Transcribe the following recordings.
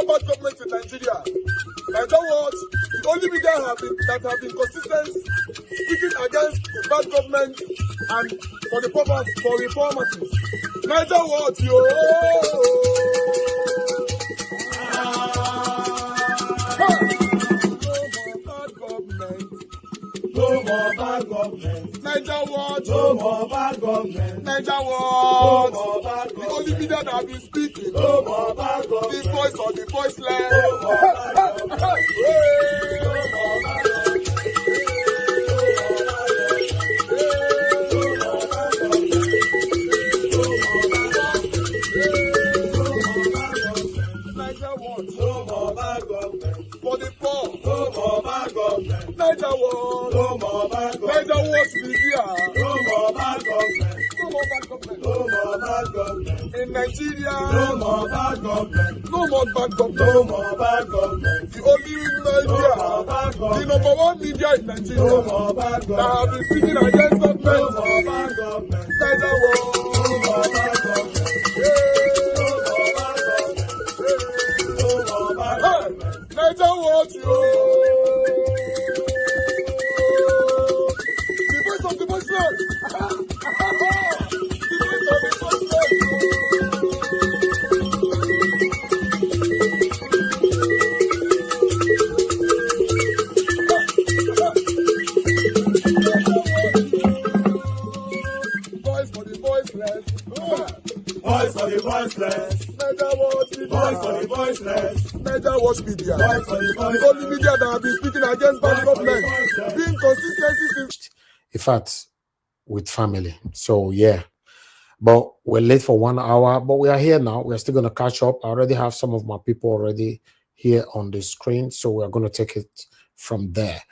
bad government in Nigeria. Nigeria Watch, the only media that have been consistent speaking against the bad government and for the purpose for reformers. Nigeria Watch, yo. No more bad government. Nigeria Watch. No more bad government. Nigeria Watch. No more bad government. The only media that have been speaking. No more bad government. The voice of the voiceless. No more bad government. No more bad government. For the poor, no more bad government. Nigeria Watch, no more bad government. Nigeria Watch media, no more bad government. No more bad government. No more bad government. In Nigeria, no more bad government. No more bad government. No more bad government. The only media, the number one media in Nigeria, no more bad government. That have been speaking against government. No more bad government. Nigeria Watch, no more bad government. Nigeria Watch, yo. The voice of the voiceless. The voice of the voiceless. Voice for the voiceless. Voice for the voiceless. Nigeria Watch media. Voice for the voiceless. Nigeria Watch media. Voice for the only media that have been speaking against bad government. Being consistency since. In fact, with family. So yeah. But we're late for 1 hour. But we are here now. We're still gonna catch up. I already have some of my people already here on the screen. So we're gonna take it from there.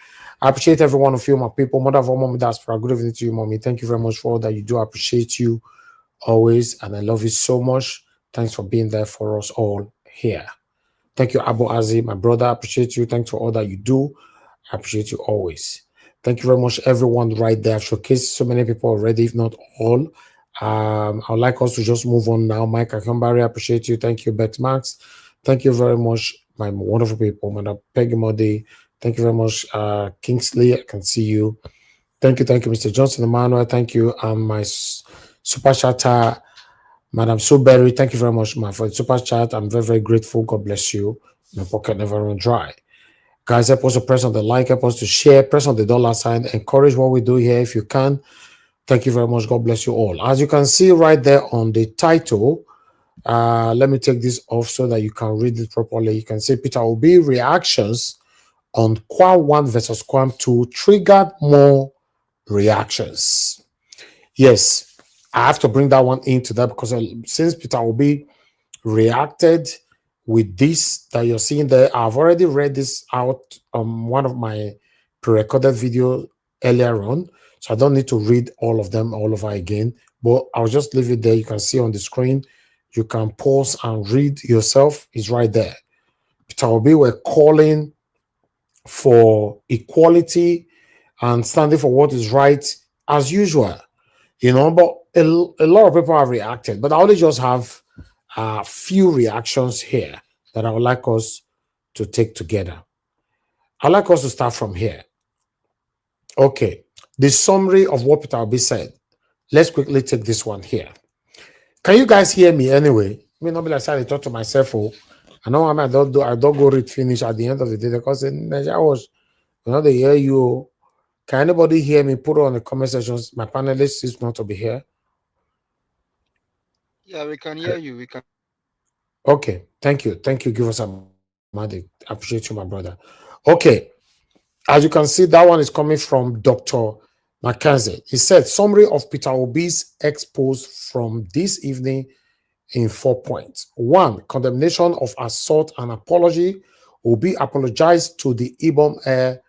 I appreciate every one of you, my people. Mother of all mommy, that's for a good evening to you, mommy. Thank you very much for all that you do. I appreciate you always, and I love you so much. Thanks for being there for us all here. Thank you, Abu Azi, my brother. I appreciate you. Thanks for all that you do. I appreciate you always. Thank you very much, everyone right there. I've showcased so many people already, if not all. I'd like us to just move on now. Mike Akambari, I appreciate you. Thank you, Bet Max. Thank you very much, my wonderful people. Madam Peggy Modi. Thank you very much, Kingsley. I can see you. Thank you, Mr. Johnson Emmanuel. Thank you, my super chatter, Madam Suberry. Thank you very much, for the super chat. I'm very, very grateful. God bless you. My pocket never run dry. Guys, help us to press on the like, help us to share, press on the dollar sign, encourage what we do here if you can. Thank you very much. God bless you all. As you can see right there on the title, let me take this off so that you can read it properly. You can see Peter Obi reactions on Kwam 1 versus Kwam 2 triggered more reactions. Yes, I have to bring that one into that because since Peter Obi reacted with this that you're seeing there, I've already read this out on one of my pre-recorded videos earlier on, so I don't need to read all of them all over again, but I'll just leave it there. You can see on the screen. You can pause and read yourself. It's right there. Peter Obi were calling for equality and standing for what is right as usual, you know, but a lot of people have reacted, but I only just have a few reactions here that I would like us to take together. I'd like us to start from here. Okay, the summary of what Peter Obi said. Let's quickly take this one here. Can you guys hear me anyway? I mean, not be like I talk to myself. Oh, I know I don't go read finish at the end of the day because in Nigeria was, you know, they hear you. Can anybody hear me? Put it on the comment sections. My panelists is not to be here. Yeah, we can hear you. We can. Okay, thank you. Give us a magic. I appreciate you, my brother. Okay, as you can see, that one is coming from Dr. Mackenzie. He said, summary of Peter Obi's expose from this evening in 4 points. 1, condemnation of assault and apology. Obi apologized to the Ibom Air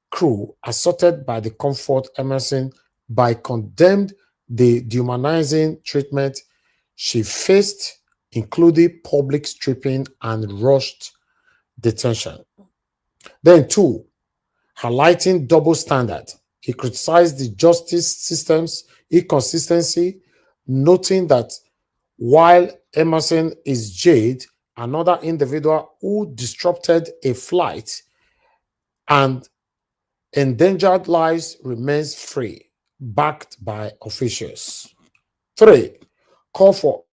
crew assaulted by the Comfort Emerson by condemned the dehumanizing treatment she faced, including public stripping and rushed detention. Then 2, highlighting double standard. He criticized the justice system's inconsistency, noting that while Emerson is jailed, another individual who disrupted a flight and endangered lives remains free, backed by officials. 3. Call for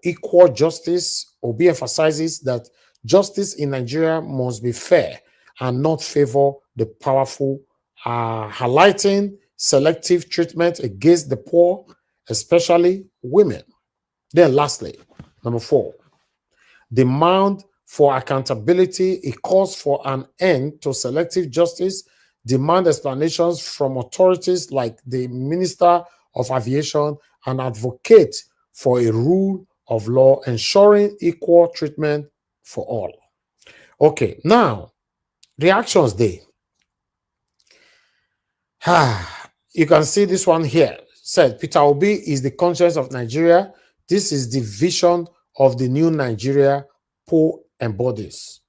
equal justice. Obi emphasizes that justice in Nigeria must be fair and not favor the powerful, highlighting selective treatment against the poor, especially women. Then, lastly, number 4, demand for accountability. It calls for an end to selective justice, demand explanations from authorities like the Minister of Aviation, and advocate for a rule of law ensuring equal treatment for all. Okay, now, reactions day. You can see this one here. Said Peter Obi is the conscience of Nigeria. This is the vision of the new Nigeria Poe embodies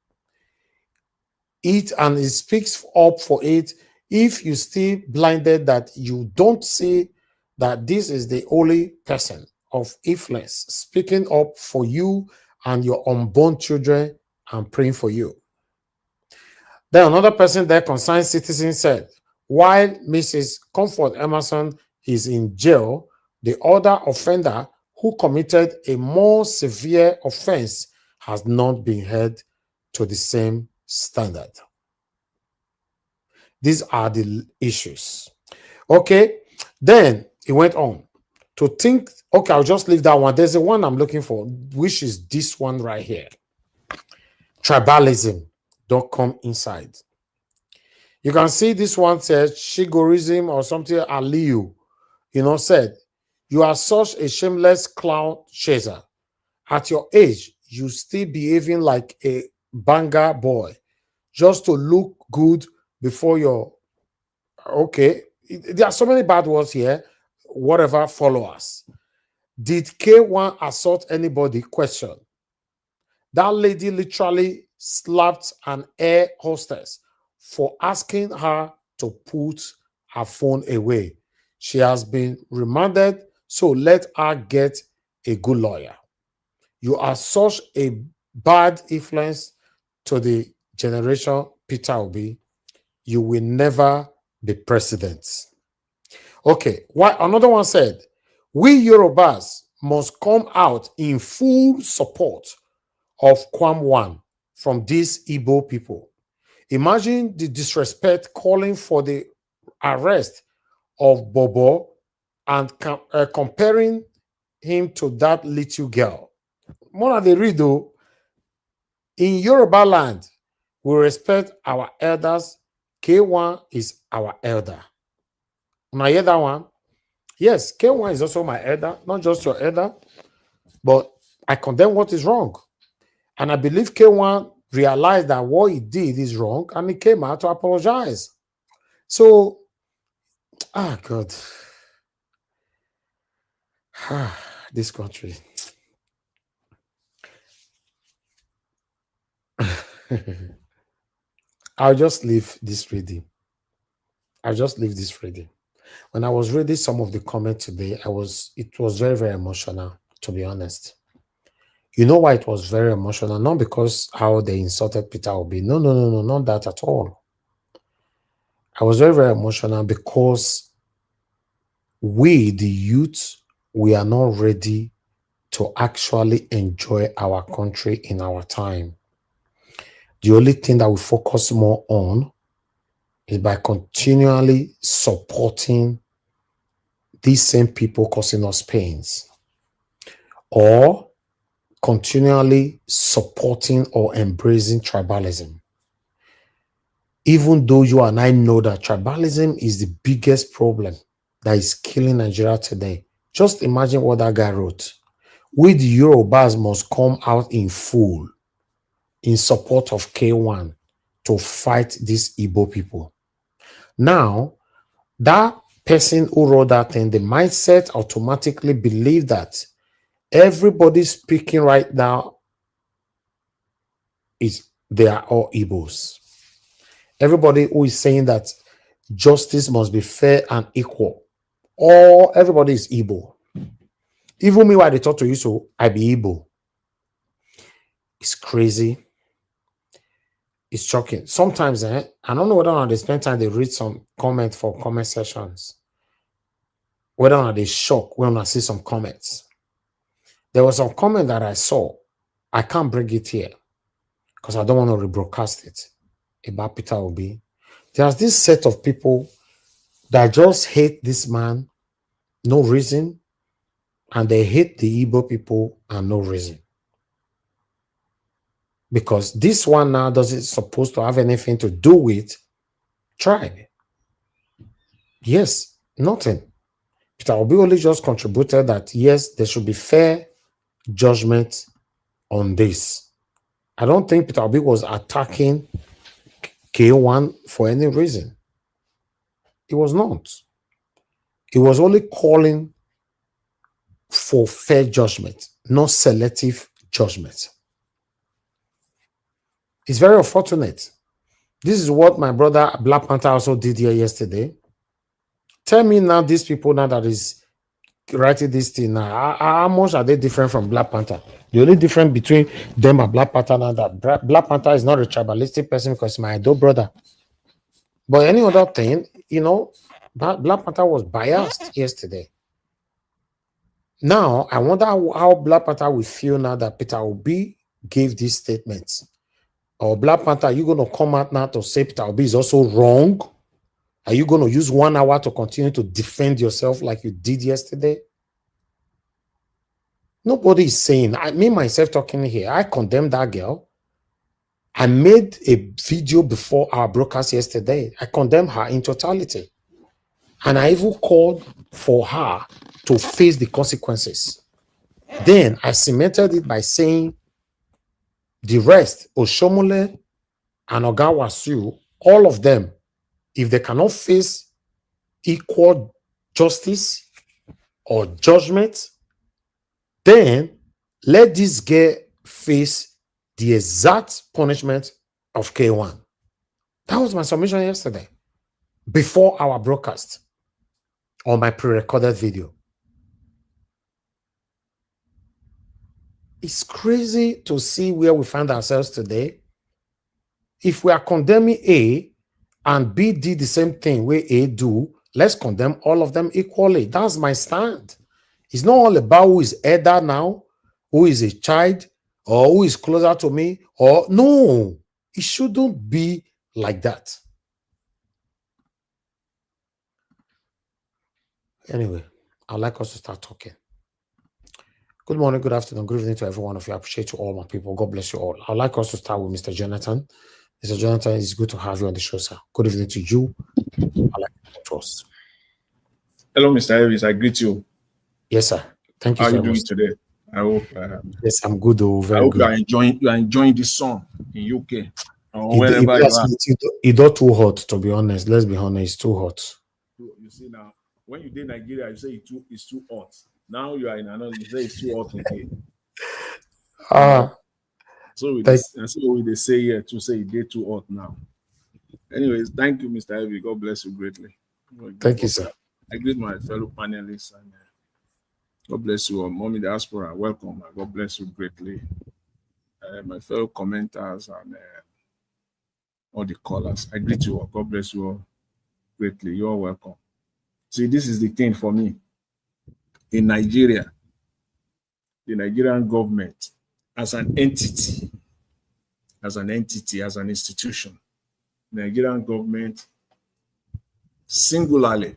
it, and it speaks up for it. If you still blinded that you don't see that this is the only person of influence speaking up for you and your unborn children and praying for you. Then another person there, concerned citizen, said, while Mrs. Comfort Emerson is in jail, the other offender who committed a more severe offense has not been held to the same standard. These are the issues. Okay, then he went on to think, okay, I'll just leave that one. There's the one I'm looking for, which is this one right here. Tribalism. Don't come inside. You can see this one says Shigorism or something. Aliyu, said, you are such a shameless clown chaser. At your age, you still behaving like a banger boy just to look good before your. Okay, there are so many bad words here. Whatever, follow us. Did K1 assault anybody? Question. That lady literally slapped an air hostess for asking her to put her phone away. She has been remanded, so let her get a good lawyer. You are such a bad influence to the generation, Peter Obi. You will never be president. Okay, why? Another one said, we Yorubas must come out in full support of Kwam 1 from these Igbo people. Imagine the disrespect calling for the arrest of Bobo and comparing him to that little girl. More than the read though, in Yoruba land, we respect our elders. K1 is our elder. Now hear that one? Yes, K1 is also my elder, not just your elder, but I condemn what is wrong. And I believe K1 realized that what he did is wrong and he came out to apologize. So, God. This country. I'll just leave this reading. When I was reading some of the comments today, it was very, very emotional, to be honest. You know why it was very emotional? Not because how they insulted Peter Obi. No, not that at all. I was very, very emotional because we, the youth, we are not ready to actually enjoy our country in our time. The only thing that we focus more on is by continually supporting these same people causing us pains, or continually supporting or embracing tribalism. Even though you and I know that tribalism is the biggest problem that is killing Nigeria today. Just imagine what that guy wrote. We the Yorubas must come out in full in support of K1 to fight these Igbo people. Now, that person who wrote that thing, the mindset automatically believe that everybody speaking right now they are all Igbos. Everybody who is saying that justice must be fair and equal, everybody is Igbo. Even me, while they talk to you, so I be Igbo. It's crazy. It's shocking. Sometimes, I don't know whether or not they spend time, they read some comment for comment sessions. Whether or not they shock when I see some comments. There was some comment that I saw. I can't bring it here because I don't want to rebroadcast it about Peter Obi. There's this set of people that just hate this man, no reason, and they hate the Igbo people and no reason. Because this one now doesn't supposed to have anything to do with tribe. Yes, nothing. Peter Obi only just contributed that, yes, there should be fair judgment on this. I don't think Peter Obi was attacking K1 for any reason. It was not. He was only calling for fair judgment, not selective judgment. It's very unfortunate. This is what my brother Black Panther also did here yesterday. Tell me now, these people now that is writing this thing now, how much are they different from Black Panther? The only difference between them and Black Panther now that Black Panther is not a tribalistic person because my adult brother. But any other thing, you know, Black Panther was biased yesterday. Now, I wonder how Black Panther will feel now that Peter Obi gave these statements. Or Black Panther, are you going to come out now to say Peter Obi is also wrong? Are you going to use 1 hour to continue to defend yourself like you did yesterday? Nobody is saying, me myself talking here, I condemn that girl. I made a video before our broadcast yesterday. I condemn her in totality. And I even called for her to face the consequences. Then I cemented it by saying the rest, Oshomole and Ogawasu, all of them, if they cannot face equal justice or judgment, then let this girl face the exact punishment of K1. That was my submission yesterday, before our broadcast, on my pre-recorded video. It's crazy to see where we find ourselves today. If we are condemning A and B did the same thing where A do, let's condemn all of them equally. That's my stand. It's not all about who is elder now, who is a child, or who is closer to me, or no, it shouldn't be like that. Anyway, I'd like us to start talking. Good morning, good afternoon, good evening to every one of you. I appreciate you all, my people. God bless you all. I'd like us to start with Mr. Jonathan. Mr. Jonathan, it's good to have you on the show, sir. Good evening to you. I'd like to us. Hello, Mr. Harris. I greet you. Yes, sir. Thank you How so are you much. doing today? I hope. Yes, I'm good. Very I hope good. you are enjoying this sun in UK or wherever you are. It's not too hot, to be honest. Let's be honest, it's too hot. You see now, when you did Nigeria, you say it's too hot. Now you are in another, you say it's too hot again. So they say here to say it's too hot now. Anyways, thank you, Mr. Ivy. God bless you greatly. Thank you, sir. I greet my fellow panelists and God bless you all. Mommy Diaspora, welcome. God bless you greatly. My fellow commenters and all the callers, I greet you all. God bless you all greatly. You're welcome. See, this is the thing for me. In Nigeria, the Nigerian government, as an entity, as an institution, the Nigerian government singularly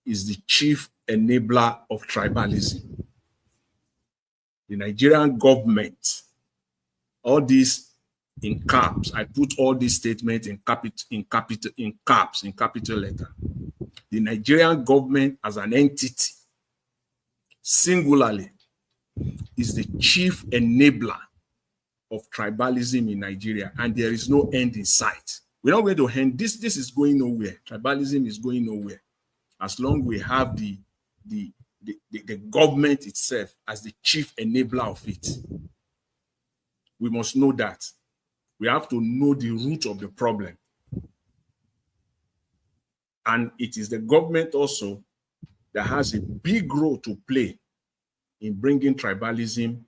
is the chief enabler of tribalism. The Nigerian government, all these in caps, I put all these statements in capital letter. The Nigerian government as an entity, singularly, is the chief enabler of tribalism in Nigeria, and there is no end in sight. We're not going to end this. This is going nowhere. Tribalism is going nowhere as long as we have the government itself as the chief enabler of it. We must know that. We have to know the root of the problem. And it is the government also that has a big role to play in bringing tribalism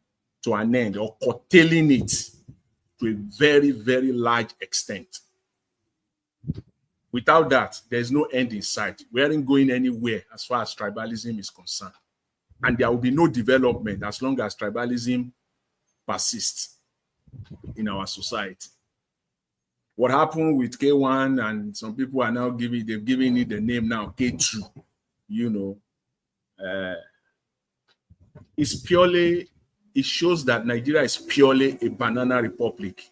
to an end or curtailing it to a very, very large extent. Without that, there's no end in sight. We aren't going anywhere as far as tribalism is concerned. And there will be no development as long as tribalism persists in our society. What happened with K1, and some people are now they've given it the name now, K2, you know, it's purely, it shows that Nigeria is purely a banana republic.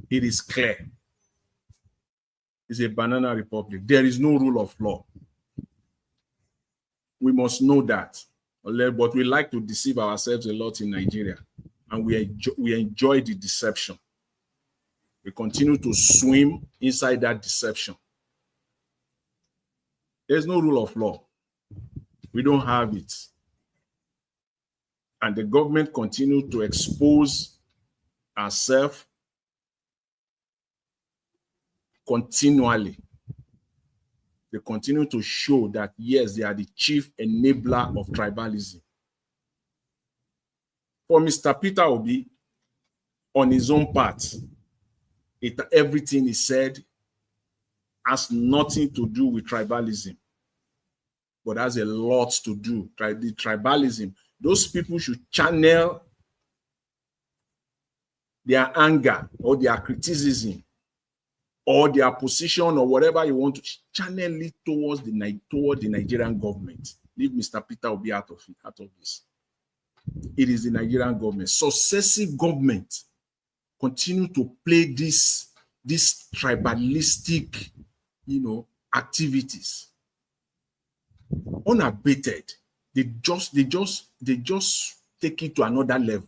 It is clear. It's a banana republic. There is no rule of law. We must know that. But we like to deceive ourselves a lot in Nigeria. And we enjoy the deception. We continue to swim inside that deception. There's no rule of law. We don't have it. And the government continues to expose ourselves continually. They continue to show that, yes, they are the chief enabler of tribalism. For Mr. Peter Obi, on his own part, everything he said has nothing to do with tribalism, but has a lot to do. The tribalism, those people should channel their anger or their criticism or their position or whatever you want to channel it towards the Nigerian government. Leave Mr. Peter Obi out of this. It is the Nigerian government. Successive government continue to play this tribalistic, you know, activities unabated. They just take it to another level.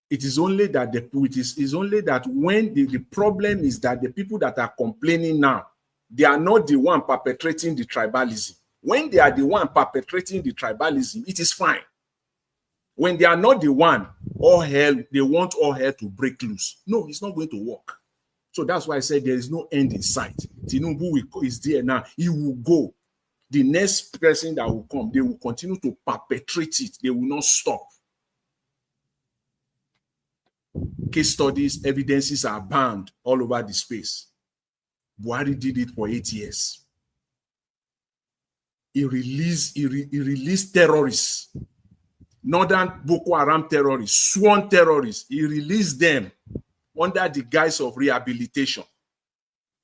It is only that when the problem is that the people that are complaining now, they are not the one perpetrating the tribalism. When they are the one perpetrating the tribalism, it is fine. When they are not the one, they want all hell to break loose. No, it's not going to work. So that's why I said there is no end in sight. Tinubu is there now. He will go. The next person that will come, they will continue to perpetrate it. They will not stop. Case studies, evidences are bound all over the space. Buhari did it for 8 years. He released terrorists, northern Boko Haram terrorists, sworn terrorists. He released them under the guise of rehabilitation.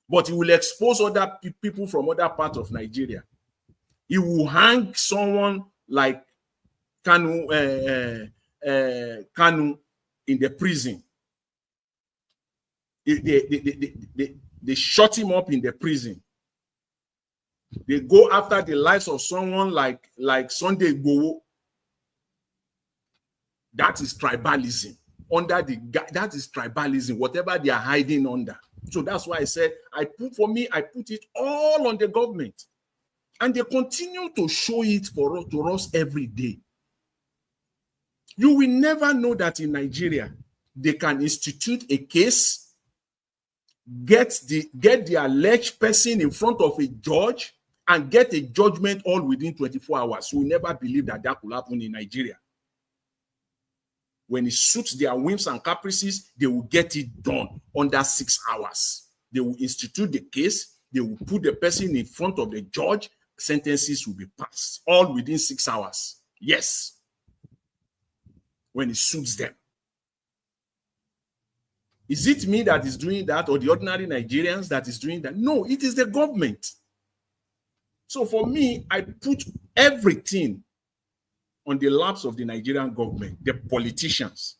But he will expose other people from other parts of Nigeria. He will hang someone like Kanu in the prison. They shut him up in the prison. They go after the lives of someone like Sunday Igboho. That is tribalism. That is tribalism, whatever they are hiding under. So that's why I said, I put it all on the government. And they continue to show it to us every day. You will never know that in Nigeria, they can institute a case, get the alleged person in front of a judge, and get a judgment all within 24 hours. You will never believe that could happen in Nigeria. When it suits their whims and caprices, they will get it done under 6 hours. They will institute the case, they will put the person in front of the judge, sentences will be passed, all within 6 hours. Yes. When it suits them. Is it me that is doing that, or the ordinary Nigerians that is doing that? No, it is the government. So for me, I put everything on the laps of the Nigerian government, the politicians.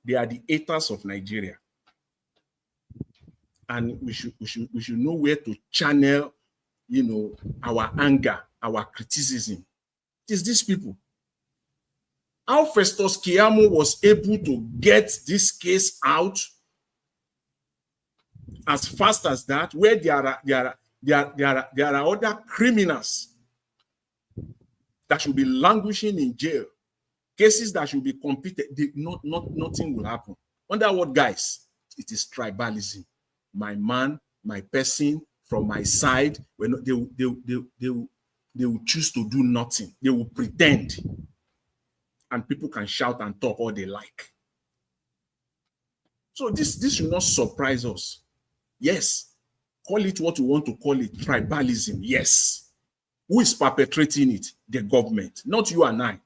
They are the haters of Nigeria. And we should know where to channel, you know, our anger, our criticism. It is these people. How Festus Keyamo was able to get this case out as fast as that, where there are other criminals that should be languishing in jail, cases that should be completed, nothing will happen. Under what guise? It is tribalism. My man, my person, from my side, they will They will choose to do nothing. They will pretend. And people can shout and talk all they like. So this should not surprise us. Yes, call it what you want to call it, tribalism, yes. Who is perpetrating it? The government, not you and I.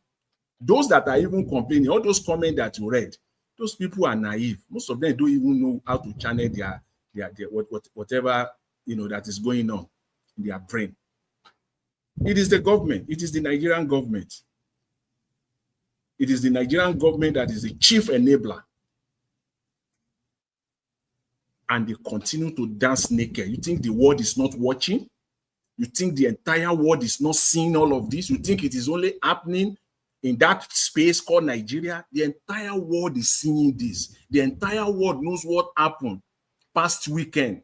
Those that are even complaining, all those comments that you read, those people are naive. Most of them don't even know how to channel their whatever that is going on in their brain. It is the government. It is the Nigerian government. It is the Nigerian government that is the chief enabler. And they continue to dance naked. You think the world is not watching? You think the entire world is not seeing all of this? You think it is only happening in that space called Nigeria? The entire world is seeing this. The entire world knows what happened past weekend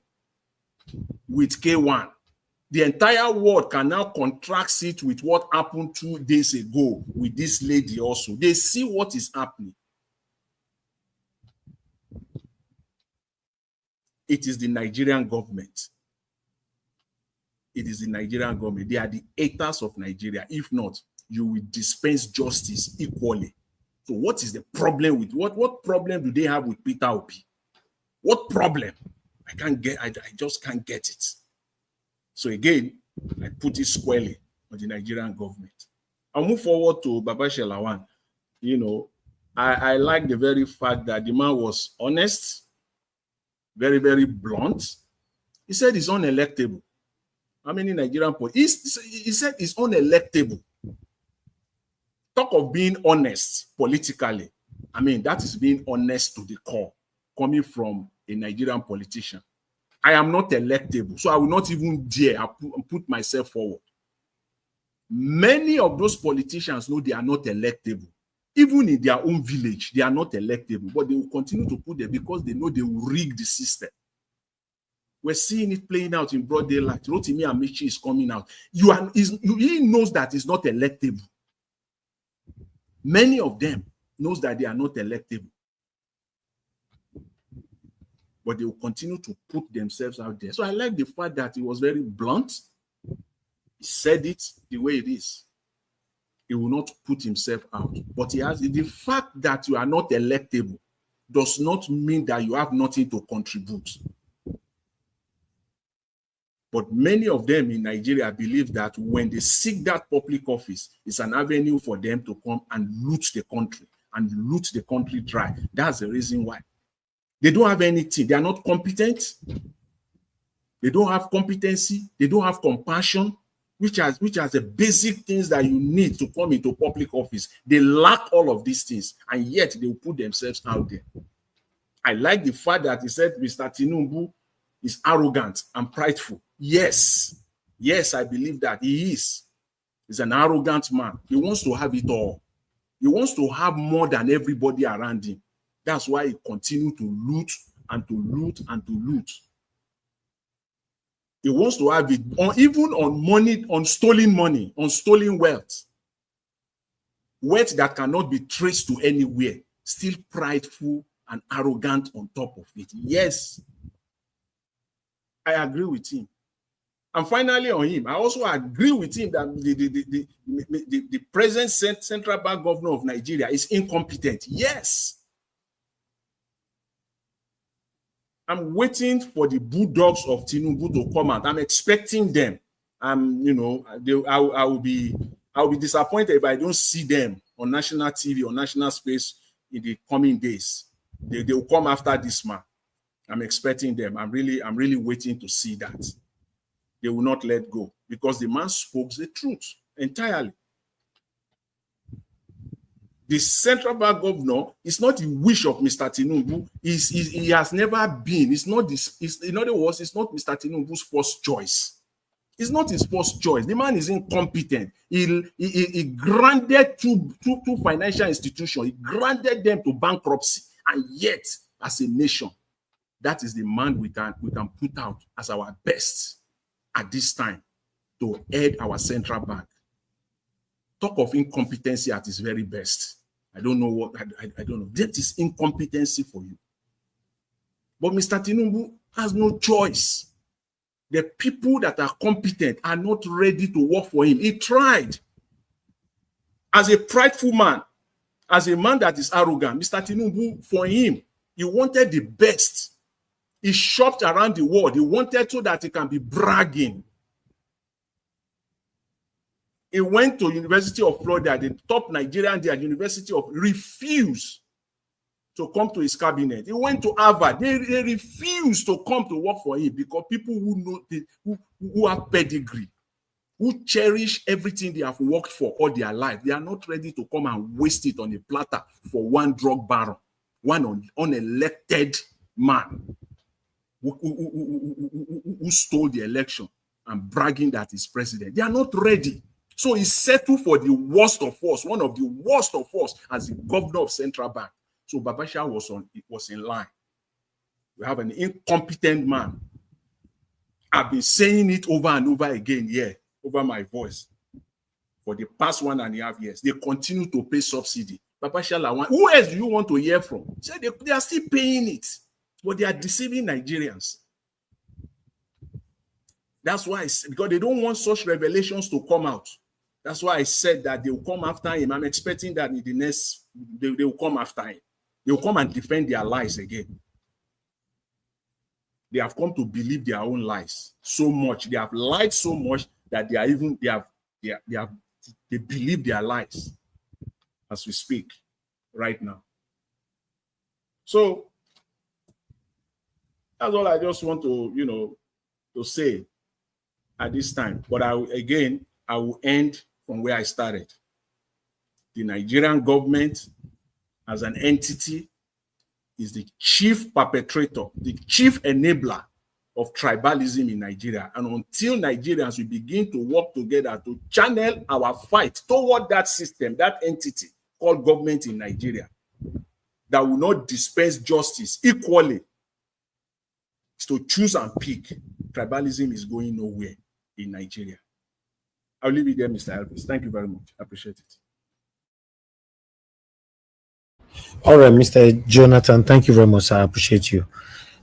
with K1. The entire world can now contrast it with what happened 2 days ago with this lady also. They see what is happening. It is the Nigerian government. It is the Nigerian government. They are the haters of Nigeria. If not, you will dispense justice equally. So what is the problem with what problem do they have with Peter Obi? What problem? I just can't get it. So again, I put it squarely on the Nigerian government. I'll move forward to Baba Shelawan. I like the very fact that the man was honest, very, very blunt. He said he's unelectable. How many Nigerian politicians? He said he's unelectable. Talk of being honest politically. That is being honest to the core, coming from a Nigerian politician. I am not electable, so I will not even dare put myself forward. Many of those politicians know they are not electable. Even in their own village, they are not electable, but they will continue to put them because they know they will rig the system. We're seeing it playing out in broad daylight. Rotimi Amici is coming out. He knows that he's not electable. Many of them knows that they are not electable. But they will continue to put themselves out there. So I like the fact that he was very blunt. He said it the way it is. He will not put himself out. But the fact that you are not electable does not mean that you have nothing to contribute. But many of them in Nigeria believe that when they seek that public office, it's an avenue for them to come and loot the country and loot the country dry. That's the reason why. They don't have anything. They are not competent. They don't have competency. They don't have compassion, which are the basic things that you need to come into public office. They lack all of these things, and yet they will put themselves out there. I like the fact that he said Mr. Tinubu is arrogant and prideful. Yes, I believe that he is. He's an arrogant man. He wants to have it all. He wants to have more than everybody around him. That's why he continues to loot and to loot and to loot. He wants to have it even on money, on stolen money, on stolen wealth. Wealth that cannot be traced to anywhere. Still prideful and arrogant on top of it. Yes, I agree with him. And finally on him, I also agree with him that the present central bank governor of Nigeria is incompetent. Yes. I'm waiting for the bulldogs of Tinubu to come out. I'm expecting them. I will be disappointed if I don't see them on national TV or national space in the coming days. They will come after this man. I'm expecting them. I'm really waiting to see that. They will not let go because the man spoke the truth entirely. The central bank governor is not the wish of Mr. Tinubu. He has never been. It's not this. In other words, it's not Mr. Tinubu's first choice. It's not his first choice. The man is incompetent. He granted two financial institutions. He granted them to bankruptcy, and yet, as a nation, that is the man we can put out as our best at this time to head our central bank. Talk of incompetency at its very best. I don't know what, I don't know. That is incompetency for you. But Mr. Tinubu has no choice. The people that are competent are not ready to work for him. He tried. As a prideful man, as a man that is arrogant, Mr. Tinubu, for him, he wanted the best. He shopped around the world. He wanted so that he can be bragging. He went to University of Florida, the top Nigerian there, University of, refused to come to his cabinet. He went to Harvard. They refused to come to work for him because people who know, who have pedigree, who cherish everything they have worked for all their life, they are not ready to come and waste it on a platter for one drug baron, one unelected man who stole the election and bragging that he's president. They are not ready. So he settled for the worst of us, one of the worst of us, as the governor of Central Bank. So Babasha was in line. We have an incompetent man. I've been saying it over and over again here, over my voice, for the past 1.5 years. They continue to pay subsidy. Babasha Lawan, who else do you want to hear from? Say they are still paying it, but they are deceiving Nigerians. That's why, because they don't want such revelations to come out. That's why I said that they will come after him. I'm expecting that in the next, they will come after him. They will come and defend their lies again. They have come to believe their own lies so much. They have lied so much that they believe their lies as we speak right now. So that's all I just want to, to say at this time. But I will end from where I started. The Nigerian government as an entity is the chief perpetrator, the chief enabler of tribalism in Nigeria. And until Nigerians will begin to work together to channel our fight toward that system, that entity called government in Nigeria, that will not dispense justice equally, is to choose and pick, tribalism is going nowhere in Nigeria. I'll leave it there, Mr. Elvis. Thank you very much. I appreciate it. All right, Mr. Jonathan, thank you very much. I appreciate you.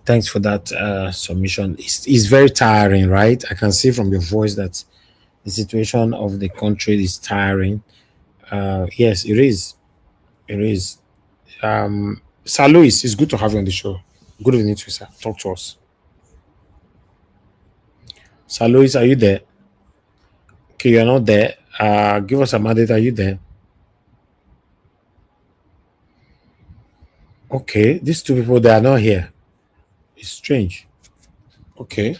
Thanks for that submission. It's very tiring, right? I can see from your voice that the situation of the country is tiring. Yes, it is. It is. Sir Louis, it's good to have you on the show. Good evening to you, sir. Talk to us. Sir Louis, are you there? Okay, you're not there. Give us a mandate. Are you there? Okay, these two people, they are not here. It's strange. Okay.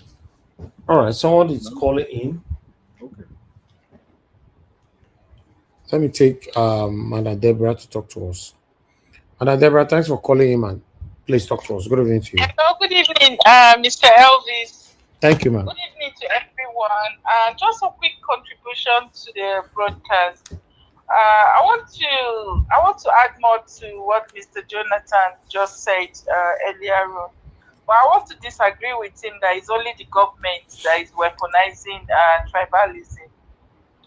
All right, someone is calling in. Okay. Let me take Madam Deborah to talk to us. Madam Deborah, thanks for calling in, man. Please talk to us. Good evening to you. Hello, good evening, Mr. Elvis. Thank you, ma'am. Good evening to everyone. Just a quick contribution to the broadcast. I want to add more to what Mr. Jonathan just said earlier on. But I want to disagree with him that it's only the government that is weaponizing tribalism.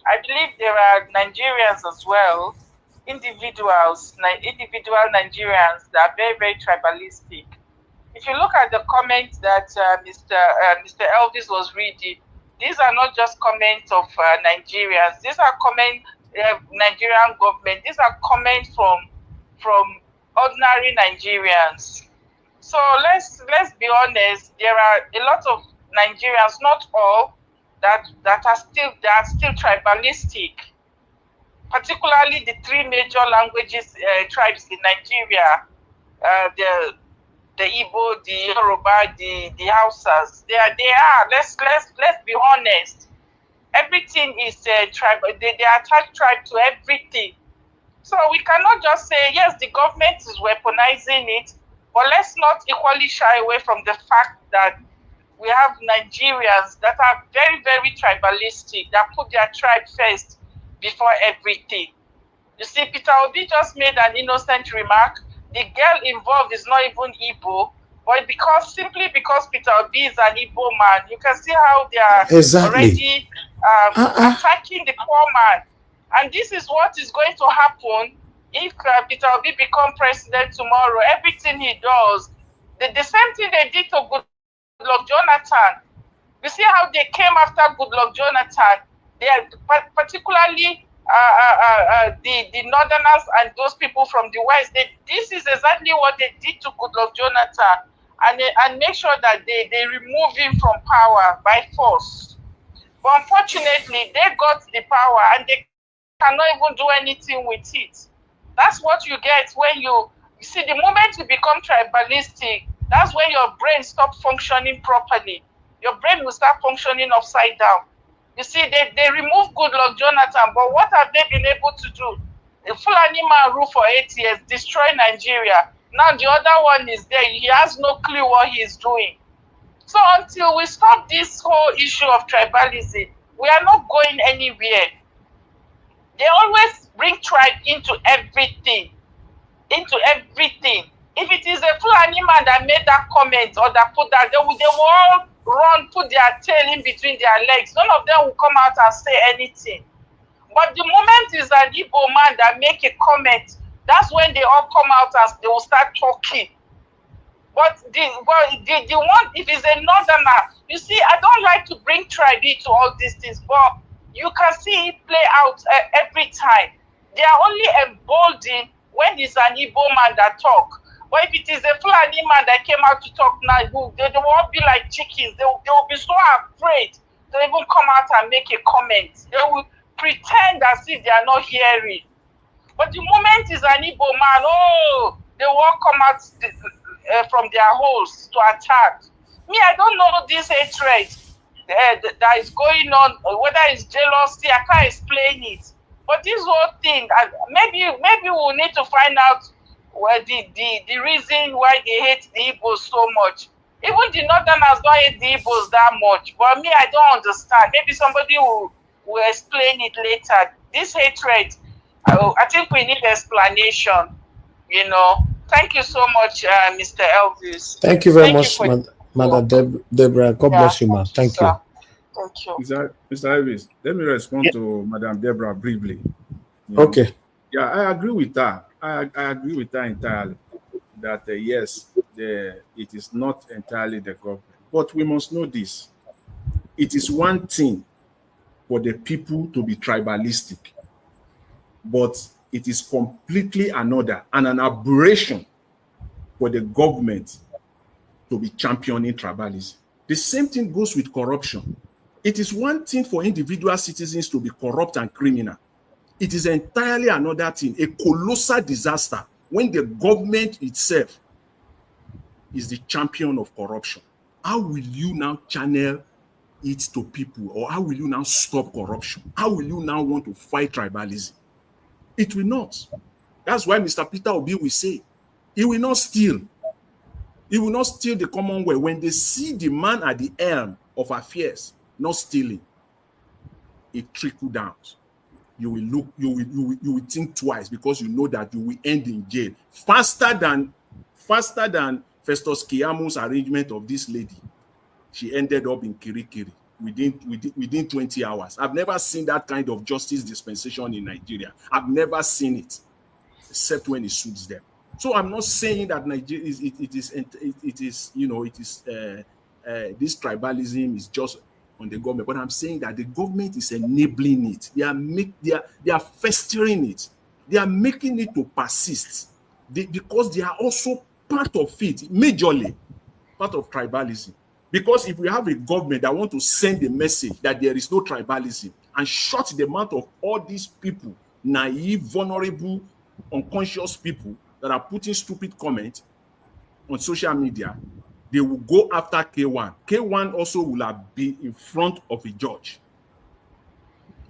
I believe there are Nigerians as well, individual Nigerians that are very, very tribalistic. If you look at the comments that Mr. Elvis was reading, these are not just comments of Nigerians. These are comments Nigerian government. These are comments from ordinary Nigerians. So let's be honest. There are a lot of Nigerians, not all, that are still tribalistic. Particularly the three major languages tribes in Nigeria, the Igbo, the Yoruba, the Hausas. They are. Let's be honest. Everything is tribe. They attach tribe to everything. So we cannot just say, yes, the government is weaponizing it, but let's not equally shy away from the fact that we have Nigerians that are very, very tribalistic, that put their tribe first before everything. You see, Peter Obi just made an innocent remark. The girl involved is not even Igbo, but simply because Peter Obi is an Igbo man, you can see how they are already attacking the poor man. And this is what is going to happen if Peter Obi becomes president tomorrow. Everything he does, the same thing they did to Goodluck Jonathan. You see how they came after Goodluck Jonathan. They are particularly the Northerners and those people from the West. This is exactly what they did to Goodluck Jonathan, and make sure that they remove him from power by force. But unfortunately, they got the power and they cannot even do anything with it. That's what you get when you see, the moment you become tribalistic, that's when your brain stops functioning properly. Your brain will start functioning upside down. You see, they removed Goodluck Jonathan, but what have they been able to do? The Fulani man ruled for 8 years, destroy Nigeria. Now the other one is there. He has no clue what he is doing. So until we stop this whole issue of tribalism, we are not going anywhere. They always bring tribe into everything. If it is a Fulani man that made that comment or that put that, they will all run, put their tail in between their legs. None of them will come out and say anything. But the moment is an Igbo man that make a comment, that's when they all come out and they will start talking. But the one, if it's a Northerner, you see, I don't like to bring tribe into all these things, but you can see it play out every time. They are only emboldened when it's an Igbo man that talk. But if it is a Fulani man that came out to talk now, they will all be like chickens. They will be so afraid to even come out and make a comment. They will pretend as if they are not hearing. But the moment is an Igbo man, they will all come out from their holes to attack. Me, I don't know this hatred that is going on, whether it's jealousy, I can't explain it. But this whole thing, maybe we'll need to find out where the reason why they hate the Igbos so much. Even the Northerners don't hate the Igbos that much. But me, I don't understand. Maybe somebody will explain it later. This hatred, I think we need explanation, Thank you so much, Mr. Elvis. Thank you very much, Madam Deborah. God bless you, man. Thank you. Thank you. Mr. Elvis, let me respond to Madam Deborah briefly. Okay. Yeah, I agree with her. I agree with her entirely that, yes, it is not entirely the government. But we must know this. It is one thing for the people to be tribalistic, but it is completely another and an aberration for the government to be championing tribalism. The same thing goes with corruption. It is one thing for individual citizens to be corrupt and criminal. It is entirely another thing, a colossal disaster, when the government itself is the champion of corruption. How will you now channel it to people, or how will you now stop corruption? How will you now want to fight tribalism? It will not. That's why Mr. Peter Obi will say, he will not steal. He will not steal the Commonwealth. When they see the man at the helm of affairs not stealing, it trickle down. You will look, you will think twice, because you know that you will end in jail faster than Festus Kiyamu's arrangement of this lady. She ended up in Kirikiri within 20 hours. I've never seen that kind of justice dispensation in Nigeria. I've never seen it, except when it suits them. So I'm not saying that Nigeria this tribalism is just on the government, but I'm saying that the government is enabling it. They are festering it. They are making it to persist because they are also part of it, majorly part of tribalism. Because if we have a government that want to send a message that there is no tribalism and shut the mouth of all these people, naive, vulnerable, unconscious people that are putting stupid comments on social media, they will go after K1. K1 also will be in front of a judge.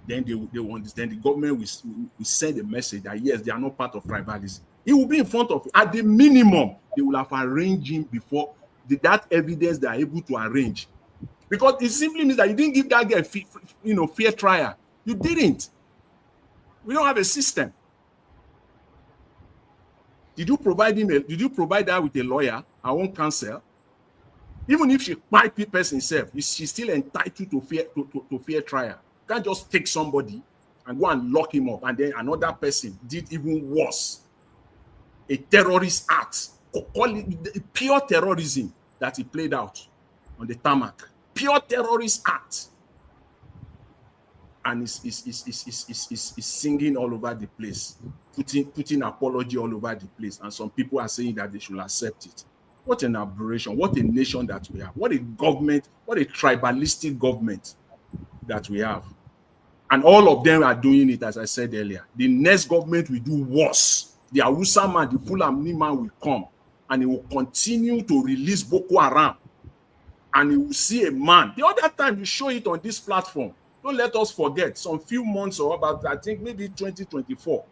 Then they will understand. The government will send a message that yes, they are not part of tribalism. He will be in front of, at the minimum, they will have arranged him before that evidence they are able to arrange. Because it simply means that you didn't give that guy fair trial. You didn't. We don't have a system. Did you provide her with a lawyer, her own counsel? Even if she might be person herself, she's still entitled to fair trial. You can't just take somebody and go and lock him up, and then another person did even worse. A terrorist act, call it pure terrorism that he played out on the tarmac. pure terrorist act. And is singing all over the place, putting apology all over the place. And some people are saying that they should accept it. What an aberration. What a nation that we have. What a government, what a tribalistic government that we have. And all of them are doing it, as I said earlier. The next government will do worse. The Hausa man, the Fulani man will come, and he will continue to release Boko Haram. And you will see a man. The other time you show it on this platform, don't let us forget, some few months or about, I think maybe 2024,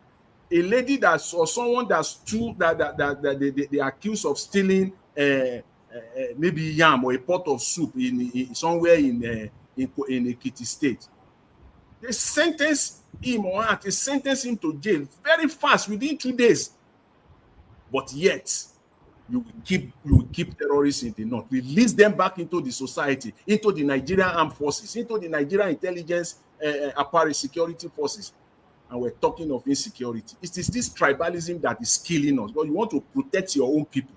a lady that saw someone that they accused of stealing maybe yam or a pot of soup in somewhere in Ekiti State. They sentenced him or her, they sentenced him to jail very fast, within 2 days. But yet, you will keep terrorists in the north, release them back into the society, into the Nigerian armed forces, into the Nigerian intelligence apparel security forces. And we're talking of insecurity. It is this tribalism that is killing us. But you want to protect your own people,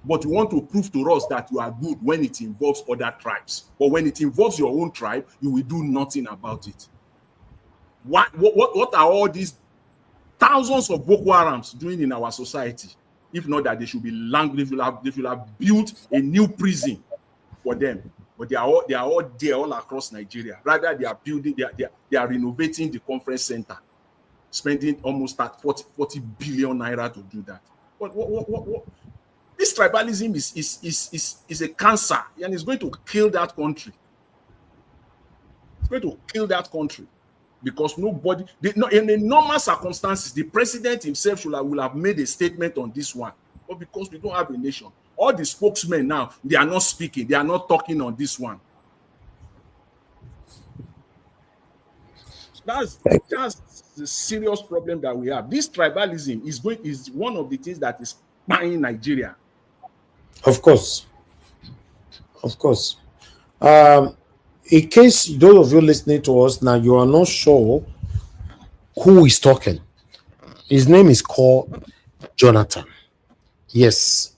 but you want to prove to us that you are good when it involves other tribes. But when it involves your own tribe, you will do nothing about it. What are all these thousands of Boko Harams doing in our society? If not that they should be they should have built a new prison for them. But they are all there all across Nigeria. Rather, they are building, they are renovating the conference center, spending almost 40 billion naira to do that. What? This tribalism is a cancer, and it's going to kill that country. It's going to kill that country. Because nobody, in the normal circumstances, the president himself will have made a statement on this one. But because we don't have a nation, all the spokesmen now, they are not speaking, they are not talking on this one. That's the serious problem that we have. This tribalism is one of the things that is buying Nigeria. Of course. In case those of you listening to us now, you are not sure who is talking. His name is called Jonathan. Yes.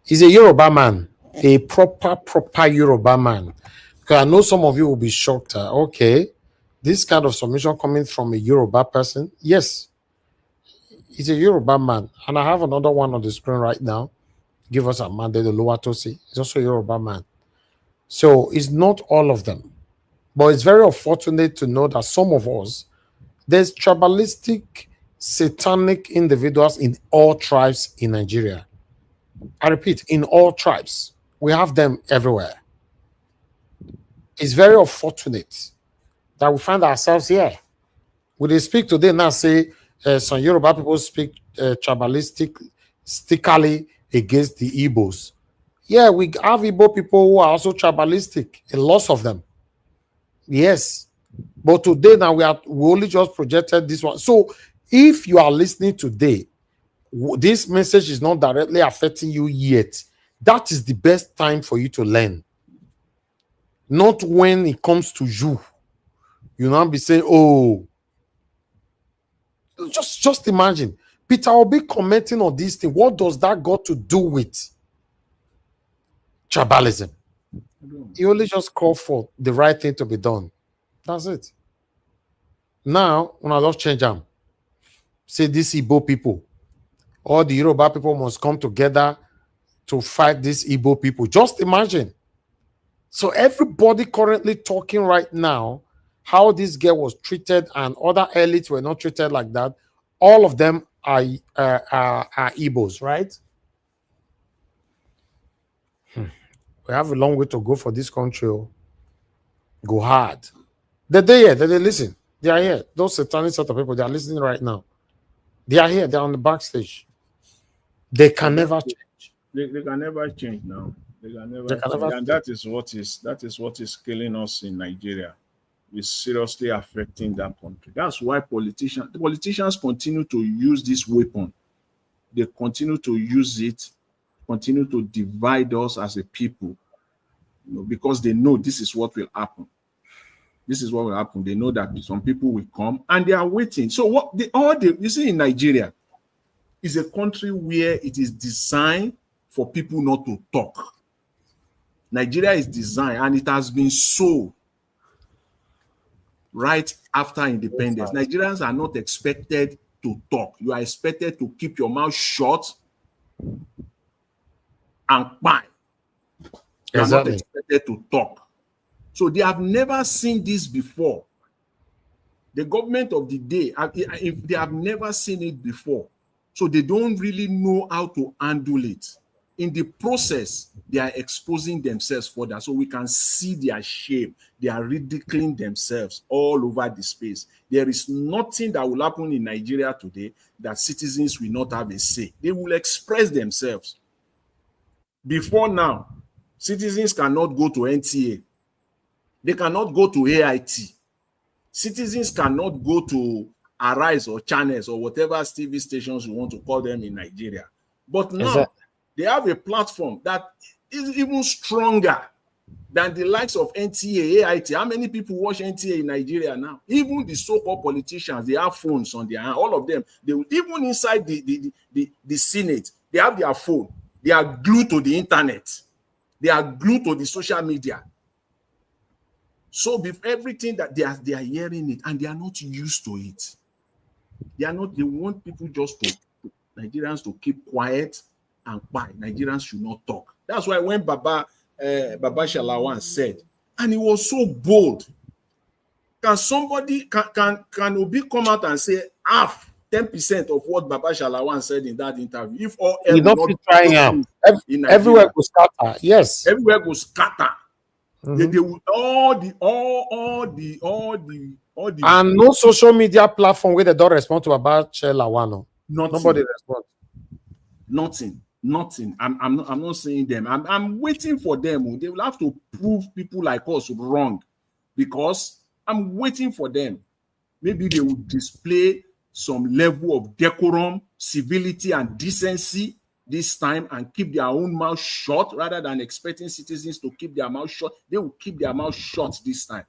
He's a Yoruba man, a proper Yoruba man. Because I know some of you will be shocked. Okay, this kind of submission coming from a Yoruba person. Yes. He's a Yoruba man. And I have another one on the screen right now. Give us a man, the Lower Tosi. He's also a Yoruba man. So it's not all of them. But it's very unfortunate to know that some of us, there's tribalistic, satanic individuals in all tribes in Nigeria. I repeat, in all tribes. We have them everywhere. It's very unfortunate that we find ourselves here. We they speak today now, say some Yoruba people speak tribalistically against the Igbos. Yeah, we have Igbo people who are also tribalistic, a lot of them. Yes. But today now we only just projected this one. So if you are listening today, this message is not directly affecting you yet. That is the best time for you to learn. Not when it comes to you. You now be saying, oh, just imagine. Peter will be commenting on this thing. What does that got to do with tribalism? He only just called for the right thing to be done. That's it. Now, when I just change them, say these Igbo people, all the Yoruba people must come together to fight these Igbo people. Just imagine. So everybody currently talking right now, how this girl was treated and other elites were not treated like that, all of them are Igbos, right? We have a long way to go for this country. Go hard. They're here. They listen. They are here. Those satanic sort of people, they are listening right now. They are here. They are on the backstage. They can never change. They can never change now. They can never change. And that is what is killing us in Nigeria. It's seriously affecting that country. That's why the politicians continue to use this weapon. They continue to use it, continue to divide us as a people, because they know this is what will happen. This is what will happen. They know that some people will come and they are waiting. So you see in Nigeria is a country where it is designed for people not to talk. Nigeria is designed, and it has been so right after independence. Nigerians are not expected to talk. You are expected to keep your mouth shut and bang. You are not expected to talk. So they have never seen this before. The government of the day, if they have never seen it before, so they don't really know how to handle it. In the process, they are exposing themselves further, so we can see their shame. They are ridiculing themselves all over the space. There is nothing that will happen in Nigeria today that citizens will not have a say. They will express themselves. Before now, citizens cannot go to NTA. They cannot go to AIT. Citizens cannot go to Arise or Channels or whatever TV stations you want to call them in Nigeria. But now, they have a platform that is even stronger than the likes of NTA, AIT. How many people watch NTA in Nigeria now? Even the so-called politicians, they have phones on their hand. All of them, they will, even inside the Senate, they have their phone. They are glued to the internet. They are glued to the social media. So with everything that they are hearing it, and they are not used to it. They want people just to, Nigerians to keep quiet and quiet. Nigerians should not talk. That's why when Baba Shalawan said, and he was so bold, can somebody, can Obi come out and say half, 10% of what Baba Shalawan said in that interview? If all everywhere goes scatter. Yes, everywhere goes scatter. They will all the and no social media platform where they don't respond to Baba Shalawan. Nobody responds. Nothing. I'm not saying them. I'm waiting for them. They will have to prove people like us wrong, because I'm waiting for them. Maybe they will display some level of decorum, civility, and decency this time and keep their own mouth shut rather than expecting citizens to keep their mouth shut. They will keep their mouth shut this time,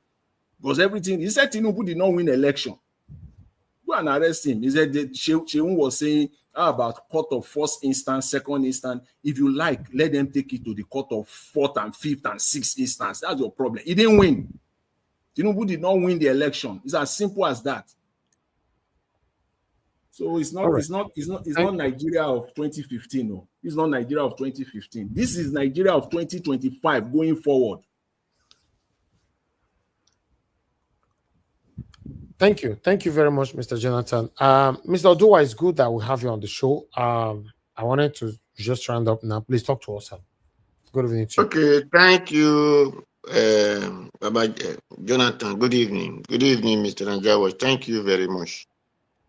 because everything, he said Tinubu did not win election. Go and arrest him. He said Sheun was saying about court of first instance, second instance. If you like, let them take it to the court of fourth and fifth and sixth instance. That's your problem. He didn't win. Tinubu did not win the election. It's as simple as that. So it's not Nigeria of 2015. No, it's not Nigeria of 2015. This is Nigeria of 2025 going forward. Thank you very much, Mr. Jonathan. Mr. Oduwa, it's good that we have you on the show. I wanted to just round up now. Please talk to us. Good evening to you. Okay, thank you, Jonathan. Good evening, Mr. Nanjawa. Thank you very much.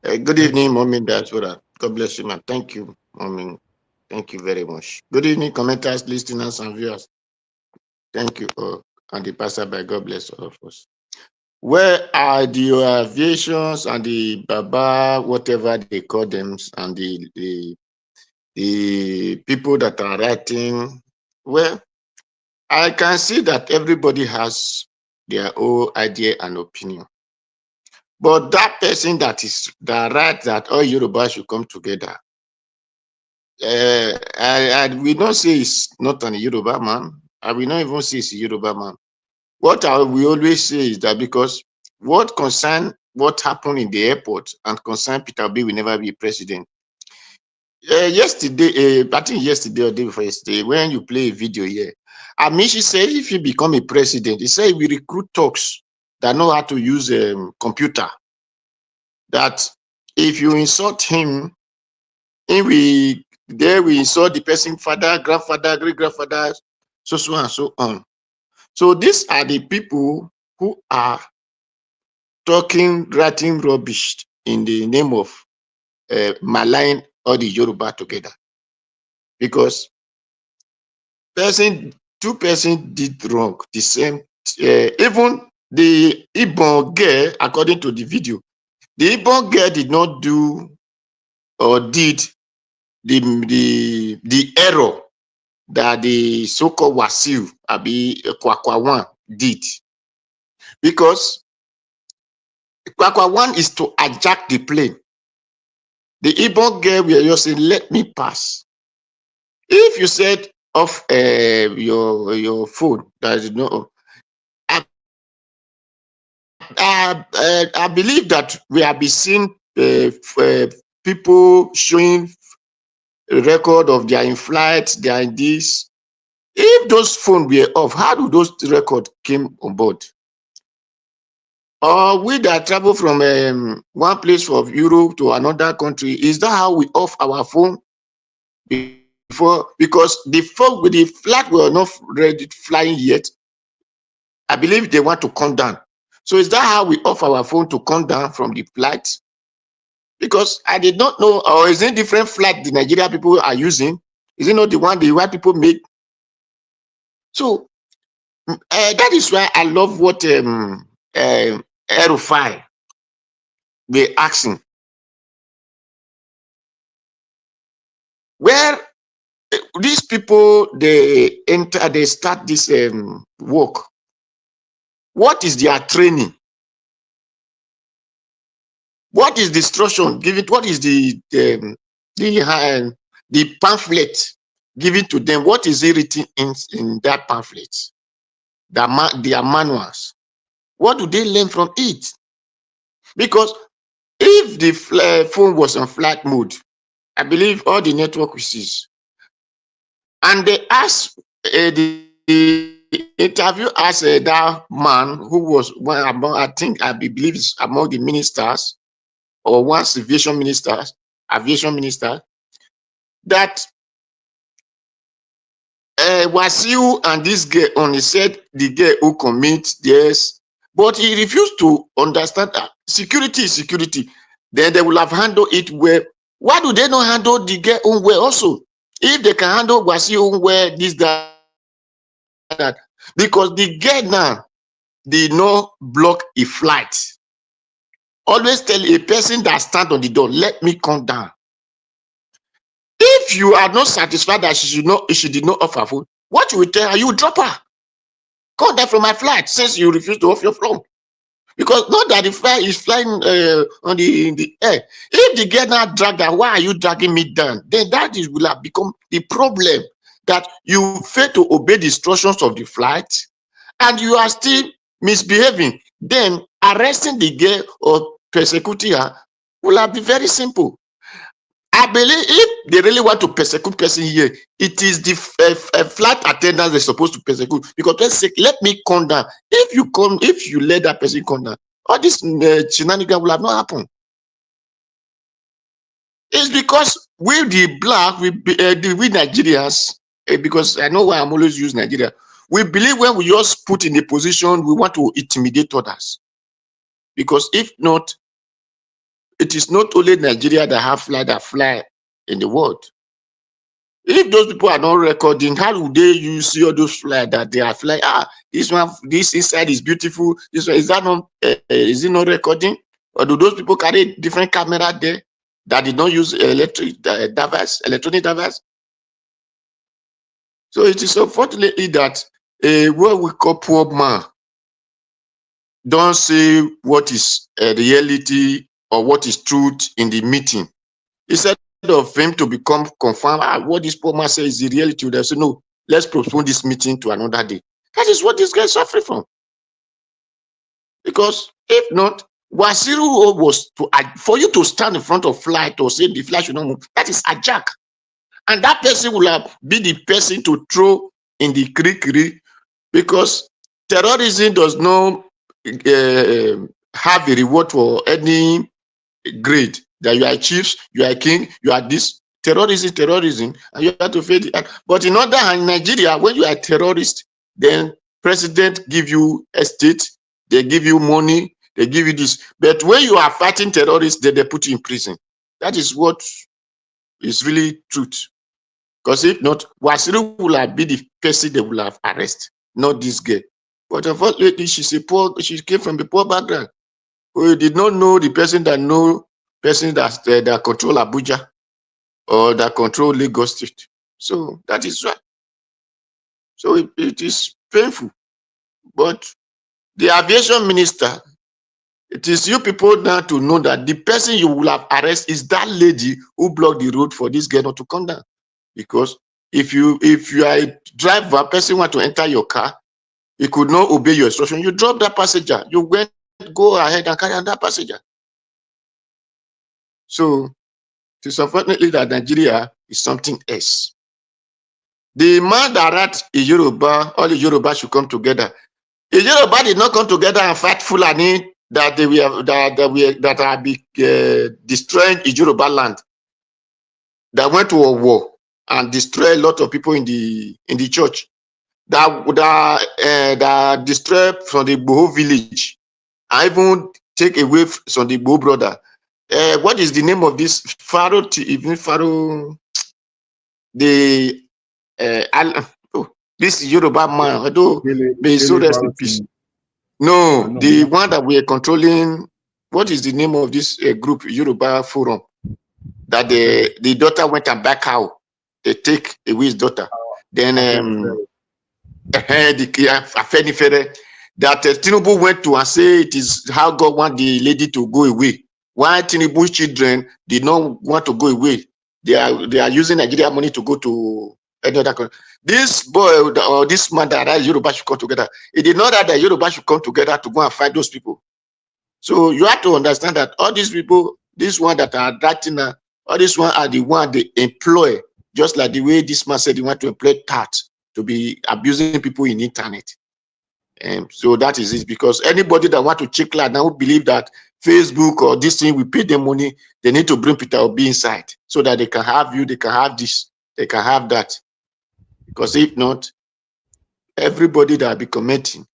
Good evening, Mommy Dasura. God bless you, man. Thank you, Mommy. Thank you very much. Good evening, commenters, listeners, and viewers. Thank you all. And the passerby, God bless all of us. Where are the aviations and the Baba, whatever they call them, and the people that are writing? Well, I can see that everybody has their own idea and opinion. But that person that writes that all Yoruba should come together, we don't say it's not an Yoruba man. I will not even say it's a Yoruba man. What we always say is that because what happened in the airport and concern Peter Obi will never be president. Yesterday, I think yesterday or day before yesterday, when you play a video here, Amishi said if he become a president, he said we recruit talks that know how to use a computer. That if you insult him, we insult the person, father, grandfather, great-grandfather, so and so on. So these are the people who are writing rubbish in the name of malign all the Yoruba together. Because two persons did wrong, the same. Even the Igbo girl, according to the video, the Igbo girl did not do or did the error that the so-called Wasiu Abi Kwakwawan did. Because Kwakwawan is to hijack the plane. The Igbo girl will just say, let me pass. If you said off your phone. That is no. I believe that we have been seeing people showing a record of their in flight, their in this. If those phones were off, how do those records came on board? Or we that travel from one place of Europe to another country, is that how we off our phone before? Because the phone with the flight were not ready flying yet. I believe they want to come down. So is that how we off our phone to come down from the flight? Because I did not know, or is it different flight the Nigeria people are using? Is it not the one the white people make? So that is why I love what Erufai they asking. Where these people they enter, they start this work. What is their training? What is the instruction given? What is the pamphlet given to them? What is it written in that pamphlet? Their manuals. What do they learn from it? Because if the phone was on flight mode, I believe all the network will cease. And they asked the interview asked that man who was one among, I think I believe is among the ministers or one aviation minister, that Wasiu and this girl only said the girl who commits this, but he refused to understand that security is security. Then they will have handled it well. Why do they not handle the girl own well also? If they can handle Wasiu own well, this, that, because the girl now did not block a flight. Always tell a person that stand on the door, let me come down. If you are not satisfied that she did not off her phone, what you will tell her, you will drop her. Come down from my flight since you refuse to off your phone. Because not that the flight is flying in the air. If the girl now drag her, why are you dragging me down? Then that will have become the problem, that you fail to obey the instructions of the flight and you are still misbehaving. Then arresting the girl or persecuting her will have been very simple. I believe if they really want to persecute person here, it is the flight attendants they're supposed to persecute. Because let's say, let me come down. If you let that person come down, all this shenanigans will have not happened. It's because we the black, we Nigerians, because I know why I'm always using Nigeria. We believe when we just put in a position, we want to intimidate others. Because if not, it is not only Nigeria that have fly that fly in the world. If those people are not recording, how do they see all those fly that they are flying? This one, this inside is beautiful. This one, is that not? Is it not recording? Or do those people carry different camera there that did not use electronic device? So it is unfortunately that what we call poor man don't say what is reality or what is truth in the meeting. Instead of him to become confirmed, what this poor man says is the reality, they say, no, let's postpone this meeting to another day. That is what this guy is suffering from. Because if not, Wasiru was for you to stand in front of flight or say the flight should not move, that is a jack. And that person will have be the person to throw in the creek, because terrorism does not have a reward for any grade. That you are chiefs, you are king, you are this. Terrorism, and you have to face it. But in other hand, Nigeria, when you are a terrorist, then president give you estate, they give you money, they give you this. But when you are fighting terrorists, they put you in prison. That is what is really truth. Because if not, Wasiru will have been the person they will have arrested, not this girl. But unfortunately, she came from a poor background. We did not know the person that that control Abuja or that control Lagos State. So that is why. So it is painful. But the aviation minister, it is you people now to know that the person you will have arrested is that lady who blocked the road for this girl not to come down. Because If you are a driver, person want to enter your car, he could not obey your instruction, you drop that passenger. You went, go ahead and carry on that passenger. So it is unfortunately that Nigeria is something else. The man that wrote a Yoruba, all the Yoruba should come together. The Yoruba did not come together and fight Fulani that they were that are destroying Yoruba land. That went to a war and destroyed a lot of people in the church. That destroyed from the Boho village. I even take away from the Boho brother. What is the name of this Pharaoh? Even Pharaoh, the this Yoruba man, although may so rest in peace. No, the one that we are controlling. What is the name of this group, Yoruba Forum? That the daughter went and back out. They take away his daughter. Then that Tinubu went to and say it is how God want the lady to go away. Why Tinubu's children did not want to go away? They are using Nigeria money to go to another country. This boy or this man that Yoruba should come together. He did not that the Yoruba should come together to go and fight those people. So you have to understand that all these people, this one that are acting, all these one are the one they employ, just like the way this man said he want to employ TAT to be abusing people in internet. So that is it, because anybody that want to check like now believe that Facebook or this thing, we pay them money, they need to bring Peter Obi inside so that they can have you, they can have this, they can have that. Because if not, everybody that be commenting,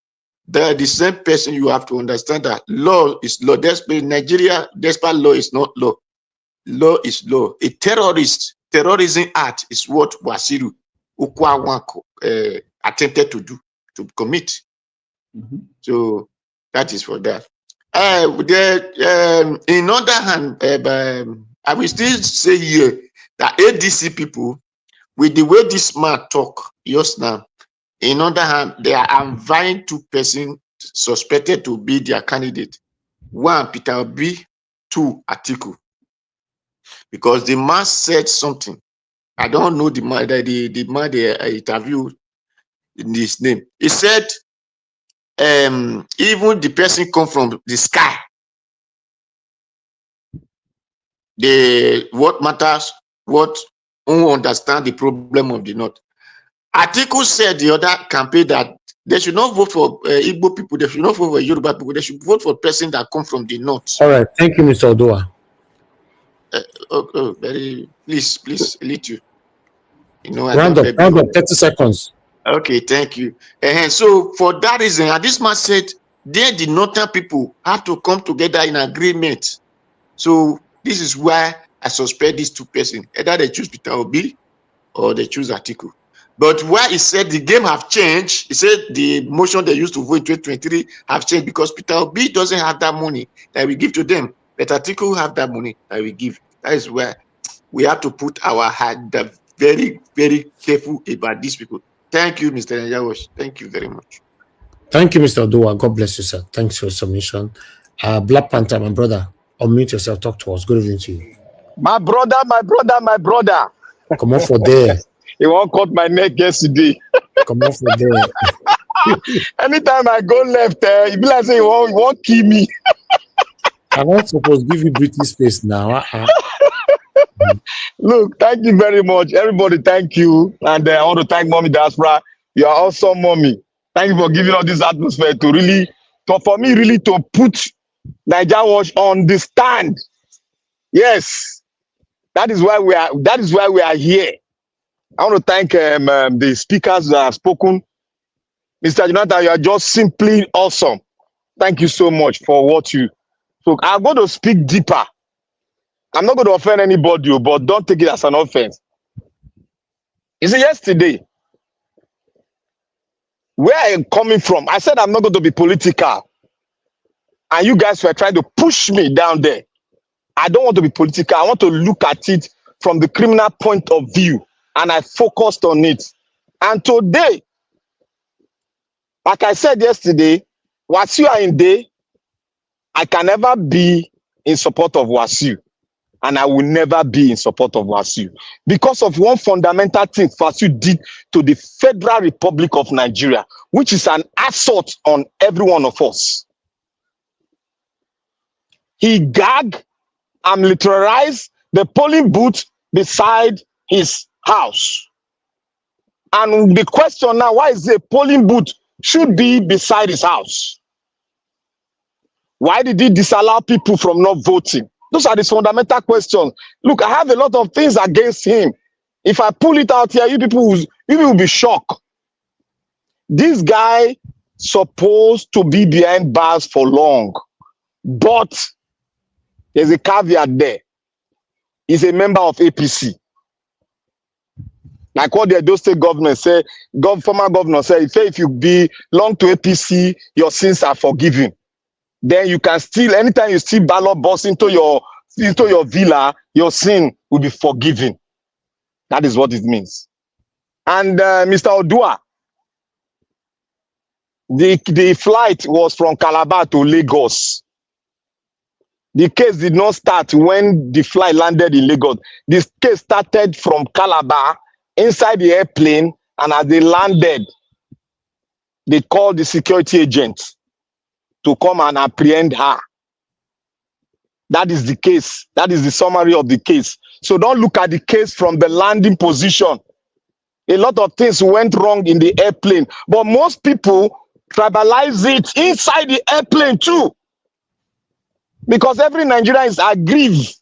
they're the same person. You have to understand that law is law. Despite Nigeria, despite law is not law. Law is law. A terrorism act is what Wasiru Ukwawanko attempted to do, to commit. So that is for that. In other hand, I will still say here that ADC people, with the way this man talk just now, in other hand, they are vying two persons suspected to be their candidate. One, Peter Obi, two, Atiku. Because the man said something. I don't know the man they interviewed in his name. He said, even the person come from the sky. What matters, what who understand the problem of the North. Atiku said the other campaign that they should not vote for Igbo people, they should not vote for Yoruba people, they should vote for person that come from the North. All right, thank you, Mr. Odua. Please, elite you. You know, round up 30 seconds. Okay, thank you. So for that reason, and this man said, the Northern people have to come together in agreement. So this is why I suspect these two persons. Either they choose Peter Obi or they choose Atiku. But why he said the game have changed, he said the motion they used to vote in 2023 have changed because Peter Obi doesn't have that money that we give to them. But Atiku have that money that we give. That is where we have to put our hand very, very careful about these people. Thank you, Mr. Njawosh. Thank you very much. Thank you, Mr. Odua. God bless you, sir. Thanks for your submission. Black Panther, my brother, unmute yourself, talk to us. Good evening to you. My brother. Come on for there. He won't cut my neck yesterday. Come on for there. Anytime I go left, he be like say he won't kill me. I'm not supposed to give you breathing space now. Look, thank you very much. Everybody, thank you. And I want to thank Mommy Diaspora. You are awesome, Mommy. Thank you for giving us this atmosphere to really, for me, really to put Nigeria Watch on the stand. Yes. That is why we are here. I want to thank the speakers that have spoken. Mr. Jonathan, you are just simply awesome. Thank you so much for what you. So I'm going to speak deeper. I'm not going to offend anybody, but don't take it as an offense. You see, yesterday, where I am coming from, I said I'm not going to be political. And you guys were trying to push me down there. I don't want to be political. I want to look at it from the criminal point of view. And I focused on it. And today, like I said yesterday, Wasiu Ayinde, I can never be in support of Wasiu. and I will never be in support of Wasiu because of one fundamental thing Wasiu did to the Federal Republic of Nigeria, which is an assault on every one of us. He gagged and militarized the polling booth beside his house. And the question now, why is the polling booth should be beside his house? Why did he disallow people from not voting? Those are the fundamental questions. Look, I have a lot of things against him. If I pull it out here, you people will be shocked. This guy supposed to be behind bars for long, but there's a caveat there. He's a member of APC. Like what the Edo State government say, former governor said, if you belong to APC, your sins are forgiven. Then you can still, anytime you see ballot box into your villa, your sin will be forgiven. That is what it means. And Mr. Odua, the flight was from Calabar to Lagos. The case did not start when the flight landed in Lagos. This case started from Calabar inside the airplane, and as they landed, they called the security agents to come and apprehend her. That is the case. That is the summary of the case. So don't look at the case from the landing position. A lot of things went wrong in the airplane, but most people tribalize it inside the airplane too. Because every Nigerian is aggrieved.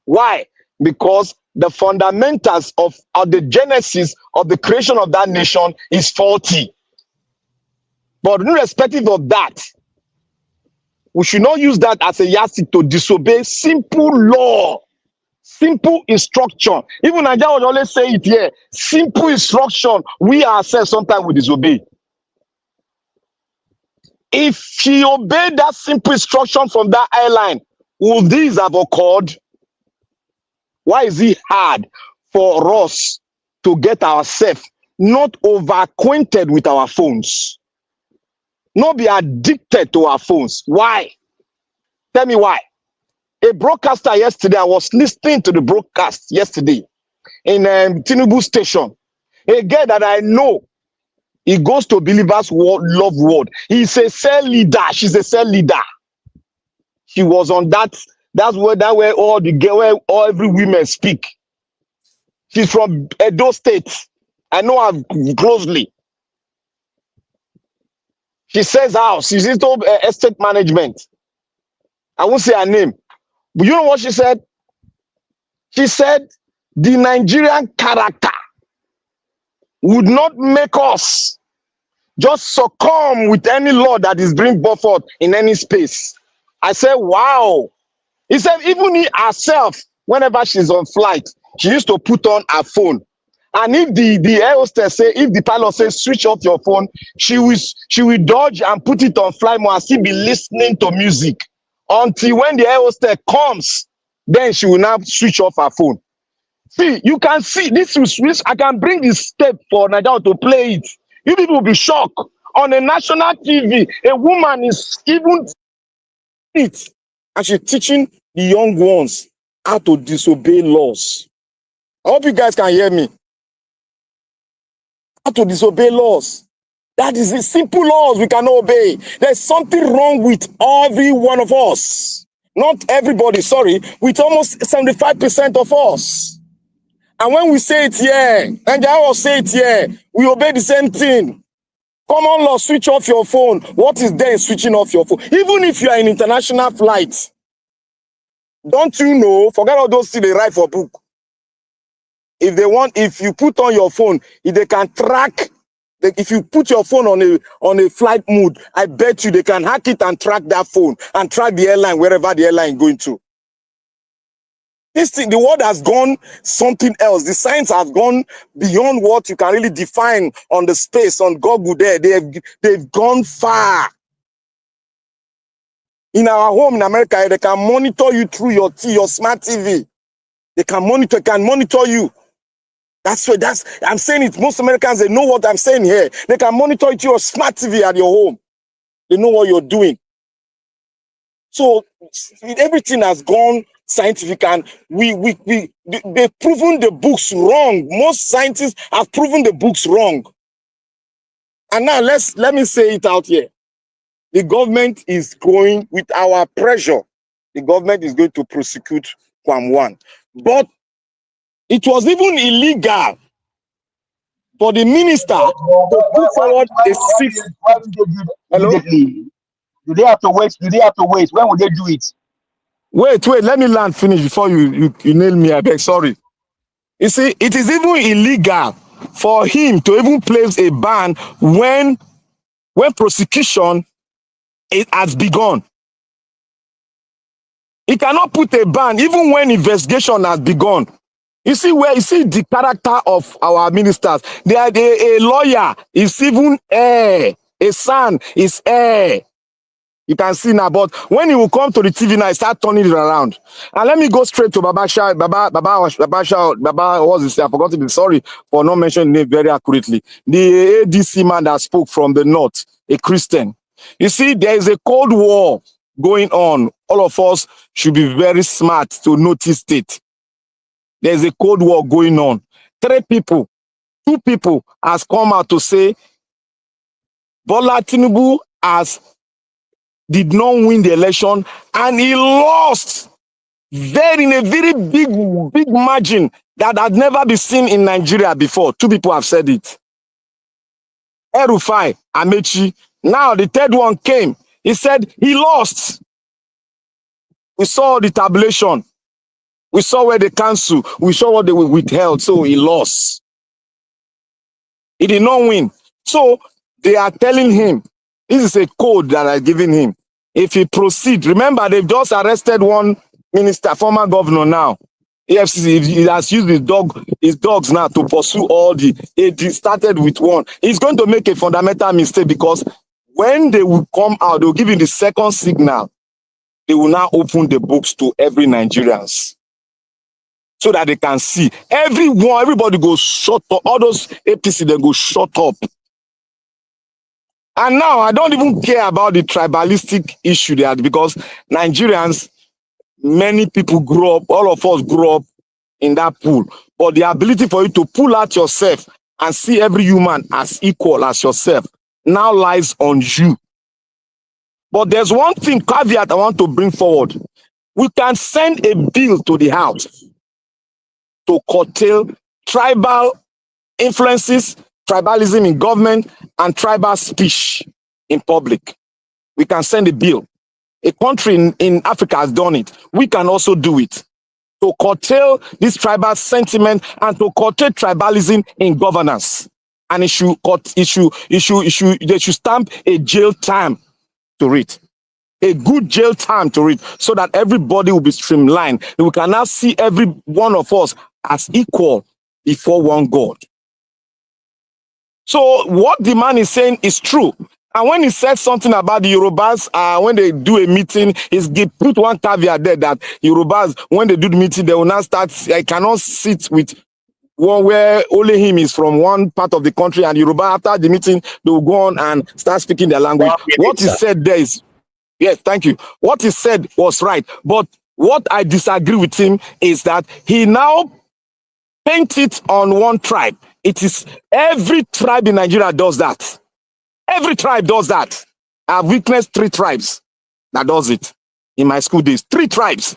Why? Because the fundamentals of the genesis of the creation of that nation is faulty. But irrespective of that, we should not use that as a yardstick to disobey simple law, simple instruction. Even Nigeria would always say it here, simple instruction, we ourselves sometimes we disobey. If she obeyed that simple instruction from that airline, would these have occurred? Why is it hard for us to get ourselves not over-acquainted with our phones? Not be addicted to our phones. Why? Tell me why. A broadcaster yesterday, I was listening to the broadcast yesterday in Tinubu station. A girl that I know, he goes to Believers Love Word. He's a cell leader. She's a cell leader. She was on that. That's where all the girl, where all every women speak. She's from Edo State. I know her closely. She says house. She's into estate management. I won't say her name. But you know what she said? She said the Nigerian character would not make us just succumb with any law that is being brought forth in any space. I said, wow. He said, even he herself, whenever she's on flight, she used to put on her phone. And if the air hostess say, if the pilot says switch off your phone, she will dodge and put it on flight mode and still be listening to music until when the air hostess comes, then she will now switch off her phone. See, you can see this is I can bring this step for Nigeria to play it. You people will be shocked. On a national TV, a woman is even it, and she's teaching the young ones how to disobey laws. I hope you guys can hear me. How to disobey laws. That is the simple laws we cannot obey. There's something wrong with every one of us. Not everybody, sorry, with almost 75% of us. And when we say it here, and I will say it here, we obey the same thing. Common law, switch off your phone. What is there in switching off your phone? Even if you are in international flight, don't you know, forget all those things they write for book. If you put on your phone, if they can track, if you put your phone on a flight mode, I bet you they can hack it and track that phone and track the airline wherever the airline is going to. This thing, the world has gone something else. The science has gone beyond what you can really define on the space, on Google there. They've gone far. In our home in America, they can monitor you through your smart TV. They can monitor you. I'm saying it. Most Americans, they know what I'm saying here. They can monitor it through your smart TV at your home. They know what you're doing. So everything has gone scientific, and they've proven the books wrong. Most scientists have proven the books wrong. And now let me say it out here. The government is going with our pressure. The government is going to prosecute Kwam 1. But it was even illegal for the minister to put forward a six. Why would they do that Hello? immediately? Do they have to wait? Do they have to wait? When will they do it? Wait, let me land finish before you nail me. I beg, sorry. You see, it is even illegal for him to even place a ban when prosecution has begun. He cannot put a ban even when investigation has begun. You see the character of our ministers. They are a lawyer is even air. A son is air. You can see now, but when he will come to the TV now, he start turning it around. And let me go straight to Baba, what's this? I forgot to be sorry for not mentioning it very accurately. The ADC man that spoke from the north, a Christian. You see, there is a cold war going on. All of us should be very smart to notice it. There is a cold war going on. 2 people has come out to say Bola Tinubu did not win the election and he lost in a very big margin that had never been seen in Nigeria before. 2 people have said it. El-Rufai, Amechi. Now the third one came. He said he lost. We saw the tabulation. We saw where they cancelled. We saw what they withheld. So he lost. He did not win. So they are telling him, this is a code that I'm giving him. If he proceed, remember they've just arrested one minister, former governor now. EFCC, he has used his dogs now to pursue all it started with one. He's going to make a fundamental mistake because when they will come out, they will give him the second signal. They will now open the books to every Nigerians so that they can see. Everybody goes shut up. All those APC, they go shut up. And now I don't even care about the tribalistic issue there because Nigerians, many people grew up, all of us grew up in that pool. But the ability for you to pull out yourself and see every human as equal as yourself now lies on you. But there's one thing, caveat I want to bring forward. We can send a bill to the House to curtail tribal influences, tribalism in government, and tribal speech in public. We can send a bill. A country in Africa has done it. We can also do it. To curtail this tribal sentiment and to curtail tribalism in governance. And they should stamp a jail time to it. A good jail time to it, so that everybody will be streamlined. We can now see every one of us as equal before one God. So what the man is saying is true. And when he said something about the Yorubas, when they do a meeting, he put one caveat there that Yorubas, when they do the meeting, they will not start, I cannot sit with one where only him is from one part of the country, and Yoruba, after the meeting, they will go on and start speaking their language. What he said there is, yes, thank you. What he said was right. But what I disagree with him is that he now paints it on one tribe. It is every tribe in Nigeria does that. Every tribe does that. I've witnessed 3 tribes that does it in my school days. 3 tribes.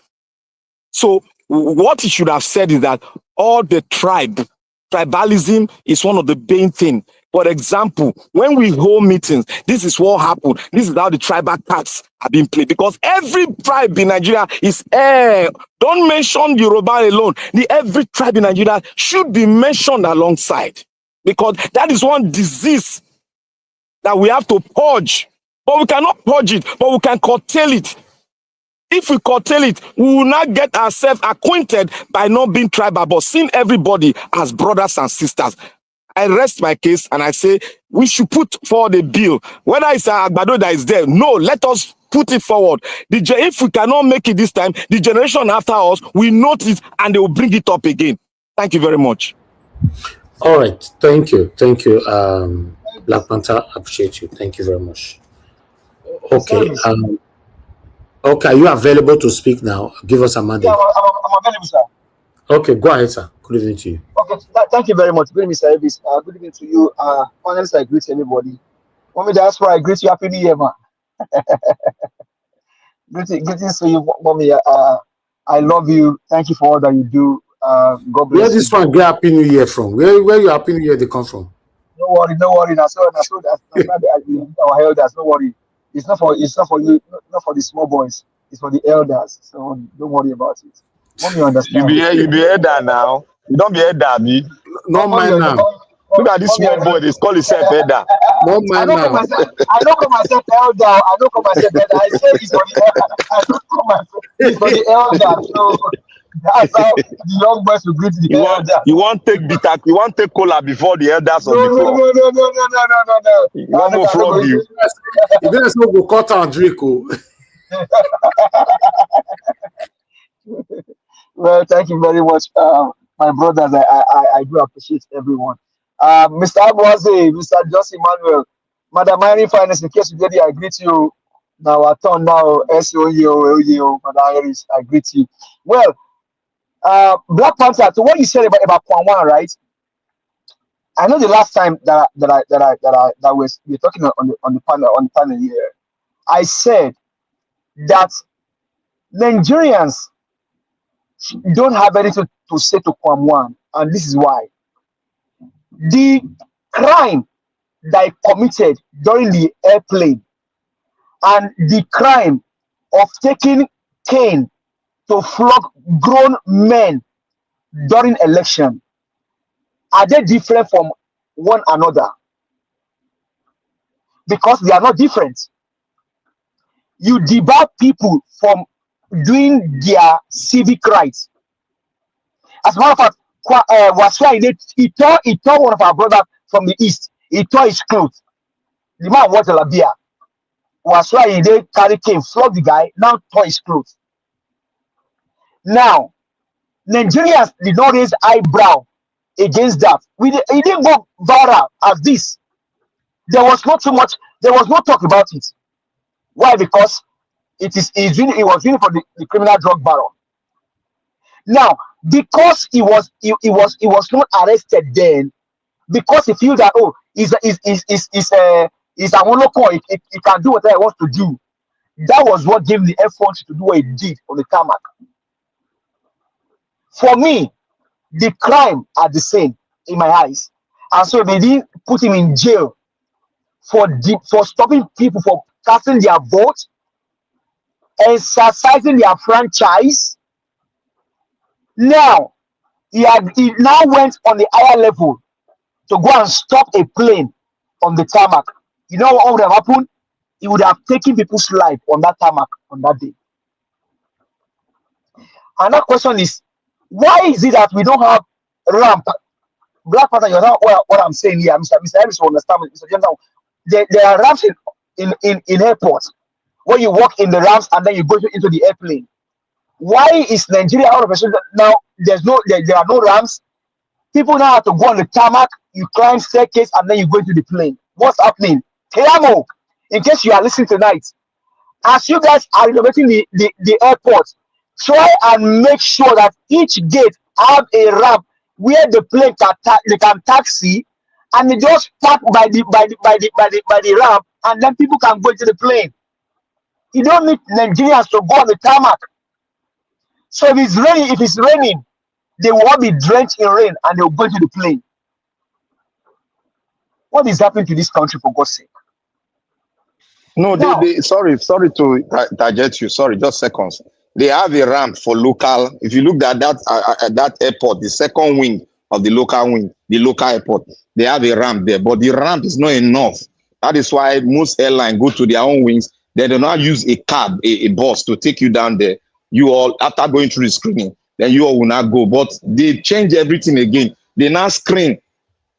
So what he should have said is that all the tribalism is one of the main things. For example, when we hold meetings, this is what happened. This is how the tribal cards are being played. Because every tribe in Nigeria is don't mention Yoruba alone. Every tribe in Nigeria should be mentioned alongside. Because that is one disease that we have to purge. But we cannot purge it, but we can curtail it. If we curtail it, we will not get ourselves acquainted by not being tribal, but seeing everybody as brothers and sisters. I rest my case and I say we should put forward a bill. Whether it's Agbado that is there, no, let us put it forward. If we cannot make it this time, the generation after us will notice and they will bring it up again. Thank you very much. All right. Thank you. Thank you. Black Panther, appreciate you. Thank you very much. Okay. Okay, are you available to speak now? Give us a Yeah, mandate. I'm available, sir. Okay, go ahead, sir. Good evening to you. Okay, thank you very much. Good evening, Mr. Elvis. Good evening to you. Honestly, I greet everybody. Mommy, that's why I greet you. Happy New Year, man. Greetings to you, mommy. I love you. Thank you for all that you do. God Where bless you. this one get Happy New Year from? Where your Happy New Year they come from? No worry, no worry. That's not our elders. No worry. It's not for you. Not for the small boys. It's for the elders. So don't worry about it. Mommy, you understand. You be elder now. You don't be elder, me. No Mommy, mind now. Look at this mommy, small boy. They call himself elder. No I mind don't call now. myself. I don't call myself elder. I don't call myself elder. I say it's for the. I don't call myself. It's for the elder. So that's how the young boys will greet the elder. You want take bitter. You want take cola before the elders No, of the no, floor. no, no, no, no, no, no, no, no. You want more flog you. If there's no go cut and drink, oh. Well, thank you very much, my brothers. I do appreciate everyone. Mr. Abwaze, Mr. Joseph Emmanuel, Madam Irene Finance, in case you get it, I greet you. Now, I turn now, SOEO, Madam Iris, I greet you. Well, Black Panther, to what you said about Kwam, right? I know the last time that we're talking on the panel here, I said that Nigerians don't have anything to say to Kwam, and this is why. The crime that he committed during the airplane and the crime of taking cane to flog grown men during election, are they different from one another? Because they are not different. You debar people from doing their civic rights. As a matter of fact, he tore one of our brothers from the east. He tore his clothes. The man was a labia. Was why he did carry cane, flog the guy, now tore his clothes. Now, Nigerians did not raise eyebrow against that. It didn't go viral as this. There was not too much, there was no talk about it. Why? Because it was doing for the criminal drug baron. Now, because he was not arrested then, because he feels that he's a local, he can do whatever he wants to do. That was what gave the effort to do what he did on the tarmac. For me, the crime are the same in my eyes, and so they didn't put him in jail for stopping people from casting their vote, exercising their franchise. Now he now went on the higher level to go and stop a plane on the tarmac. You know what would have happened? He would have taken people's life on that tarmac on that day. Another question is, why is it that we don't have ramp? Black Panther, you know what I'm saying here, Mr. Harris will understand, Mr. General. There are ramps in airports where you walk in the ramps and then you go into the airplane. Why is Nigeria out of a sudden now? There are no ramps. People now have to go on the tarmac, you climb staircase, and then you go into the plane. What's happening? Teamo, in case you are listening tonight, as you guys are renovating the airport, try and make sure that each gate have a ramp where the plane they can taxi, and they just park by the ramp, and then people can go into the plane. You don't need Nigerians to go on the tarmac. So if it's raining, they will all be drenched in rain and they will go into the plane. What is happening to this country, for God's sake? No, Now, sorry to target you. Sorry, just seconds. They have a ramp for local. If you look at that airport, the second wing of the local wing, the local airport, they have a ramp there, but the ramp is not enough. That is why most airlines go to their own wings. They do not use a cab, a bus to take you down there. You all, after going through the screening, then you all will not go. But they change everything again. They now screen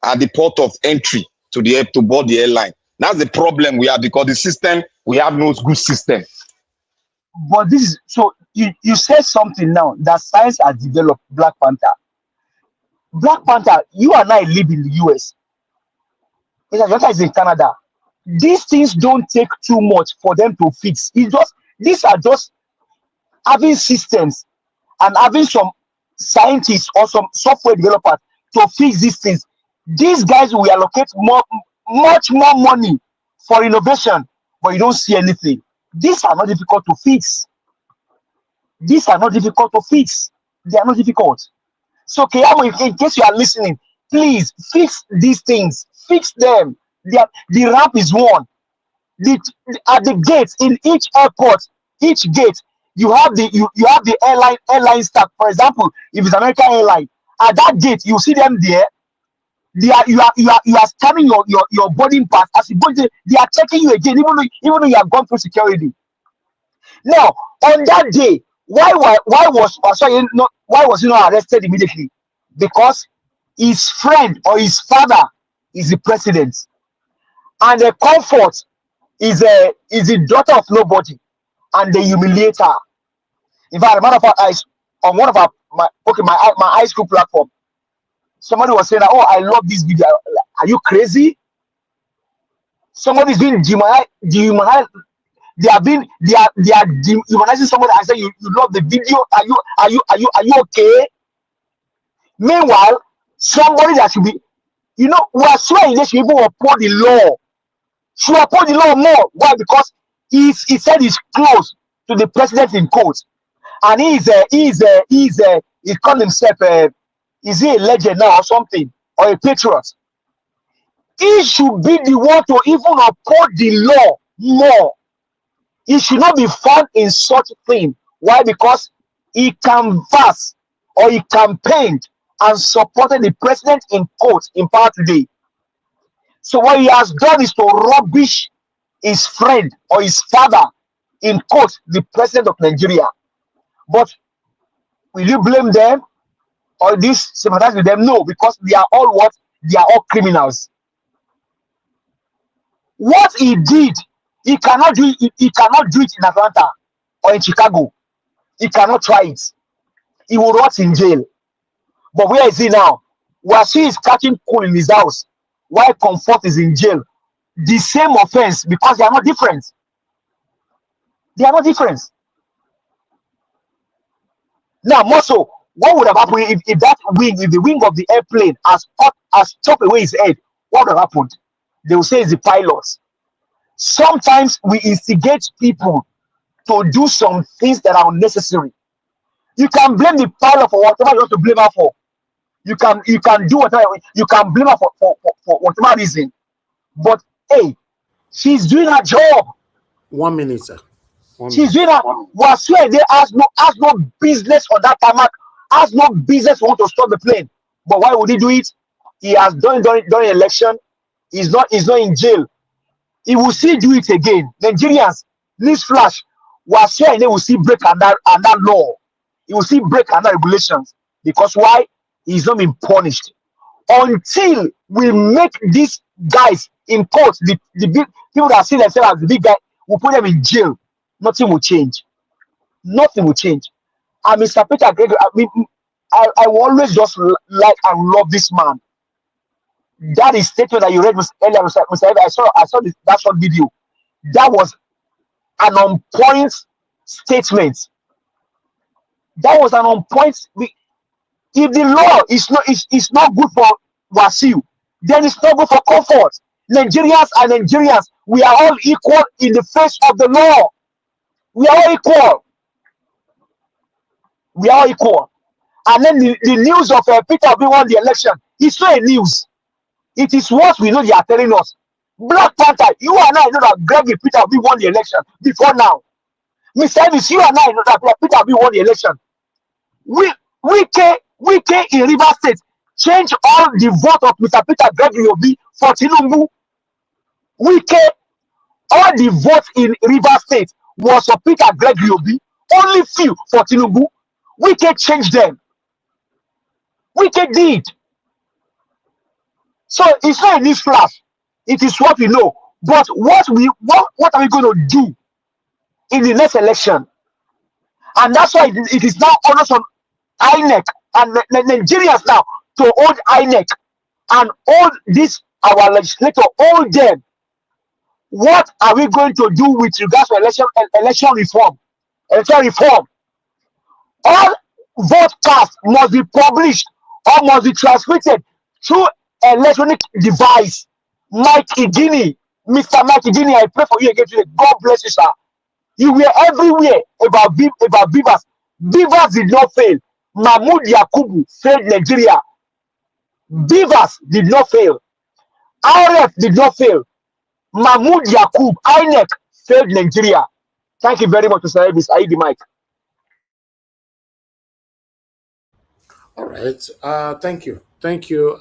at the port of entry to board the airline. That's the problem we have, because the system, we have no good system. but this is so you said something now that science has developed. Black Panther, you and I live in the US. Mr. Jota is in Canada. These things don't take too much for them to fix. It's just These are just having systems and having some scientists or some software developers to fix these things. These guys will allocate much more money for innovation, but you don't see anything. These are not difficult to fix. These are not difficult to fix. They are not difficult. So, Keyamo, in case you are listening, please fix these things. Fix them. The ramp is one. At the gates in each airport, each gate, you have the airline staff. For example, if it's American airline, at that gate you see them there. You are scanning your boarding pass. As you board, they are checking you again, even though you have gone through security. Now, on that day, why was he not arrested immediately? Because his friend or his father is the president, and the Comfort is the daughter of nobody, and they humiliate her. In fact, a matter of fact, on one of my high school platform, somebody was saying that, oh, I love this video. Are you crazy? Somebody's being dehumanized. They are dehumanizing somebody. I say, you love the video. Are you okay? Meanwhile, somebody that should be, we are swearing they should even uphold the law. Should uphold the law more. Why? Because he said he's close to the president in court, and he called himself is he a legend now or something, or a patriot? He should be the one to even uphold the law more. He should not be found in such a thing. Why? Because he canvassed or he campaigned and supported the president in court in power today. So what he has done is to rubbish his friend or his father in court, the president of Nigeria. But will you blame them or this sympathize with them? No, because they are all what? They are all criminals. What he did, he cannot do it. He cannot do it in Atlanta or in Chicago. He cannot try it. He will rot in jail. But where is he now? Wasi is catching cool in his house, while Comfort is in jail. The same offense, because they are not different. They are not different. Now, more so, what would have happened if the wing of the airplane has chopped away his head? What would have happened? They will say it's the pilot. Sometimes we instigate people to do some things that are unnecessary. You can blame the pilot for whatever you want to blame her for. You can do whatever you can blame her for whatever reason. But hey, she's doing her job. 1 minute, sir. She's doing her. They has no business on that tarmac. Has no business want to stop the plane. But why would he do it? He has done it during election. He's not in jail. He will still do it again. Nigerians, this flash, they will still break under law. He will still break under regulations. Because why? He's not been punished. Until we make these guys in court, the big people that see themselves as the big guy, we'll put them in jail. Nothing will change. Nothing will change. And Mr. Peter Gregory, I will always just like and love this man. That is statement that you read earlier, Mr. I saw that short video. That was an on point statement. That was an on point. If the law is not good for Wasiu, then it's not good for Comfort. Nigerians are Nigerians. We are all equal in the face of the law. We are all equal. We are all equal. And then the news of Peter Obi won the election, it's not a news. It is what we know they are telling us. Black Panther, you and I know that Gregory Peter Obi won the election before now. Mr. Elvis, you and I know that Peter Obi won the election. Wike in Rivers State change all the vote of Mr. Peter Gregory Obi for Tinubu. Wike, all the votes in Rivers State was for Peter Gregory Obi, only few for Tinubu. Wike changed them. Wike did. So it's not a news flash. It is what we know. But what are we going to do in the next election? And that's why it is now honest on INEC and Nigerians now to hold INEC and hold this our legislator, hold them. What are we going to do with regards to election reform? Election reform. All vote cast must be published or must be transmitted through electronic device. Mike Idini, Mr. Mike Idini, I pray for you again today. God bless you, sir. You were everywhere about Beavers. Beavers did not fail. Mahmoud Yakubu failed Nigeria. Beavers did not fail. RF did not fail. Mahmoud Yakub, INEC failed Nigeria. Thank you very much, Mr. Elvis. I need the mic. All right. Thank you. Thank you.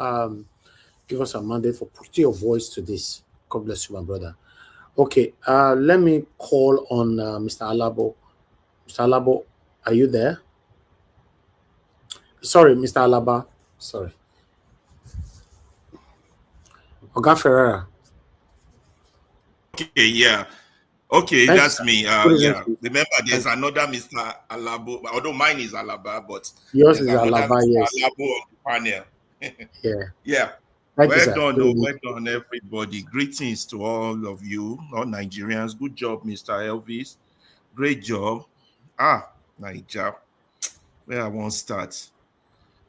Give us a mandate for putting your voice to this. God bless you, my brother. Okay. Let me call on Mr. Alabo. Mr. Alabo, are you there? Sorry, Mr. Alaba. Sorry. Oga Ferreira. Okay, yeah. Okay, Thanks, that's sir. me. Good evening Yeah. to you. Remember, there's Thank you. another Mr. Alabo, although mine is Alaba, but Yours there's is another Alaba, Mr. yes. Alabo on the panel. Yeah. Yeah. Thank you, Well sir. done, Good oh, evening. well done, everybody. Greetings to all of you, all Nigerians. Good job, Mr. Elvis. Great job. Niger. Where I won't start.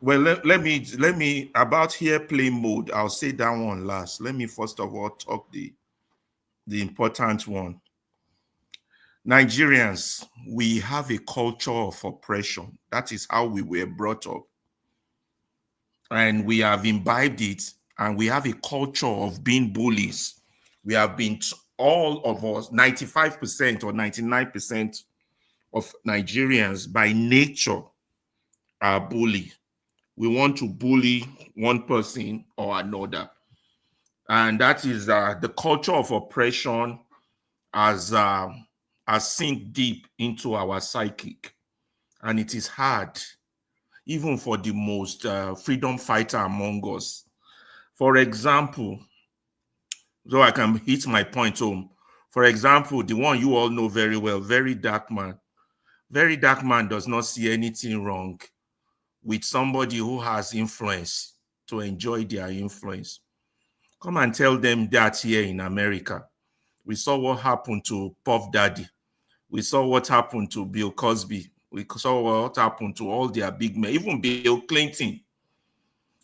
Well, let me about airplane mode. I'll say that one last. Let me first of all talk the important one. Nigerians, we have a culture of oppression. That is how we were brought up. And we have imbibed it, and we have a culture of being bullies. We have been, all of us, 95% or 99% of Nigerians by nature are bully. We want to bully one person or another. And that is the culture of oppression has sink deep into our psychic. And it is hard, even for the most freedom fighter among us. For example, so I can hit my point home. For example, the one you all know very well, Very Dark Man. Very Dark Man does not see anything wrong with somebody who has influence to enjoy their influence. Come and tell them that here in America. We saw what happened to Puff Daddy. We saw what happened to Bill Cosby. We saw what happened to all their big men, even Bill Clinton.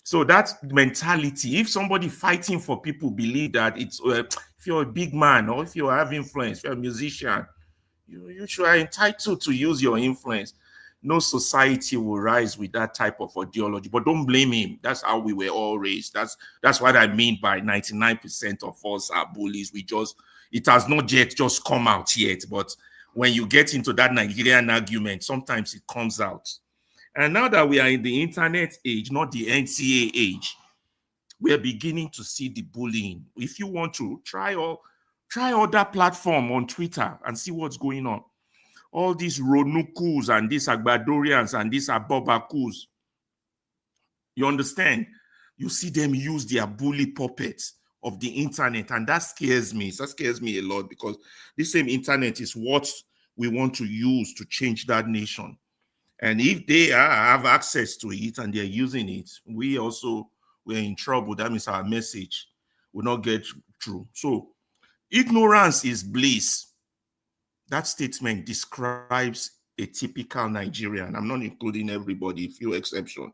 So that mentality, if somebody fighting for people believe that it's, if you're a big man or if you have influence, if you're a musician, you should are entitled to use your influence. No society will rise with that type of ideology, but don't blame him. That's how we were all raised. That's what I mean by 99% of us are bullies. It has not yet just come out yet, but when you get into that Nigerian argument, sometimes it comes out. And now that we are in the internet age, not the NCA age, we're beginning to see the bullying. If you want to, try other platform on Twitter and see what's going on. All these Ronukus and these Agbadorians and these Abobakus, you understand? You see them use their bully puppets of the internet, and that scares me. That scares me a lot, because this same internet is what we want to use to change that nation. And if they have access to it and they're using it, we're in trouble. That means our message will not get through. So ignorance is bliss. That statement describes a typical Nigerian. I'm not including everybody, few exceptions.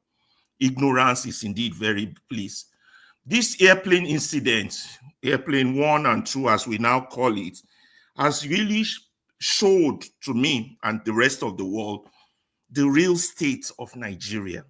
Ignorance is indeed very bliss. This airplane incident, airplane 1 and 2, as we now call it, has really showed to me and the rest of the world the real state of Nigeria.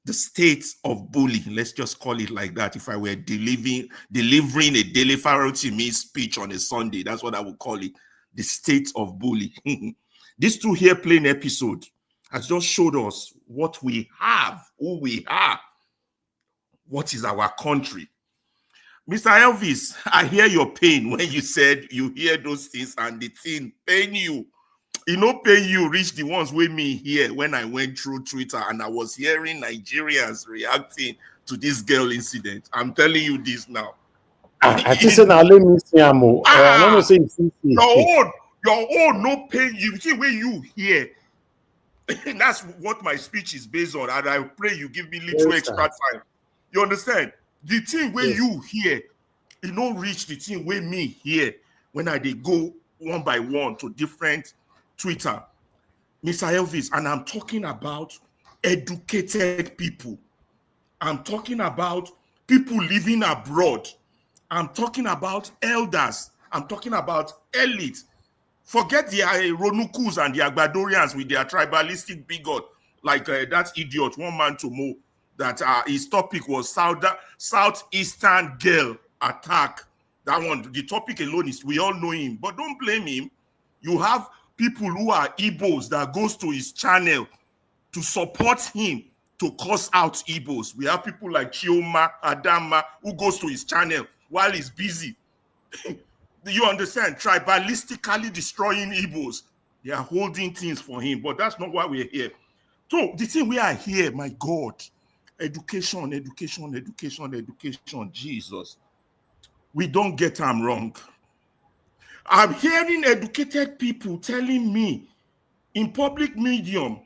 The state of bullying, let's just call it like that. If I were delivering a Dele Farotimi speech on a Sunday, that's what I would call it. The state of bullying. This 2 airplane episode has just showed us what we have, who we are, what is our country. Mr. Elvis, I hear your pain when you said you hear those things and the thing pain you. It no pain you reach the ones with me here when I went through Twitter and I was hearing Nigerians reacting to this girl incident. I'm telling you this now. I just said, let me see. I don't know, say your own no pain you. See where you hear. And that's what my speech is based on. And I pray you give me little extra time. You understand? The thing where you hear, you know, reach the thing with me here when I dey go one by one to different Twitter, Mr. Elvis, and I'm talking about educated people. I'm talking about people living abroad. I'm talking about elders. I'm talking about elite. Forget the Ronukus and the Agbadorians with their tribalistic bigot, like that idiot, one man to know, that his topic was Southeastern girl attack. That one, the topic alone is, we all know him, but don't blame him. You have people who are Igbos that goes to his channel to support him to curse out Igbos. We have people like Chioma Adama who goes to his channel while he's busy. Do you understand? Tribalistically destroying Igbos. They are holding things for him, but that's not why we're here. So the thing we are here, my God, education, education, education, education, Jesus. We don't get them wrong. I'm hearing educated people telling me in public medium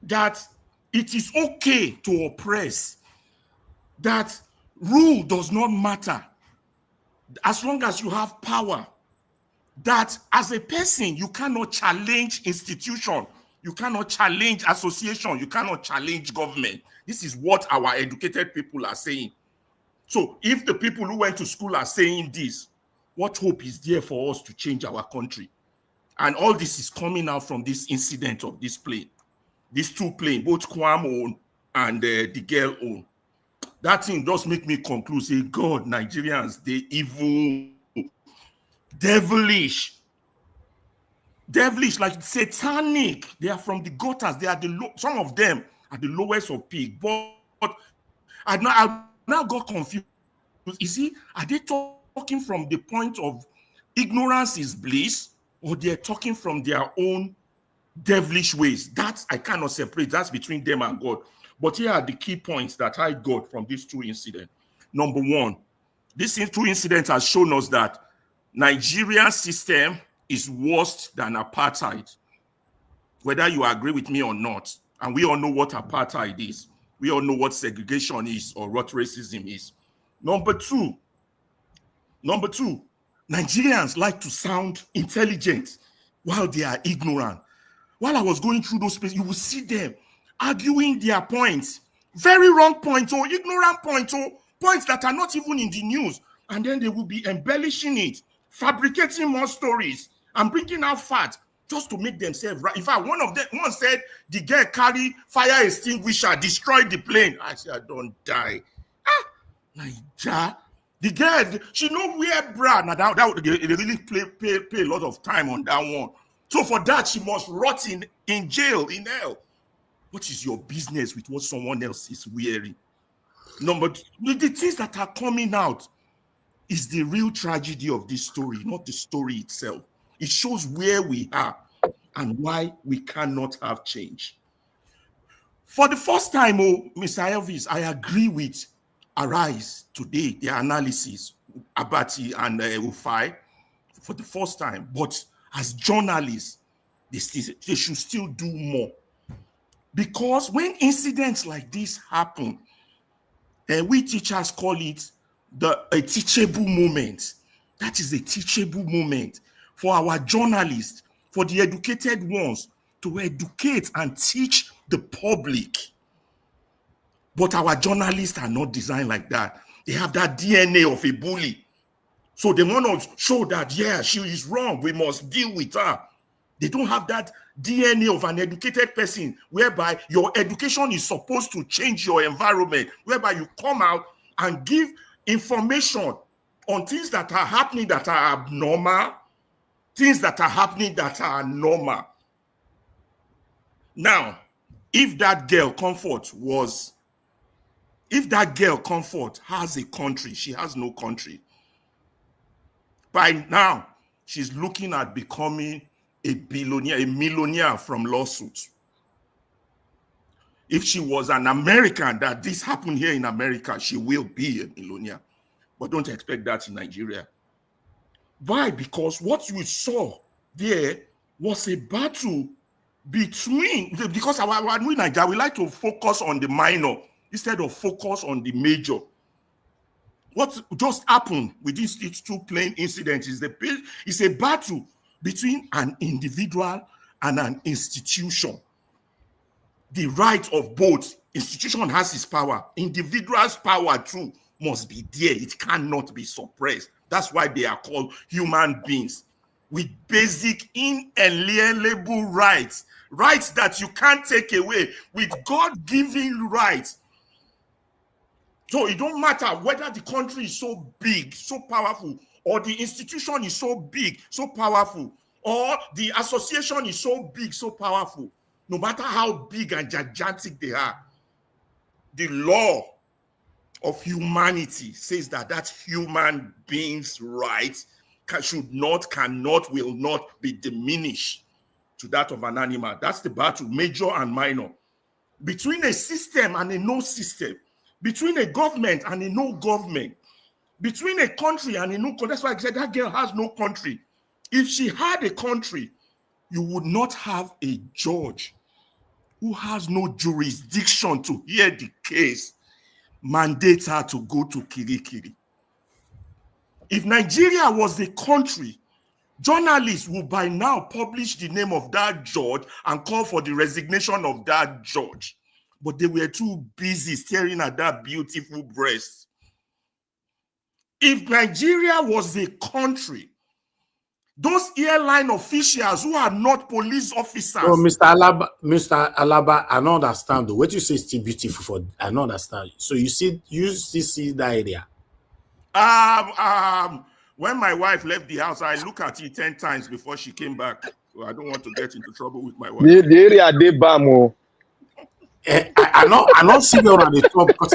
that it is okay to oppress, that rule does not matter as long as you have power, that as a person, you cannot challenge institution, you cannot challenge association, you cannot challenge government. This is what our educated people are saying. So if the people who went to school are saying this, what hope is there for us to change our country? And all this is coming out from this incident of this plane. These two planes, both Kwam own and the girl own. That thing does make me conclude, say, God, Nigerians, they evil, devilish, like satanic. They are from the gutters. They are some of them are the lowest of pig. But I now got confused. You see, are they talking from the point of ignorance is bliss, or they're talking from their own devilish ways? That I cannot separate. That's between them and God. But here are the key points that I got from these two incidents. Number one, these two incidents have shown us that Nigerian system is worse than apartheid, whether you agree with me or not. And we all know what apartheid is. We all know what segregation is or what racism is. Number two, Nigerians like to sound intelligent while they are ignorant. While I was going through those spaces, you will see them arguing their points. Very wrong points or ignorant points or points that are not even in the news. And then they will be embellishing it, fabricating more stories and bringing out facts just to make themselves right. In fact, one of them once said the girl carry fire extinguisher, destroyed the plane. I said, I don't die. Naija. The girl, she know where bra. Now that they really pay a lot of time on that one. So for that, she must rot in jail, in hell. What is your business with what someone else is wearing? Number two, the things that are coming out is the real tragedy of this story, not the story itself. It shows where we are and why we cannot have change. For the first time, Mr. Elvis, I agree with Arise today, their analysis, Abati and Ufai, for the first time. But as journalists, they should still do more. Because when incidents like this happen, we teachers call it a teachable moment. That is a teachable moment for our journalists, for the educated ones, to educate and teach the public. But our journalists are not designed like that. They have that DNA of a bully. So they want to show that, yeah, she is wrong. We must deal with her. They don't have that DNA of an educated person, whereby your education is supposed to change your environment, whereby you come out and give information on things that are happening that are abnormal, things that are happening that are normal. Now, if that girl Comfort has a country, she has no country. By now, she's looking at becoming a millionaire from lawsuits. If she was an American, that this happened here in America, she will be a millionaire. But don't expect that in Nigeria. Why? Because what you saw there was a battle between, because we Nigeria, we like to focus on the minor instead of focus on the major. What just happened with these two plane incidents is a battle between an individual and an institution. The right of both. Institution has its power. Individual's power too must be there. It cannot be suppressed. That's why they are called human beings with basic inalienable rights. Rights that you can't take away, with God-given rights. So it don't matter whether the country is so big, so powerful, or the institution is so big, so powerful, or the association is so big, so powerful. No matter how big and gigantic they are, the law of humanity says that human being's rights cannot, will not be diminished to that of an animal. That's the battle, major and minor. Between a system and a no system, between a government and a no government, between a country and a no country. That's why I said that girl has no country. If she had a country, you would not have a judge who has no jurisdiction to hear the case mandate her to go to Kirikiri. If Nigeria was a country, journalists would by now publish the name of that judge and call for the resignation of that judge. But they were too busy staring at that beautiful breast. If Nigeria was a country, those airline officials who are not police officers. So, Mr. Alaba, I don't understand. What you say is still beautiful. I don't understand. So you still see that area. When my wife left the house, I look at it 10 times before she came back. So I don't want to get into trouble with my wife. The area they bam. I not see you on the top because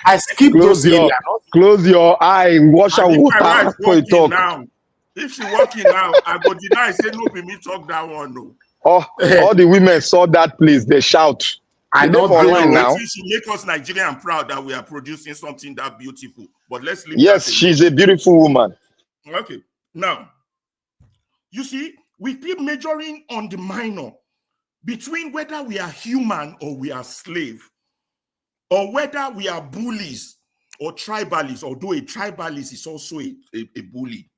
I skip those areas. Close your eye, wash out water for you talk. Now. If she walking now, I go deny, say no, be me talk that one, no. Oh, all the women saw that place, they shout. I know online now. She make us Nigerian proud that we are producing something that beautiful. But let's leave. Yes, she's a beautiful woman. Okay. Now, you see, we keep measuring on the minor between whether we are human or we are slave, or whether we are bullies or tribalists, although a tribalist is also a bully.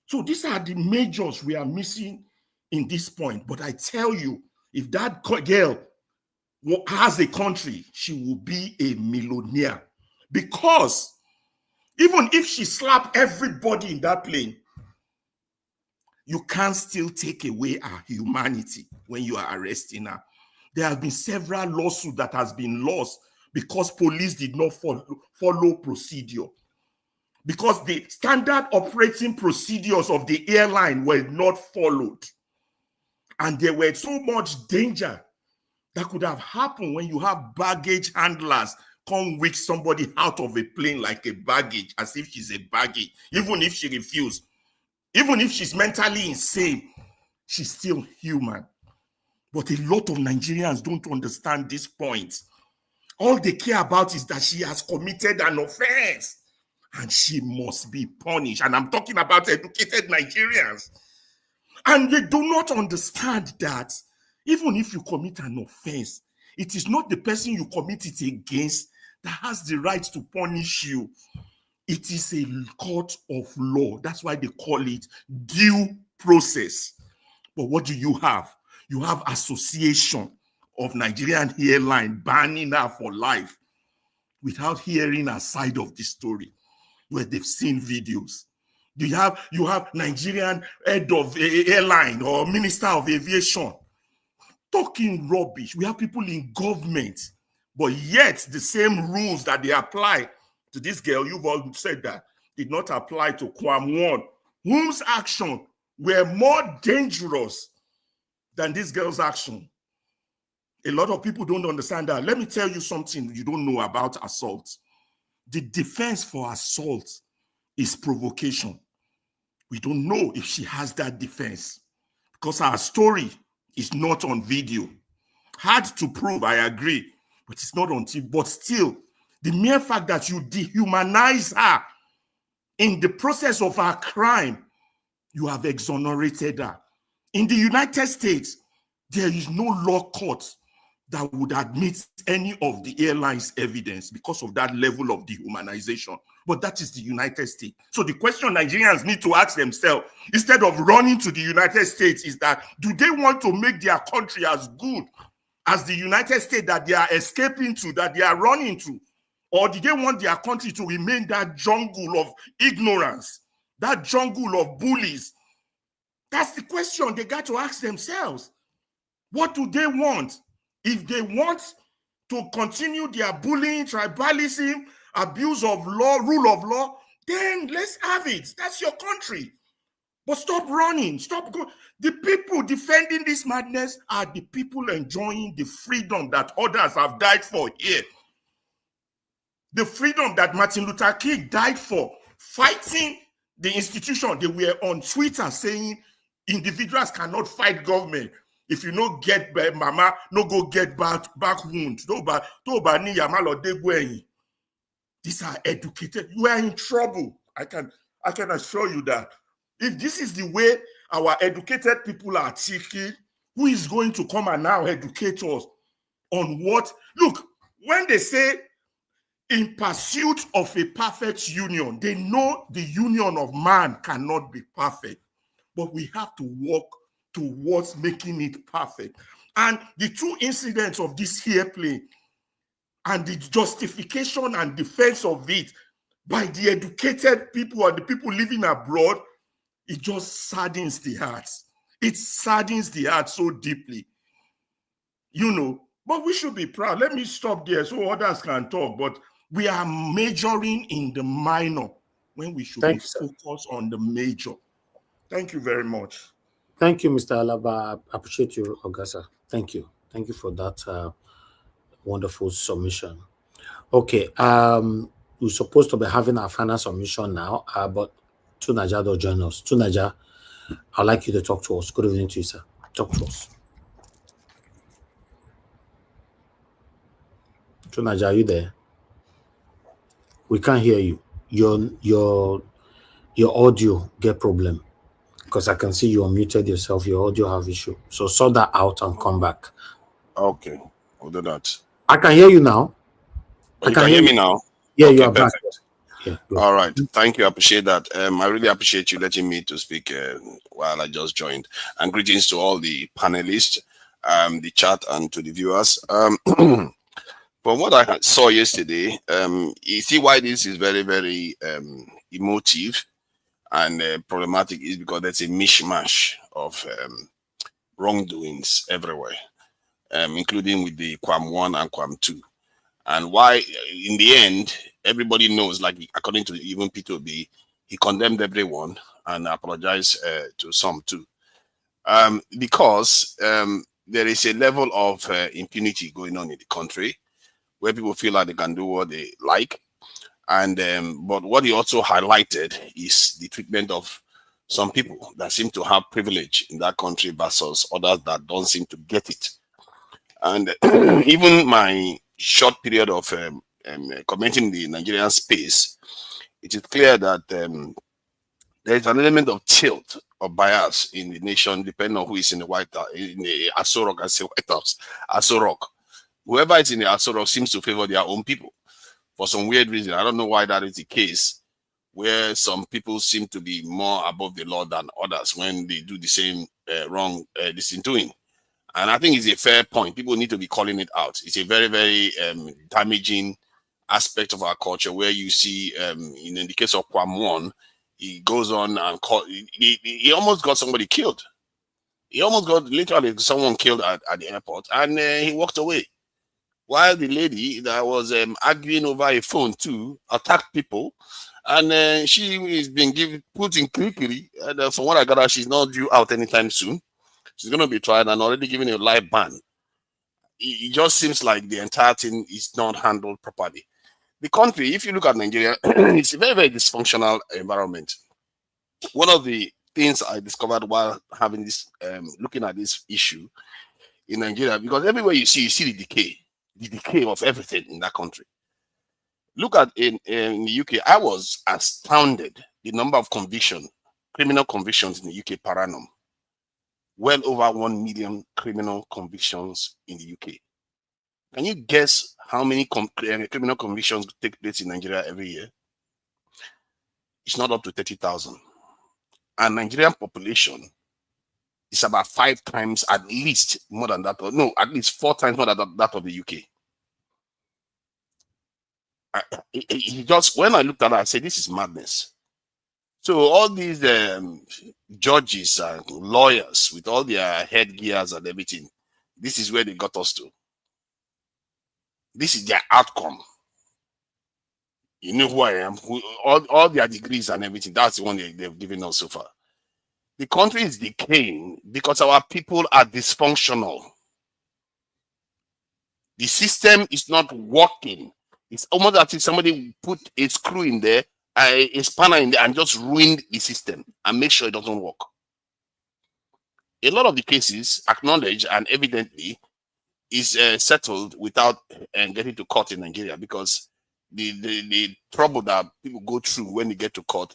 So these are the majors we are missing in this point. But I tell you, if that girl has a country, she will be a millionaire. Because even if she slapped everybody in that plane, you can't still take away her humanity when you are arresting her. There have been several lawsuits that has been lost because police did not follow procedure. Because the standard operating procedures of the airline were not followed. And there were so much danger that could have happened when you have baggage handlers come with somebody out of a plane like a baggage, as if she's a baggage. Even if she refused, even if she's mentally insane, she's still human. But a lot of Nigerians don't understand this point. All they care about is that she has committed an offense. And she must be punished. And I'm talking about educated Nigerians. And they do not understand that even if you commit an offense, it is not the person you commit it against that has the right to punish you. It is a court of law. That's why they call it due process. But what do you have? You have Association of Nigerian Airline banning her for life without hearing a side of the story, where they've seen videos. You have Nigerian head of airline or minister of aviation talking rubbish. We have people in government, but yet the same rules that they apply to this girl, you've all said that, did not apply to Kwam 1, whose action were more dangerous than this girl's action. A lot of people don't understand that. Let me tell you something you don't know about assault. The defense for assault is provocation. We don't know if she has that defense because our story is not on video. Hard to prove, I agree, but it's not on TV. But still, the mere fact that you dehumanize her in the process of her crime, you have exonerated her. In the United States, there is no law court that would admit any of the airlines' evidence because of that level of dehumanization. But that is the United States. So the question Nigerians need to ask themselves, instead of running to the United States, is that do they want to make their country as good as the United States that they are escaping to, that they are running to? Or do they want their country to remain that jungle of ignorance, that jungle of bullies? That's the question they got to ask themselves. What do they want? If they want to continue their bullying, tribalism, abuse of law, rule of law, then let's have it. That's your country. But stop running. Stop going. The people defending this madness are the people enjoying the freedom that others have died for here. The freedom that Martin Luther King died for, fighting the institution. They were on Twitter saying individuals cannot fight government. If you no get mama, no go get back wound. These are educated. You are in trouble. I can assure you that. If this is the way our educated people are thinking, who is going to come and now educate us on what? Look, when they say in pursuit of a perfect union, they know the union of man cannot be perfect, but we have to work towards making it perfect. And the two incidents of this airplane and the justification and defense of it by the educated people and the people living abroad, it just saddens the heart. It saddens the heart so deeply. You know, but we should be proud. Let me stop there so others can talk. But we are majoring in the minor when we should be focused on the major. Thank you very much. Thank you, Mr. Alaba. I appreciate you, Ogasa. Thank you. Thank you for that wonderful submission. Okay, we're supposed to be having our final submission now, but Tunaja will join us. Tunaja, I'd like you to talk to us. Good evening to you, sir. Talk to us. Tunaja, are you there? We can't hear you. Your audio get problem. Because I can see you unmuted yourself, your audio have issue. So sort that out and come back. Okay, we'll do that. I can hear you now. You can hear me now? Yeah, okay, you are perfect. back. Yeah, all right. Thank you. I appreciate that. I really appreciate you letting me to speak while I just joined. And greetings to all the panelists, the chat, and to the viewers. From what I saw yesterday, you see why this is very, very emotive and problematic is because there's a mishmash of wrongdoings everywhere, including with the Kwam 1 and Kwam 2. And why, in the end, everybody knows, like according to even P2B, he condemned everyone and apologized to some too. Because there is a level of impunity going on in the country where people feel like they can do what they like. And but what he also highlighted is the treatment of some people that seem to have privilege in that country versus others that don't seem to get it. And even my short period of commenting the Nigerian space, it is clear that there is an element of tilt or bias in the nation, depending on who is in the White House, in the Aso Rock, I say White House, Aso Rock. Whoever is in the Aso Rock seems to favor their own people for some weird reason. I don't know why that is the case, where some people seem to be more above the law than others when they do the same wrong doing. And I think it's a fair point. People need to be calling it out. It's a very, very damaging aspect of our culture where you see, in the case of Kwam 1, he goes on and he almost got somebody killed. He almost got literally someone killed at the airport, and he walked away. While the lady that was arguing over a phone too attacked people, and she is being put in crickery. And from what I gather, she's not due out anytime soon. She's going to be tried and already given a life ban. It just seems like the entire thing is not handled properly. The country, if you look at Nigeria, it's a very, very dysfunctional environment. One of the things I discovered while having this, looking at this issue in Nigeria, because everywhere you see the decay of everything in that country. Look at in the UK, I was astounded the number of criminal convictions in the UK per annum. Well over 1 million criminal convictions in the UK. Can you guess how many criminal convictions take place in Nigeria every year? It's not up to 30,000. And Nigerian population is about 5 times at least more than that. No, at least 4 times more than that of the UK. Just when I looked at it, I said, this is madness. So all these judges and lawyers with all their headgears and everything, this is where they got us to. This is their outcome. You know who I am, all their degrees and everything. That's the one they've given us so far. The country is decaying because our people are dysfunctional. The system is not working. It's almost as if somebody put a screw in there, a spanner in there, and just ruined the system and make sure it doesn't work. A lot of the cases acknowledged and evidently is settled without getting to court in Nigeria, because the trouble that people go through when they get to court,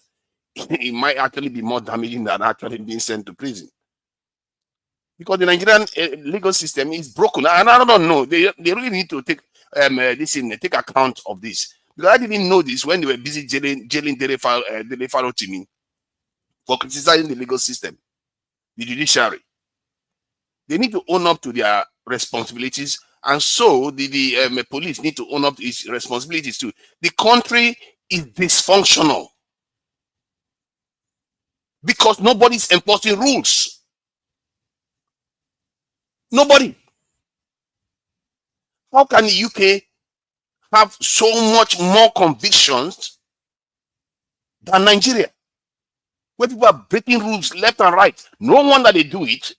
it might actually be more damaging than actually being sent to prison. Because the Nigerian legal system is broken, and I don't know. They really need to take take account of this. Because I didn't know this when they were busy jailing Dele Farotimi for criticizing the legal system, the judiciary. They need to own up to their responsibilities, and so the police need to own up to its responsibilities too. The country is dysfunctional because nobody's enforcing rules. Nobody. How can the UK have so much more convictions than Nigeria, where people are breaking rules left and right? No wonder they do it.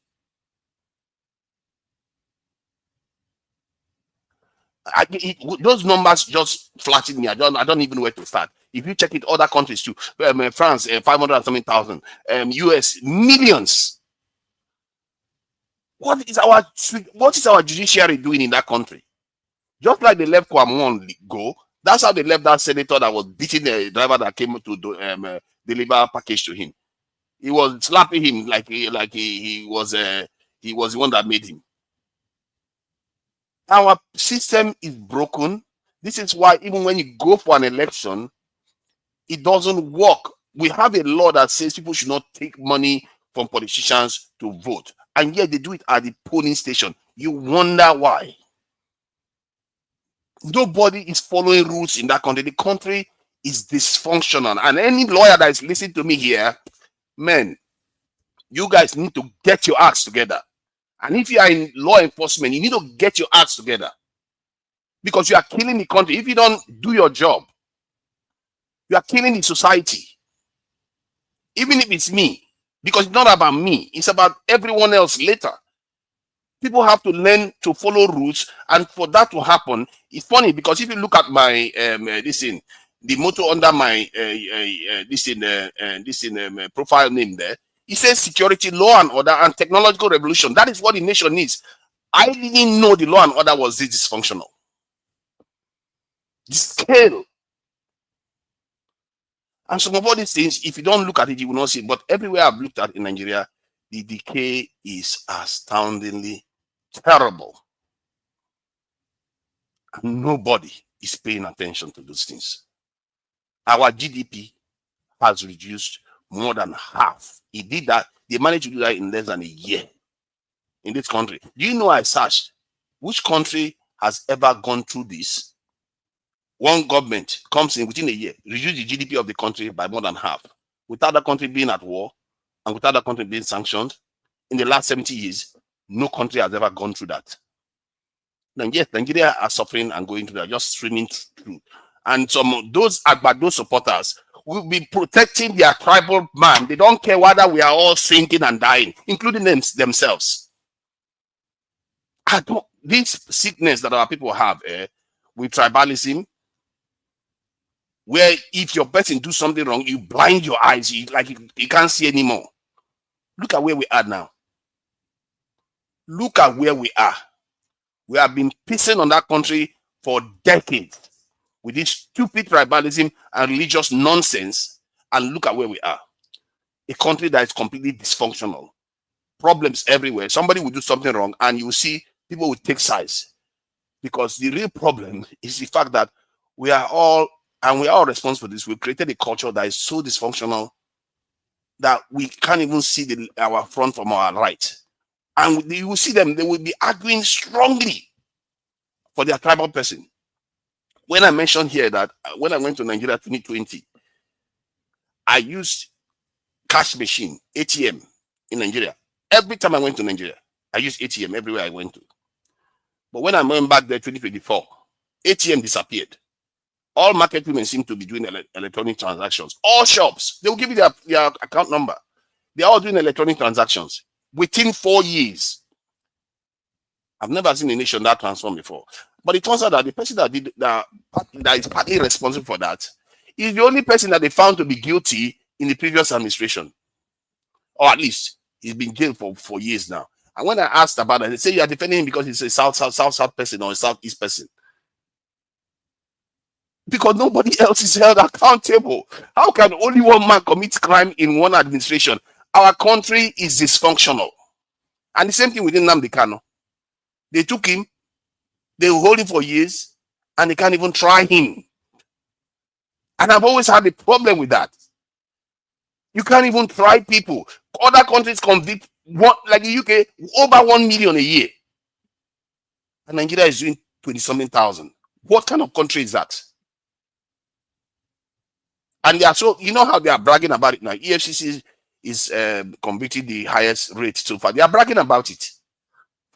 Those numbers just flatten me. I don't even know where to start. If you check it, other countries too. France, 500 and something thousand. US, millions. What is our judiciary doing in that country? Just like they left Kwam one go, that's how they left that senator that was beating the driver that came to deliver a package to him. He was slapping him like he was the one that made him. Our system is broken. This is why even when you go for an election, it doesn't work. We have a law that says people should not take money from politicians to vote, and yet they do it at the polling station. You wonder why. Nobody is following rules in that country. The country is dysfunctional. And any lawyer that is listening to me here, man, you guys need to get your acts together. And if you are in law enforcement, you need to get your acts together, because you are killing the country. If you don't do your job, you are killing the society. Even if it's me, because it's not about me, it's about everyone else later. People have to learn to follow rules, and for that to happen, it's funny because if you look at my the motto under my profile name there, it says security, law and order, and technological revolution. That is what the nation needs. I didn't know the law and order was this dysfunctional. The scale. And some of all these things, if you don't look at it, you will not see. But everywhere I've looked at in Nigeria, the decay is astoundingly terrible. And nobody is paying attention to those things. Our GDP has reduced more than half. He did that. They managed to do that in less than a year in this country. Do you know, I searched which country has ever gone through this? One government comes in within a year, reduce the GDP of the country by more than half, without the country being at war and without the country being sanctioned. In the last 70 years, no country has ever gone through that. Then yes, Nigeria are suffering and going through that, just streaming through. And some of those Agbado supporters will be protecting their tribal man. They don't care whether we are all sinking and dying, including themselves. This sickness that our people have with tribalism, where if your person do something wrong, you blind your eyes, you can't see anymore. Look at where we are now. Look at where we are. We have been pissing on that country for decades with this stupid tribalism and religious nonsense, and look at where we are. A country that is completely dysfunctional. Problems everywhere. Somebody will do something wrong and you will see people will take sides. Because the real problem is the fact that we are all responsible for this. We created a culture that is so dysfunctional that we can't even see our front from our right. And you will see them, they will be arguing strongly for their tribal person. When I mentioned here that when I went to Nigeria 2020, I used cash machine, ATM in Nigeria. Every time I went to Nigeria, I used ATM everywhere I went to. But when I went back there 2024, ATM disappeared. All market women seem to be doing electronic transactions. All shops, they will give you their account number. They're all doing electronic transactions within 4 years. I've never seen a nation that transformed before. But it turns out that the person that is partly responsible for that is the only person that they found to be guilty in the previous administration. Or at least he's been jailed for years now. And when I asked about it, they say you are defending him because he's a south person or a southeast person. Because nobody else is held accountable. How can only one man commit crime in one administration? Our country is dysfunctional. And the same thing within Nnamdi Kanu. They took him, they will hold him for years, and they can't even try him. And I've always had a problem with that. You can't even try people. Other countries convict, like the UK, over 1 million a year. And Nigeria is doing 20-something thousand. What kind of country is that? And they are so, you know how they are bragging about it now. EFCC is convicting the highest rate so far. They are bragging about it.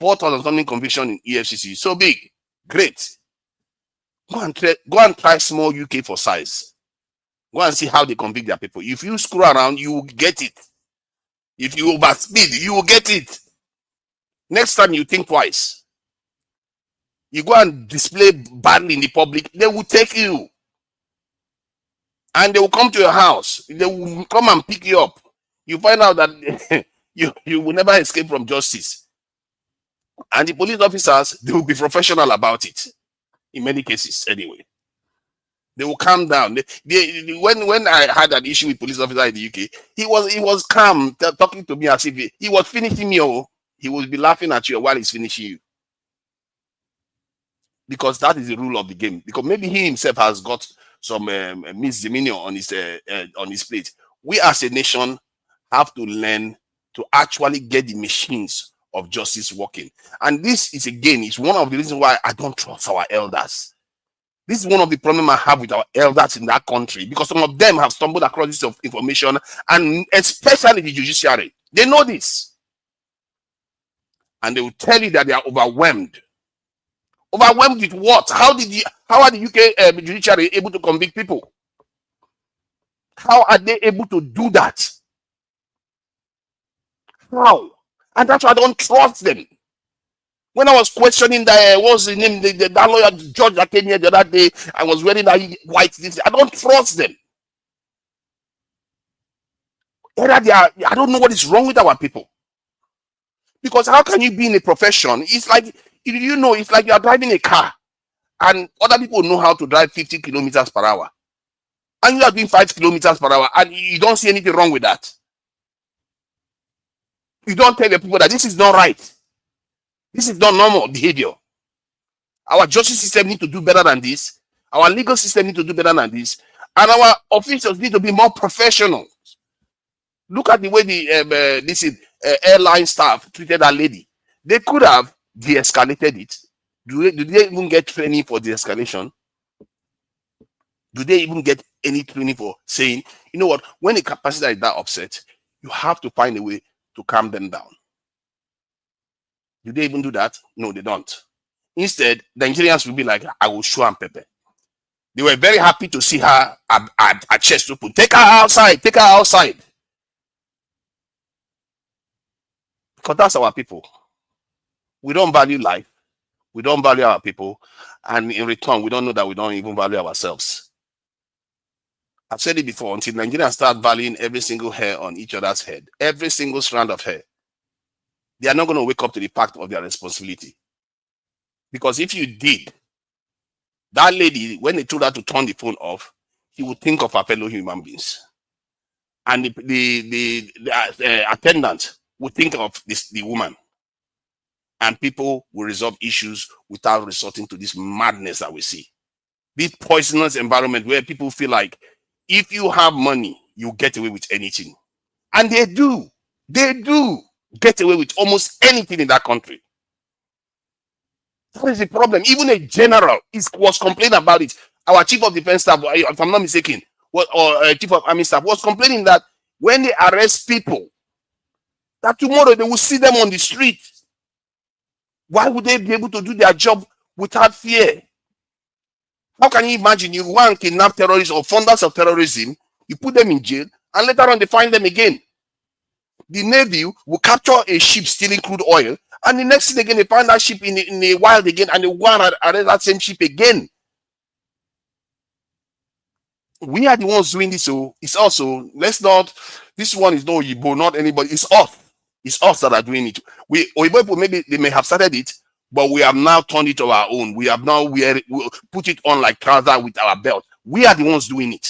4,000 something conviction in EFCC. So big. Great. Go and try small UK for size. Go and see how they convict their people. If you screw around, you will get it. If you overspeed, you will get it. Next time you think twice. You go and display badly in the public, they will take you. And they will come to your house. They will come and pick you up. You find out that you will never escape from justice. And the police officers, they will be professional about it. In many cases, anyway. They will calm down. When I had an issue with police officer in the UK, he was calm, talking to me as if he was finishing me. He would be laughing at you while he's finishing you. Because that is the rule of the game. Because maybe he himself has got some misdemeanor on his plate. We as a nation have to learn to actually get the machines of justice working. And this is, again, is one of the reasons why I don't trust our elders. This is one of the problems I have with our elders in that country, because some of them have stumbled across this of information, and especially the judiciary. They know this. And they will tell you that they are overwhelmed. Overwhelmed with what? How are the UK judiciary able to convict people? How are they able to do that? How? And that's why I don't trust them. When I was questioning what was the name, that lawyer judge that came here the other day, I was wearing that white thing. I don't trust them. I don't know what is wrong with our people. Because how can you be in a profession? It's like, it's like you are driving a car and other people know how to drive 50 kilometers per hour. And you are doing 5 kilometers per hour and you don't see anything wrong with that. You don't tell the people that this is not right. This is not normal behavior. Our justice system needs to do better than this. Our legal system needs to do better than this. And our officials need to be more professional. Look at the way the airline staff treated that lady. They could have de-escalated it. Do they even get training for de-escalation? Do they even get any training for saying, you know what, when a passenger is that upset, you have to find a way to calm them down? Do they even do that? No, they don't. Instead, the Nigerians will be like, I will show and pepper. They were very happy to see her at chest open. Take her outside. Take her outside. Because that's our people. We don't value life. We don't value our people. And in return, we don't know that we don't even value ourselves. I've said it before, until Nigerians start valuing every single hair on each other's head, every single strand of hair, they are not going to wake up to the fact of their responsibility. Because if you did, that lady, when they told her to turn the phone off, she would think of her fellow human beings. And the attendant would think of the woman. and people will resolve issues without resorting to this madness that we see. This poisonous environment where people feel like if you have money, you get away with anything. And they do. They do get away with almost anything in that country. That is the problem. Even a general was complaining about it. Our chief of defense staff, if I'm not mistaken, or chief of army staff was complaining that when they arrest people, that tomorrow they will see them on the street. Why would they be able to do their job without fear? How can you imagine you go and kidnap terrorists or funders of terrorism, you put them in jail, and later on they find them again? The Navy will capture a ship stealing crude oil, and the next thing again, they find that ship in the wild again, and they go and arrest that same ship again. We are the ones doing this, so it's also, let's not, this one is no Yibo, not anybody, it's us. It's us that are doing it. Oyibo, maybe they may have started it, but we have now turned it to our own. We have now we put it on like trouser with our belt. We are the ones doing it,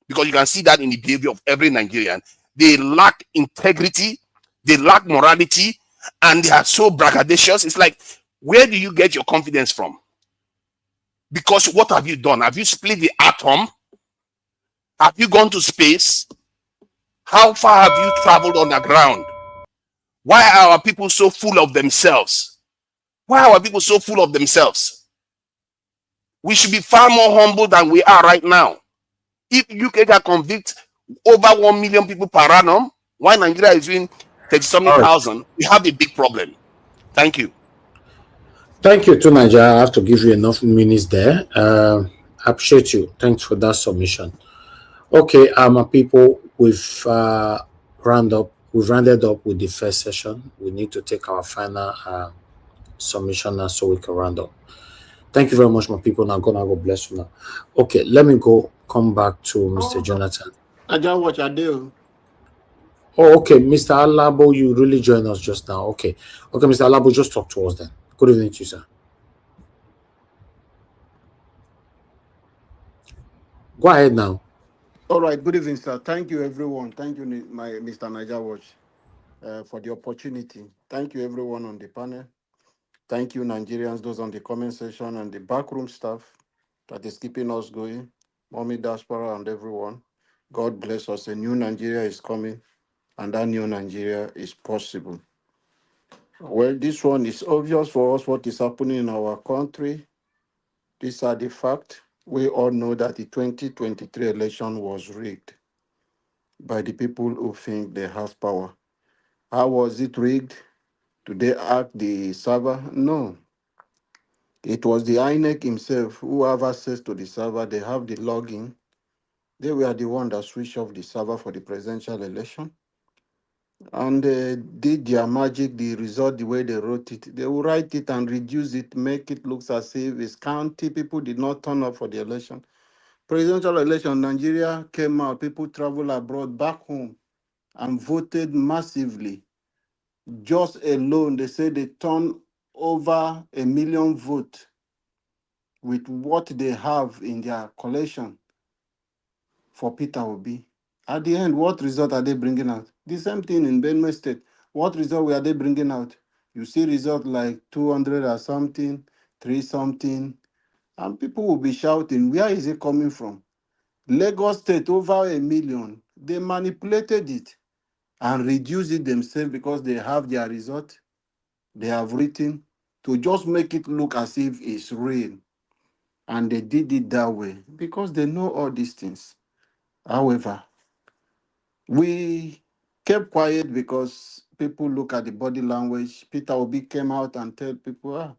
because you can see that in the behavior of every Nigerian. They lack integrity, they lack morality, and they are so braggadocious. It's like, where do you get your confidence from? Because what have you done? Have you split the atom? Have you gone to space? How far have you traveled on the ground? Why are our people so full of themselves? Why are our people so full of themselves? We should be far more humble than we are right now. If UK can convict over 1 million people per annum, while Nigeria is doing 30-something thousand, we have a big problem. Thank you. Thank you to Nigeria. I have to give you enough minutes there. I appreciate you. Thanks for that submission. Okay, my people, we've rounded up with the first session. We need to take our final submission now so we can round up. Thank you very much, my people. Now, God bless you now. Okay, let me come back to Mr. Jonathan. I just watch I do. Oh, okay, Mr. Alabo, you really joined us just now. Okay, Mr. Alabo, just talk to us then. Good evening to you, sir. Go ahead now. All right, good evening, sir. Thank you, everyone. Thank you, my Mr. Niger Watch, for the opportunity. Thank you, everyone on the panel. Thank you, Nigerians, those on the comment section and the backroom staff that is keeping us going. Mommy Diaspora and everyone. God bless us. A new Nigeria is coming, and that new Nigeria is possible. Well, this one is obvious for us what is happening in our country. These are the facts. We all know that the 2023 election was rigged by the people who think they have power. How was it rigged? Did they hack the server? No. It was the INEC himself who have access to the server. They have the login. They were the one that switched off the server for the presidential election. And they did their magic, the result, the way they wrote it. They will write it and reduce it, make it look as if it's county. People did not turn up for the election. Presidential election, Nigeria came out. People traveled abroad, back home, and voted massively. Just alone, they say they turned over 1 million votes with what they have in their collection for Peter Obi. At the end, what result are they bringing out? The same thing in Benue State. What result were they bringing out? You see result like 200 or something, 3 something, and people will be shouting, where is it coming from? Lagos State, over 1 million. They manipulated it and reduced it themselves because they have their result. They have written to just make it look as if it's real. And they did it that way because they know all these things. However, we kept quiet because people look at the body language. Peter Obi came out and told people,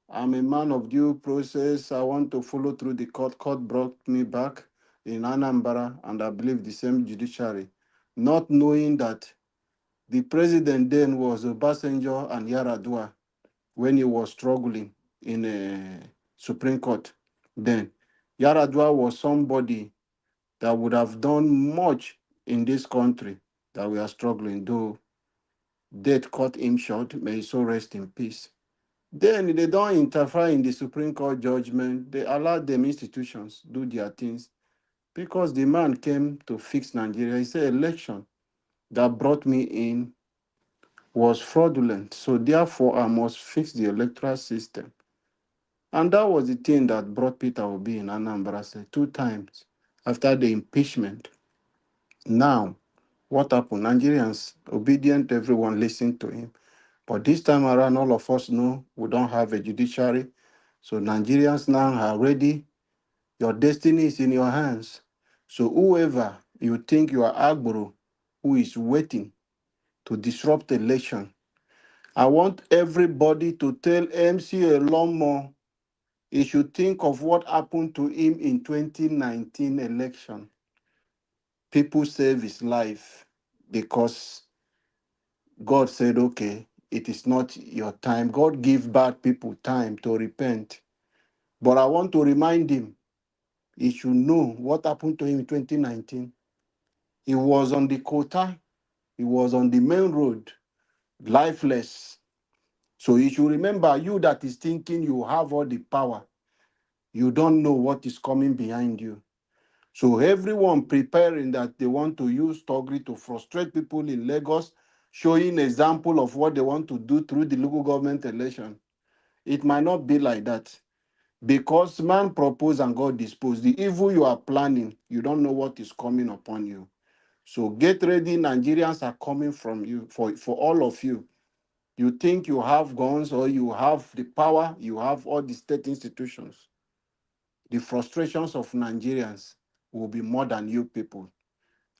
I'm a man of due process. I want to follow through the court. Court brought me back in Anambra, and I believe the same judiciary, not knowing that the president then was Obasanjo and Yaradua when he was struggling in a Supreme Court. Then Yaradua was somebody that would have done much in this country that we are struggling, though death cut him short. May his soul rest in peace. Then they don't interfere in the Supreme Court judgment. They allow them institutions do their things because the man came to fix Nigeria. He said, election that brought me in was fraudulent. So therefore, I must fix the electoral system. And that was the thing that brought Peter Obi in Anambra State 2 times after the impeachment. Now, what happened? Nigerians, obedient, everyone listened to him. But this time around, all of us know we don't have a judiciary. So Nigerians now are ready. Your destiny is in your hands. So whoever you think you are Agboro, who is waiting to disrupt the election, I want everybody to tell MC Elomo he should think of what happened to him in 2019 election. People save his life because God said, okay, it is not your time. God give bad people time to repent. But I want to remind him, he should know what happened to him in 2019. He was on the quota, he was on the main road, lifeless. So you should remember, you that is thinking you have all the power, you don't know what is coming behind you. So everyone preparing that they want to use Togri to frustrate people in Lagos, showing example of what they want to do through the local government election. It might not be like that. Because man proposed and God disposed. The evil you are planning, you don't know what is coming upon you. So get ready, Nigerians are coming from you, for all of you. You think you have guns or you have the power, you have all the state institutions. The frustrations of Nigerians will be more than you people.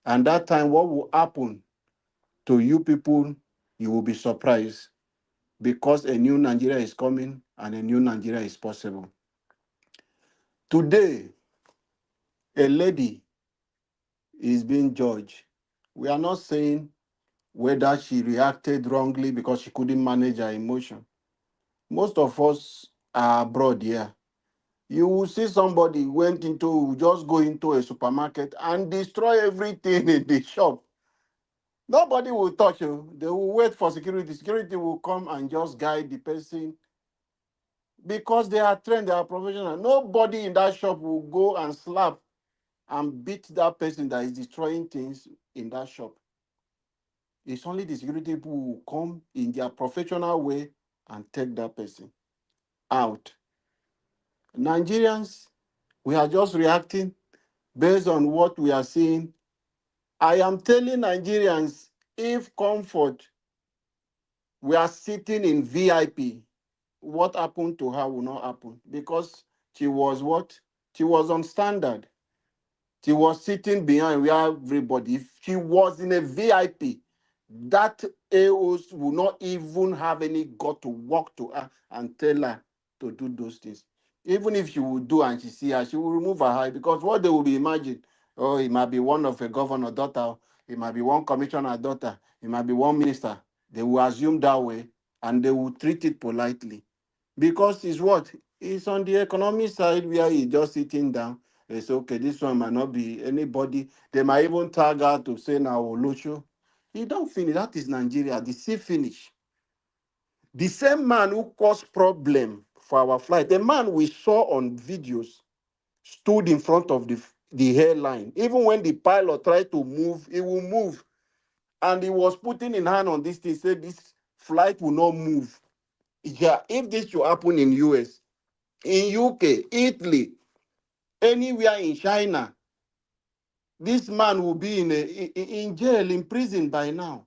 And that time, what will happen to you people, you will be surprised because a new Nigeria is coming and a new Nigeria is possible. Today, a lady is being judged. We are not saying whether she reacted wrongly because she couldn't manage her emotion. Most of us are abroad here. You will see somebody just go into a supermarket and destroy everything in the shop. Nobody will touch you. They will wait for security. Security will come and just guide the person because they are trained, they are professional. Nobody in that shop will go and slap and beat that person that is destroying things in that shop. It's only the security people who will come in their professional way and take that person out. Nigerians, we are just reacting based on what we are seeing. I am telling Nigerians, if comfort, we are sitting in VIP, what happened to her will not happen because she was what? She was on standard. She was sitting behind where everybody. If she was in a VIP, that AOs will not even have any gut to walk to her and tell her to do those things. Even if she will do and she see her, she will remove her eye because what they will be imagining, oh, it might be one of a governor daughter, it might be one commissioner daughter, it might be one minister. They will assume that way and they will treat it politely. Because it's what? It's on the economic side where he's just sitting down. They say, okay, this one might not be anybody. They might even tag out to say now Olucho. He don't finish. That is Nigeria. The sea finish. The same man who caused problem for our flight, the man we saw on videos stood in front of the airline. Even when the pilot tried to move, he will move. And he was putting in hand on this thing, said this flight will not move. Yeah, if this should happen in US, in UK, Italy, anywhere in China, this man will be in jail, in prison by now.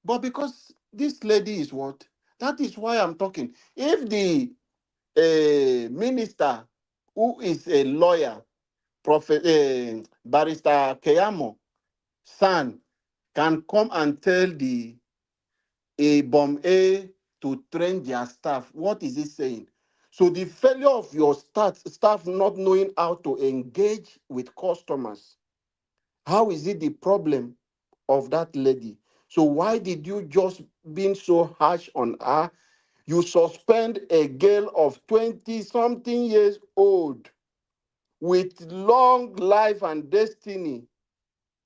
But because this lady is what? That is why I'm talking. If the minister, who is a lawyer, Barrister Keyamo San, can come and tell the bomb A to train their staff, what is he saying? So the failure of your staff not knowing how to engage with customers, how is it the problem of that lady? So why did you just being so harsh on her? You suspend a girl of 20-something years old with long life and destiny.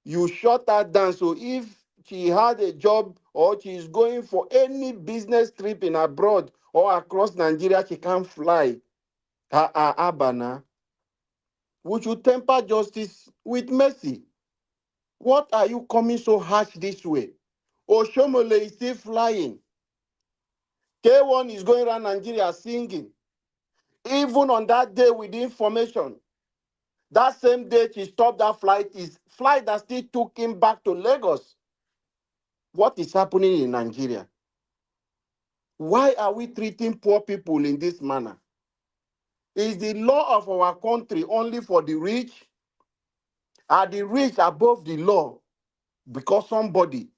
You shut her down. So if she had a job or she is going for any business trip in abroad or across Nigeria, she can't fly. Abana. We should temper justice with mercy. What are you coming so harsh this way? Oshomole is still flying. K1 is going around Nigeria singing. Even on that day with the information, that same day he stopped that flight, is flight that still took him back to Lagos. What is happening in Nigeria? Why are we treating poor people in this manner? Is the law of our country only for the rich? Are the rich above the law because somebody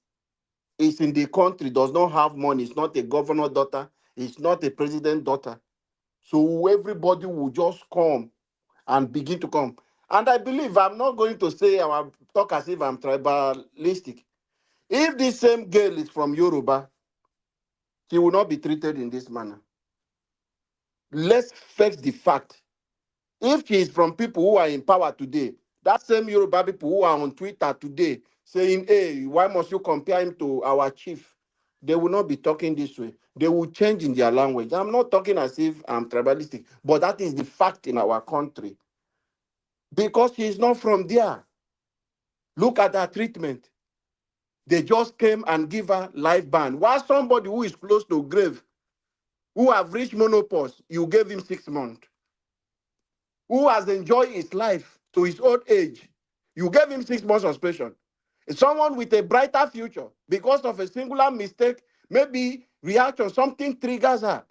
is in the country, does not have money, it's not a governor daughter, it's not a president daughter? So everybody will just come and begin to come. And I believe, I'm not going to say, I will talk as if I'm tribalistic. If this same girl is from Yoruba, she will not be treated in this manner. Let's face the fact. If she is from people who are in power today, that same Yoruba people who are on Twitter today saying, hey, why must you compare him to our chief? They will not be talking this way. They will change in their language. I'm not talking as if I'm tribalistic, but that is the fact in our country. Because she is not from there. Look at her treatment. They just came and give her life ban. While somebody who is close to grave, who have reached menopause, you gave him 6 months. Who has enjoyed his life to his old age, you gave him 6 months suspension. Someone with a brighter future, because of a singular mistake, maybe reaction, something triggers her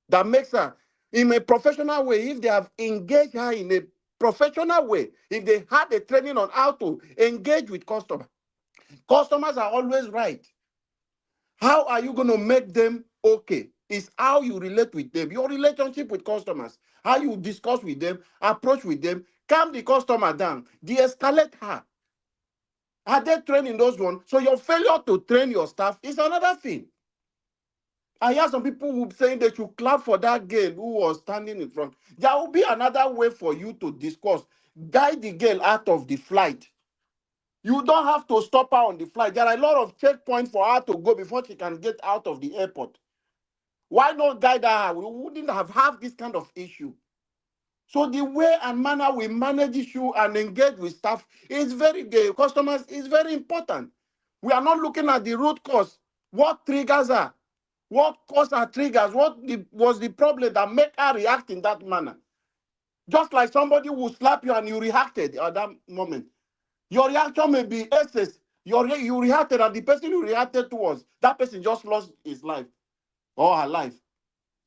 that makes her, in a professional way, if they have engaged her in a professional way, if they had a training on how to engage with customers, customers are always right. How are you going to make them okay? It's how you relate with them. Your relationship with customers, how you discuss with them, approach with them, calm the customer down, de-escalate her. Are they training those ones? So your failure to train your staff is another thing. I hear some people who saying they should clap for that girl who was standing in front. There will be another way for you to discuss. Guide the girl out of the flight. You don't have to stop her on the flight. There are a lot of checkpoints for her to go before she can get out of the airport. Why not guide her? We wouldn't have this kind of issue. So the way and manner we manage issue and engage with staff is very good. Customers is very important. We are not looking at the root cause. What triggers her? What caused her triggers? Was the problem that make her react in that manner? Just like somebody will slap you and you reacted at that moment. Your reaction may be excess. You reacted and the person you reacted towards, that person just lost his life or her life.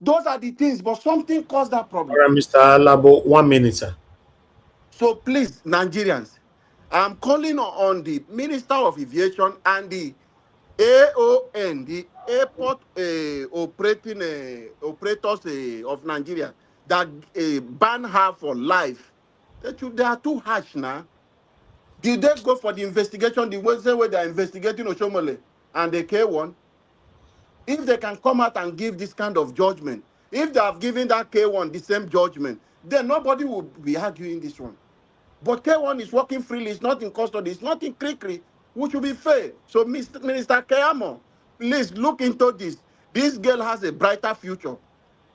Those are the things, but something caused that All problem. right, Mr. Alabo, 1 minute, sir. So please, Nigerians, I'm calling on the Minister of Aviation and the AON, the airport operators of Nigeria, that ban her for life. They are too harsh now. Did they go for the investigation the same way they are investigating Oshomole and the K1? If they can come out and give this kind of judgment, if they have given that K1 the same judgment, then nobody will be arguing this one. But K1 is working freely, it's not in custody, it's not in Krikri, which will be fair. So, Minister Kayamo, please look into this. This girl has a brighter future.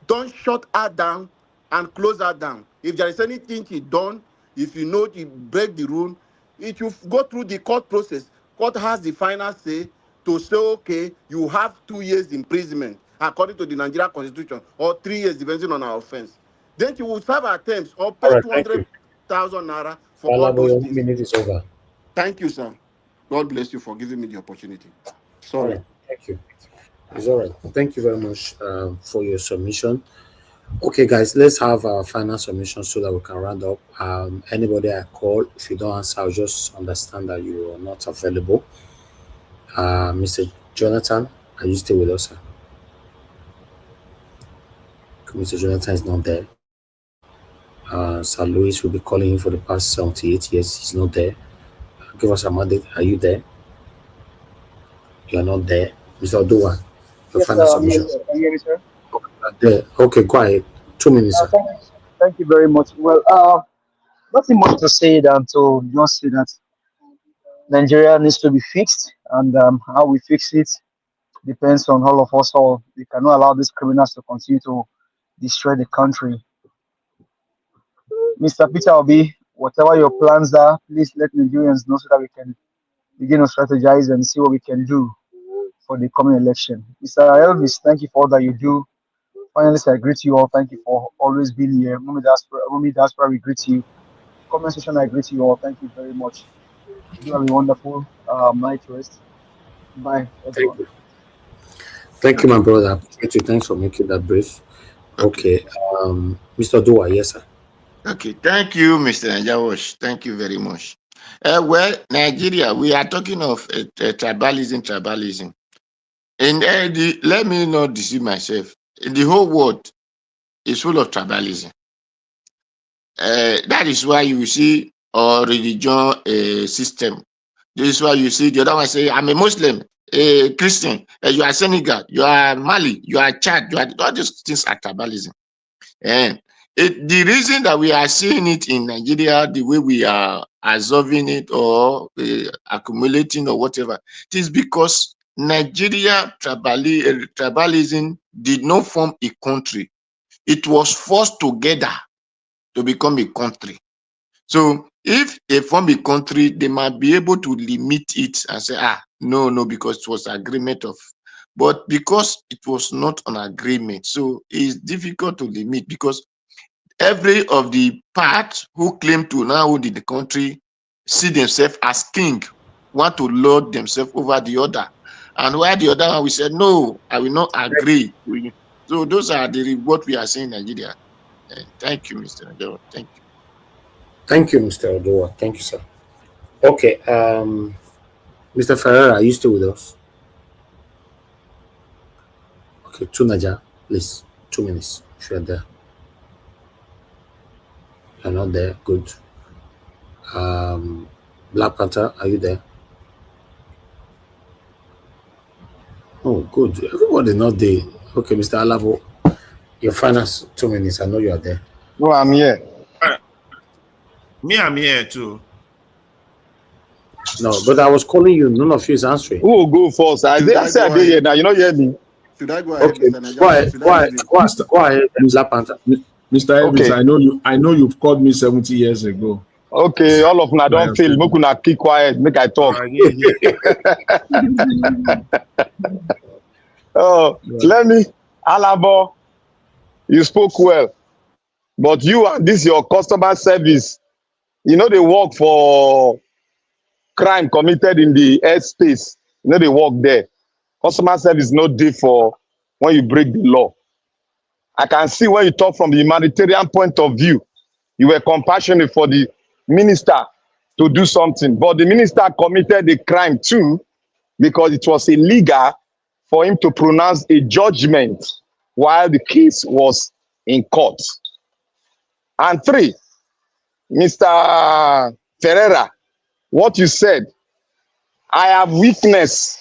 Don't shut her down and close her down. If there is anything she done, if you know she break the rule, it will go through the court process. Court has the final say to say, okay, you have 2 years imprisonment according to the Nigerian Constitution, or 3 years depending on our offense. Then she will serve her terms or All pay right, thank you. 200,000 naira for Mr. all Alabo, those your things. minute is over. Thank you, sir. God bless you for giving me the opportunity. All Sorry. right, thank you. It's all right. Thank you very much for your submission. Okay, guys, let's have our final submission so that we can round up. Anybody I call, if you don't answer, I'll just understand that you are not available. Mr. Jonathan, are you still with us, sir? Mr. Jonathan is not there. Sir Louis will be calling him for the past 78 years. He's not there. Give us a mandate. Are you there? You are not there. Mr. Oduwa, your Yes, final sir. I'm here, submission. sir. Can you hear me, sir? There. Okay, go ahead. 2 minutes, sir. Thank you very much. Well, nothing much to say than to just say that Nigeria needs to be fixed, and how we fix it depends on all of us. All we cannot allow these criminals to continue to destroy the country. Mr. Peter Obi, whatever your plans are, please let Nigerians know so that we can begin to strategize and see what we can do. for the coming election. Mr. Elvis, thank you for all that you do. Finally, I greet you all. Thank you for always being here. Mommy Diaspora, we greet you. Comment section, I greet you all. Thank you very much. Do have a wonderful night rest. Bye, Thank everyone. you. Thank you, my Okay. brother. I appreciate you. Thanks for making that brief. Okay. Okay. Mr. Dua, yes, sir. Okay. Thank you, Mr. Najawash. Thank you very much. Well, Nigeria, we are talking of tribalism. And let me not deceive myself. The whole world is full of tribalism. That is why you see our religion system. This is why you see the other one say, I'm a Muslim, a Christian, you are Senegal, you are Mali, you are Chad, you are all these things are tribalism. And the reason that we are seeing it in Nigeria, the way we are absorbing it or accumulating or whatever, it is because Nigeria tribalism did not form a country. It was forced together to become a country. So if they form a country, they might be able to limit it and say, no, because it was agreement of. But because it was not an agreement, so it's difficult to limit because every of the parts who claim to now hold the country see themselves as king, want to lord themselves over the other. And while the other one we said, no, I will not agree. So those are what we are saying in Nigeria. Thank you, Mr. Nadeau. Thank you. Thank you, Mr. Dua. Thank you, sir. Okay. Mr. Ferreira, are you still with us? Okay, Tunaja, please. 2 minutes. If you're there. You're not there. Good. Um, Black Panther, are you there? Oh, good. Everybody not there. Okay, Mr. Alavo, your final 2 minutes. I know you are there. No, I'm here. Me, I'm here too. No, but I was calling you. None of you is answering. Who will go first? I Should did I say I go did hear ahead? now. You know hear me. Should I go ahead, Okay, Mr. go Najawa, or ahead. should Go I ahead. leave it? Mr. Go ahead, Black Panther. Mr. Evans, Okay. I know you've called me 70 years ago. Okay, all of una But I don't am feel. still Make una keep quiet. Make I talk. Yeah, yeah. Oh, Right. let me, Alabo, you spoke well. But you and this your customer service, you know they work for crime committed in the airspace. You know they work there. Customer service no day for when you break the law. I can see when you talk from the humanitarian point of view, you were compassionate for the minister to do something. But the minister committed a crime too because it was illegal for him to pronounce a judgment while the case was in court. And three, Mr. Ferreira, what you said, I have witnessed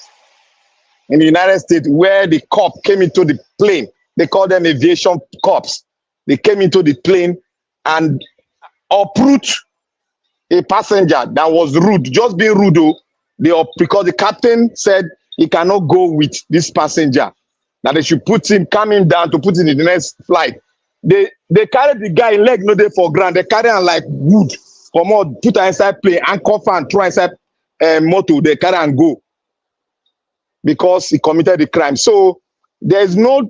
in the United States where the cop came into the plane. They call them aviation cops. They came into the plane and uproot a passenger that was rude, just being rude, because the captain said he cannot go with this passenger. That they should put him, calm him down to put him in the next flight. They carry the guy in leg no dey for ground. They carry him like wood. Come on, put her inside plane, handcuff her and throw her inside motor. They carry and go because he committed the crime. So there's no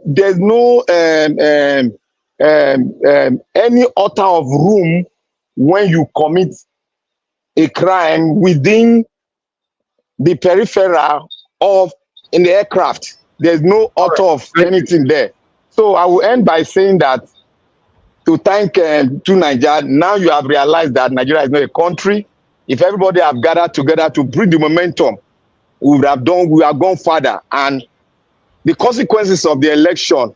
any author of room when you commit a crime within the peripheral of in the aircraft. There's no All right. author of Thank you. anything there. So I will end by saying that to thank to Nigeria. Now you have realized that Nigeria is not a country. If everybody have gathered together to bring the momentum, we have gone further. And the consequences of the election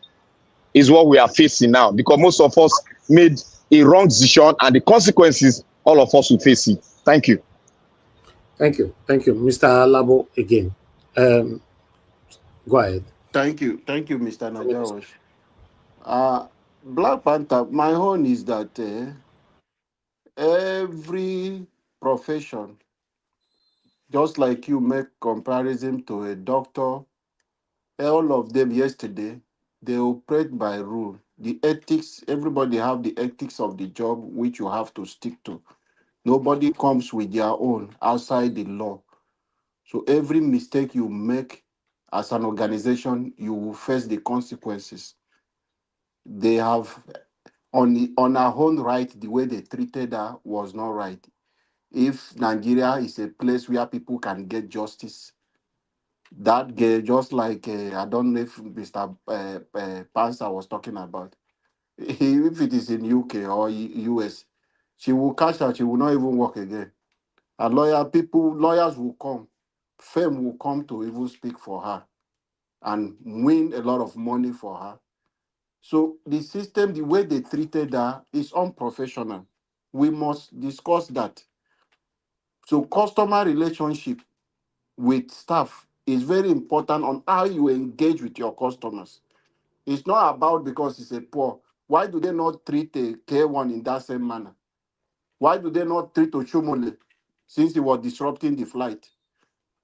is what we are facing now because most of us made a wrong decision and the consequences, all of us will face it. Thank you. Thank you. Thank you. Mr. Alabo again. Um, go ahead. Thank you, Mr. 2 minutes. Najawa. Black Panther, my own is that every profession, just like you make comparison to a doctor, all of them yesterday, they operate by rule. The ethics, everybody have the ethics of the job which you have to stick to. Nobody comes with their own outside the law. So every mistake you make as an organization, you will face the consequences. They have on her own right, the way they treated her was not right. If Nigeria is a place where people can get justice, that girl, just like I don't know if Mr. Pansa was talking about, if it is in UK or US, she will catch her, she will not even work again. And lawyers will come, fame will come to even speak for her and win a lot of money for her. So the system, the way they treated her is unprofessional. We must discuss that. So customer relationship with staff is very important on how you engage with your customers. It's not about because it's a poor. Why do they not treat a K1 in that same manner? Why do they not treat Oshomole since he was disrupting the flight?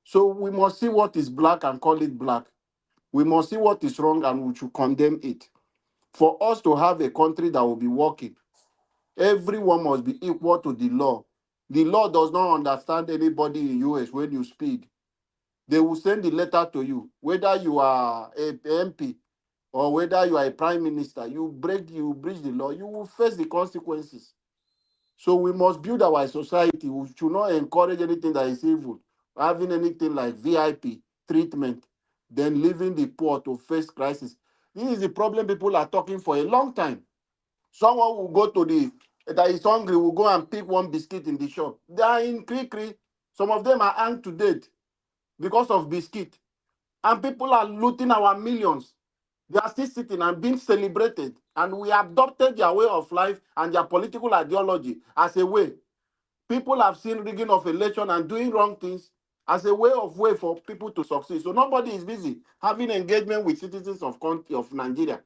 So we must see what is black and call it black. We must see what is wrong and we should condemn it. For us to have a country that will be working, everyone must be equal to the law. The law does not understand anybody in US when you speed. They will send the letter to you, whether you are a MP or whether you are a prime minister. You breach the law, you will face the consequences. So we must build our society. We should not encourage anything that is evil, having anything like VIP treatment, then leaving the poor to face crisis. This is the problem people are talking for a long time. Someone will go to that is hungry, will go and pick one biscuit in the shop. They are in Kri. Some of them are hanged to death because of biscuit. And people are looting our millions. They are still sitting and being celebrated. And we adopted their way of life and their political ideology as a way. People have seen rigging of election and doing wrong things as a way for people to succeed. So nobody is busy having engagement with citizens of Nigeria.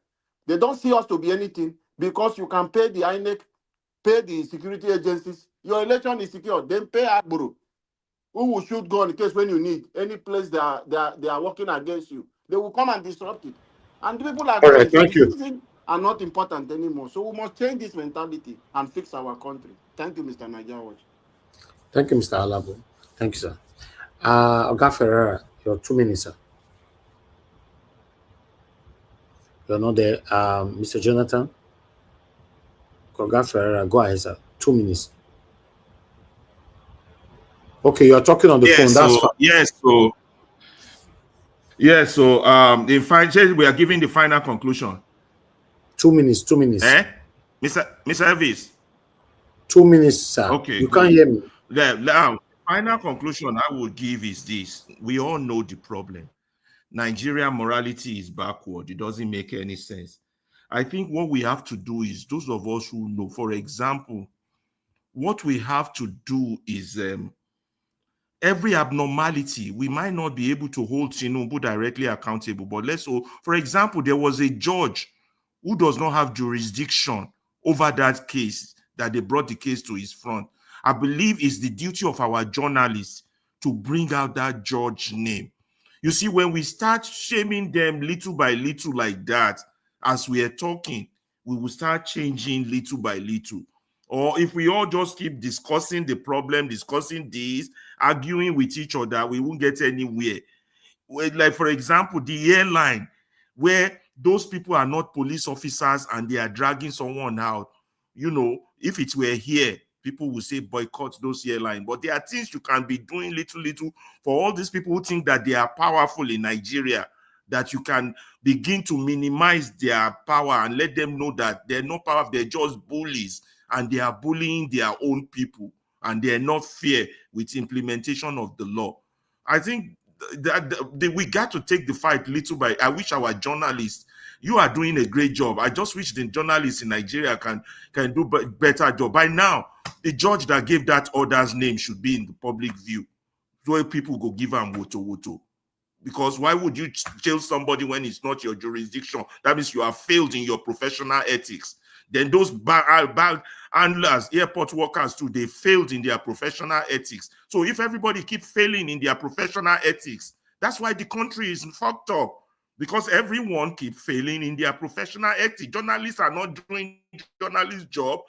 They don't see us to be anything because you can pay the INEC, pay the security agencies. Your election is secure. Then pay Agboro, who will shoot gun in case when you need any place they are working against you. They will come and disrupt it. And people like All right, us, thank you. citizens are not important anymore. So we must change this mentality and fix our country. Thank you, Mr. Nigerian. Thank you, Mr. Alabo. Thank you, sir. Oga Ferreira, your 2 minutes, sir. You're not there. Mr. Jonathan, Oga Ferreira, go ahead, sir. 2 minutes. Okay, you're talking on the phone. That's fine. In fact, we are giving the final conclusion. 2 minutes, 2 minutes. Mr. Elvis. 2 minutes, sir. Okay, you good. Can't hear me. The final conclusion I will give is this. We all know the problem. Nigerian morality is backward. It doesn't make any sense. I think what we have to do is, those of us who know, for example, what we have to do is every abnormality, we might not be able to hold Tinubu directly accountable, but for example, there was a judge who does not have jurisdiction over that case, that they brought the case to his front. I believe it's the duty of our journalists to bring out that judge name. You see, when we start shaming them little by little like that, as we are talking, we will start changing little by little. Or if we all just keep discussing the problem, discussing this, arguing with each other, we won't get anywhere. Like, for example, the airline, where those people are not police officers and they are dragging someone out. You know, if it were here, people will say boycott those airlines. But there are things you can be doing little for all these people who think that they are powerful in Nigeria, that you can begin to minimize their power and let them know that they're not powerful, they're just bullies and they are bullying their own people and they're not fair with implementation of the law. I think that we got to take the fight little by. I wish our journalists, you are doing a great job. I just wish the journalists in Nigeria can do better job. By now, the judge that gave that order's name should be in the public view, so people go give them woto. Because why would you jail somebody when it's not your jurisdiction? That means you have failed in your professional ethics. Then those bag handlers, airport workers too, they failed in their professional ethics. So if everybody keep failing in their professional ethics, that's why the country is fucked up. Because everyone keep failing in their professional ethics. Journalists are not doing journalist job.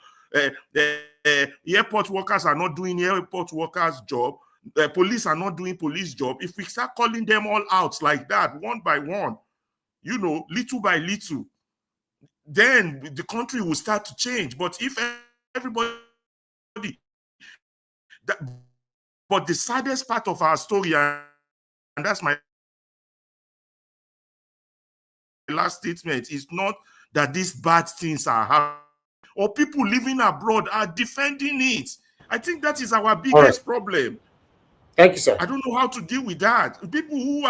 Airport workers are not doing airport workers' job. the police are not doing police job, if we start calling them all out like that, one by one, you know, little by little, then the country will start to change. But if everybody, but the saddest part of our story, and that's my last statement, is not that these bad things are happening or people living abroad are defending it. I think that is our biggest problem. Thank you, sir. I don't know how to deal with that. People who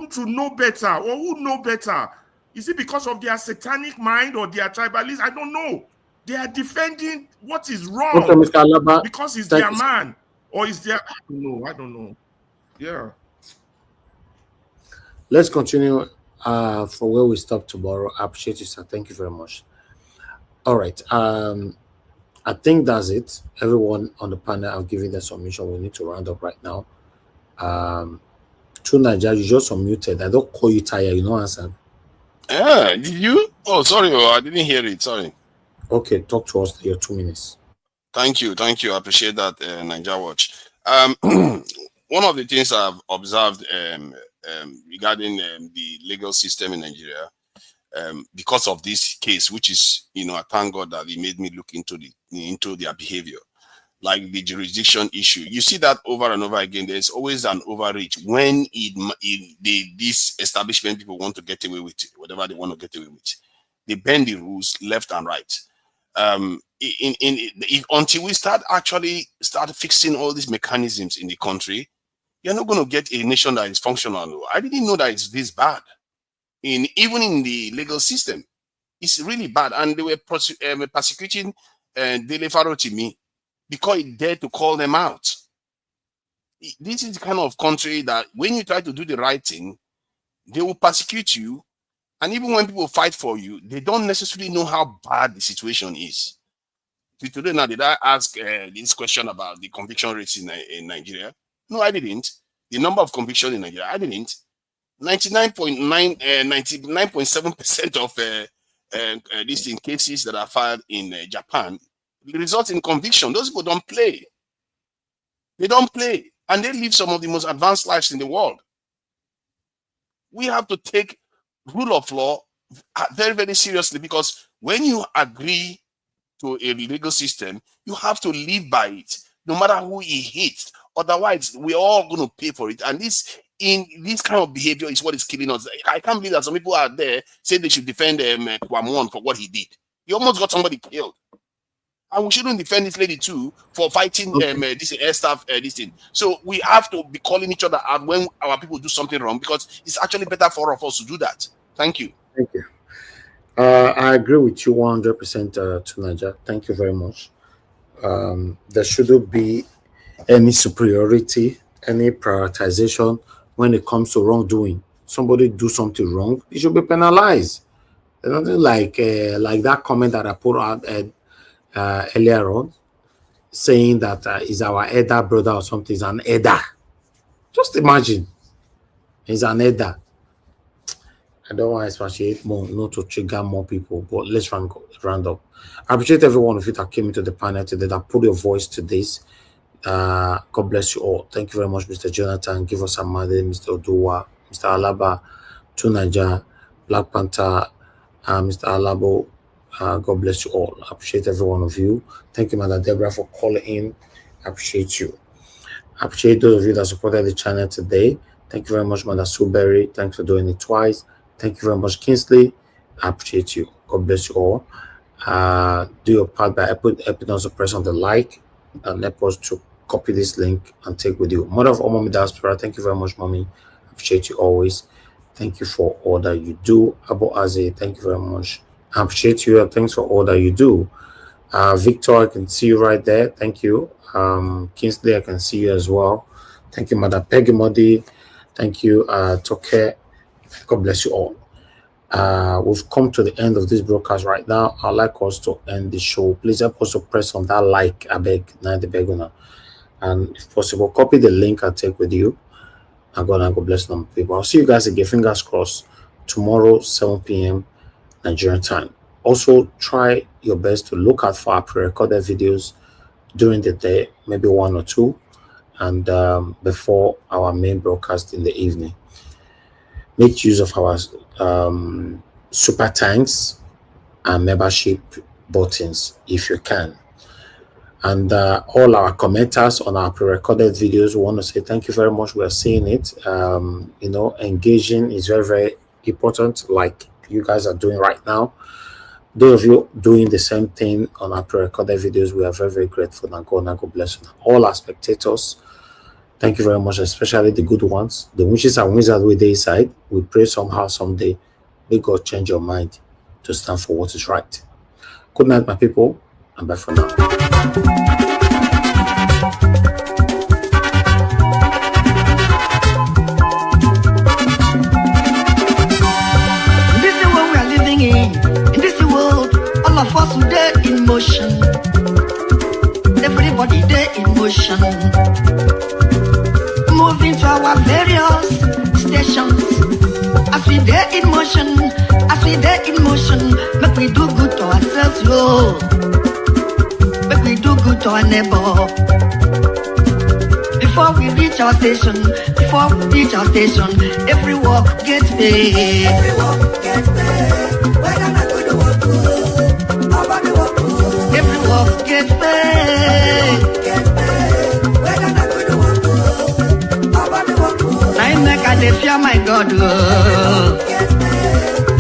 to know better or who know better. Is it because of their satanic mind or their tribalism? I don't know. They are defending what is wrong. Okay, Mr. Alaba, because it's their man or is their, I don't know. Yeah. Let's continue for where we stop tomorrow. I appreciate you, sir. Thank you very much. All right. I think that's it. Everyone on the panel, I've given the submission. We need to round up right now. To Nigeria, you just unmuted. I don't call you tired. You know, answer. Yeah, did you? Oh, sorry, I didn't hear it. Sorry. Okay, talk to us. Your 2 minutes. Thank you. I appreciate that, Nigeria Watch. One of the things I've observed regarding the legal system in Nigeria, because of this case, which is, you know, I thank God that he made me look into their behavior, like the jurisdiction issue. You see that over and over again. There's always an overreach when these establishment people want to get away with whatever they want to get away with. They bend the rules left and right. Until we start fixing all these mechanisms in the country, you're not going to get a nation that is functional. I didn't know that it's this bad. Even in the legal system, it's really bad. And they were persecuting Dele Farotimi because he dared to call them out. This is the kind of country that when you try to do the right thing, they will persecute you. And even when people fight for you, they don't necessarily know how bad the situation is. Today now, did I ask this question about the conviction rates in Nigeria? No, I didn't. The number of convictions in Nigeria, I didn't. 99.7% of these cases that are filed in Japan result in conviction. Those people don't play. They don't play. And they live some of the most advanced lives in the world. We have to take rule of law very, very seriously, because when you agree to a legal system, you have to live by it, no matter who it hits. Otherwise, we're all going to pay for it. And this kind of behavior is what is killing us. I can't believe that some people out there say they should defend Kwam for what he did. He almost got somebody killed. And we shouldn't defend this lady too for fighting this air staff, this thing. So we have to be calling each other out when our people do something wrong, because it's actually better for us to do that. Thank you. Thank you. I agree with you 100%, to Niger. Thank you very much. There shouldn't be any superiority, any prioritization when it comes to wrongdoing. Somebody do something wrong, it should be penalized. There's nothing like that comment that I put out earlier on, saying that is our elder brother or something. Is an elder. Just imagine, he's an elder. I don't want to expatiate more, not to trigger more people, but let's round up. I appreciate every one of you that came into the panel today, that put your voice to this. God bless you all. Thank you very much, Mr. Jonathan. Give us some money, Mr. Oduwa, Mr. Alaba, Tunaja, Black Panther, Mr. Alabo. God bless you all. I appreciate every one of you. Thank you, Mother Deborah, for calling in. I appreciate you. I appreciate those of you that supported the channel today. Thank you very much, Mother Suberry. Thanks for doing it twice. Thank you very much, Kingsley. I appreciate you. God bless you all. Do your part by helping us to press on the like and help us to copy this link and take with you. Mother of all Mommy Diaspora, thank you very much, Mommy. I appreciate you always. Thank you for all that you do. Abu Aze, thank you very much. I appreciate you, and thanks for all that you do. Victor, I can see you right there. Thank you. Kingsley, I can see you as well. Thank you, Mother Peggy Modi. Thank you, Toke. God bless you all. We've come to the end of this broadcast right now. I'd like us to end the show. Please help us to press on that like, I beg, and if possible, copy the link and take with you. And God bless them people. I'll see you guys again, fingers crossed, tomorrow, 7 p.m. Nigerian time. Also, try your best to look out for our pre-recorded videos during the day, maybe one or two. and before our main broadcast in the evening. Make use of our super thanks and membership buttons if you can. And all our commenters on our pre-recorded videos, we want to say thank you very much. We are seeing it. You know, engaging is very, very important, like you guys are doing right now. Those of you doing the same thing on our pre-recorded videos, we are very, very grateful. And God bless you. All our spectators, thank you very much, especially the good ones, the witches and wizards with the side. We pray somehow, someday, may God change your mind to stand for what is right. Good night, my people, and bye for now. This is what we are living in this world, all of us today in motion. Everybody there in motion. Moving to our various stations. As we there in motion, make we do good to ourselves, yo. Make we do good to our neighbor. Before we reach our station, every walk gets paid. Every walk gets paid. Whether not good or good, nobody walk good. Every walk gets paid. Whether not good or good, nobody walk good. I make a dey fear my God.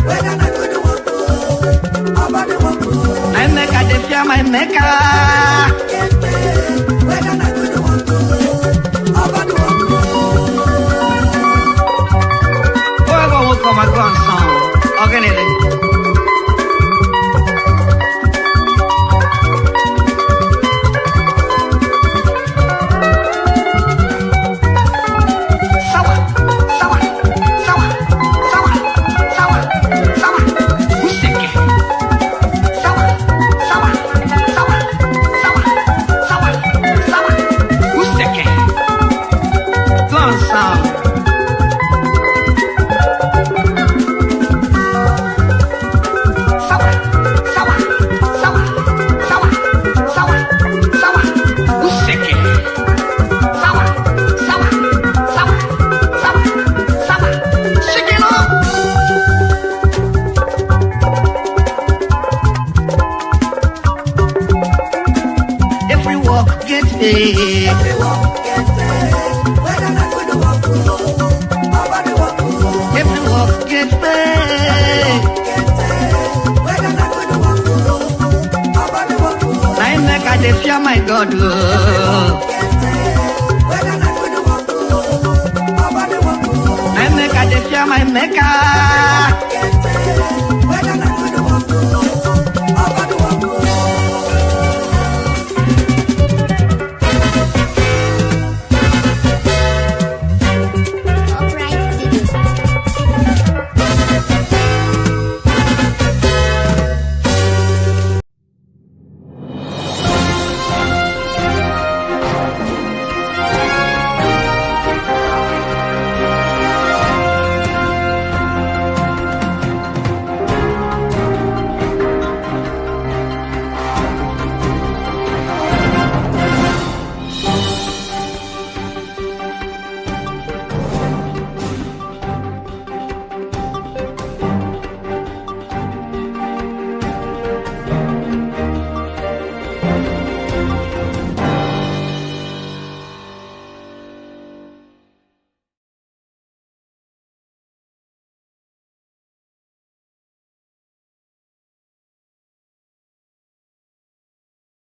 Whether not good or good, nobody walk good. I make a dey fear my maker. Whether not good or good, nobody walk good. Whoever will come and go on song, organize. My God, I make a fear my maker.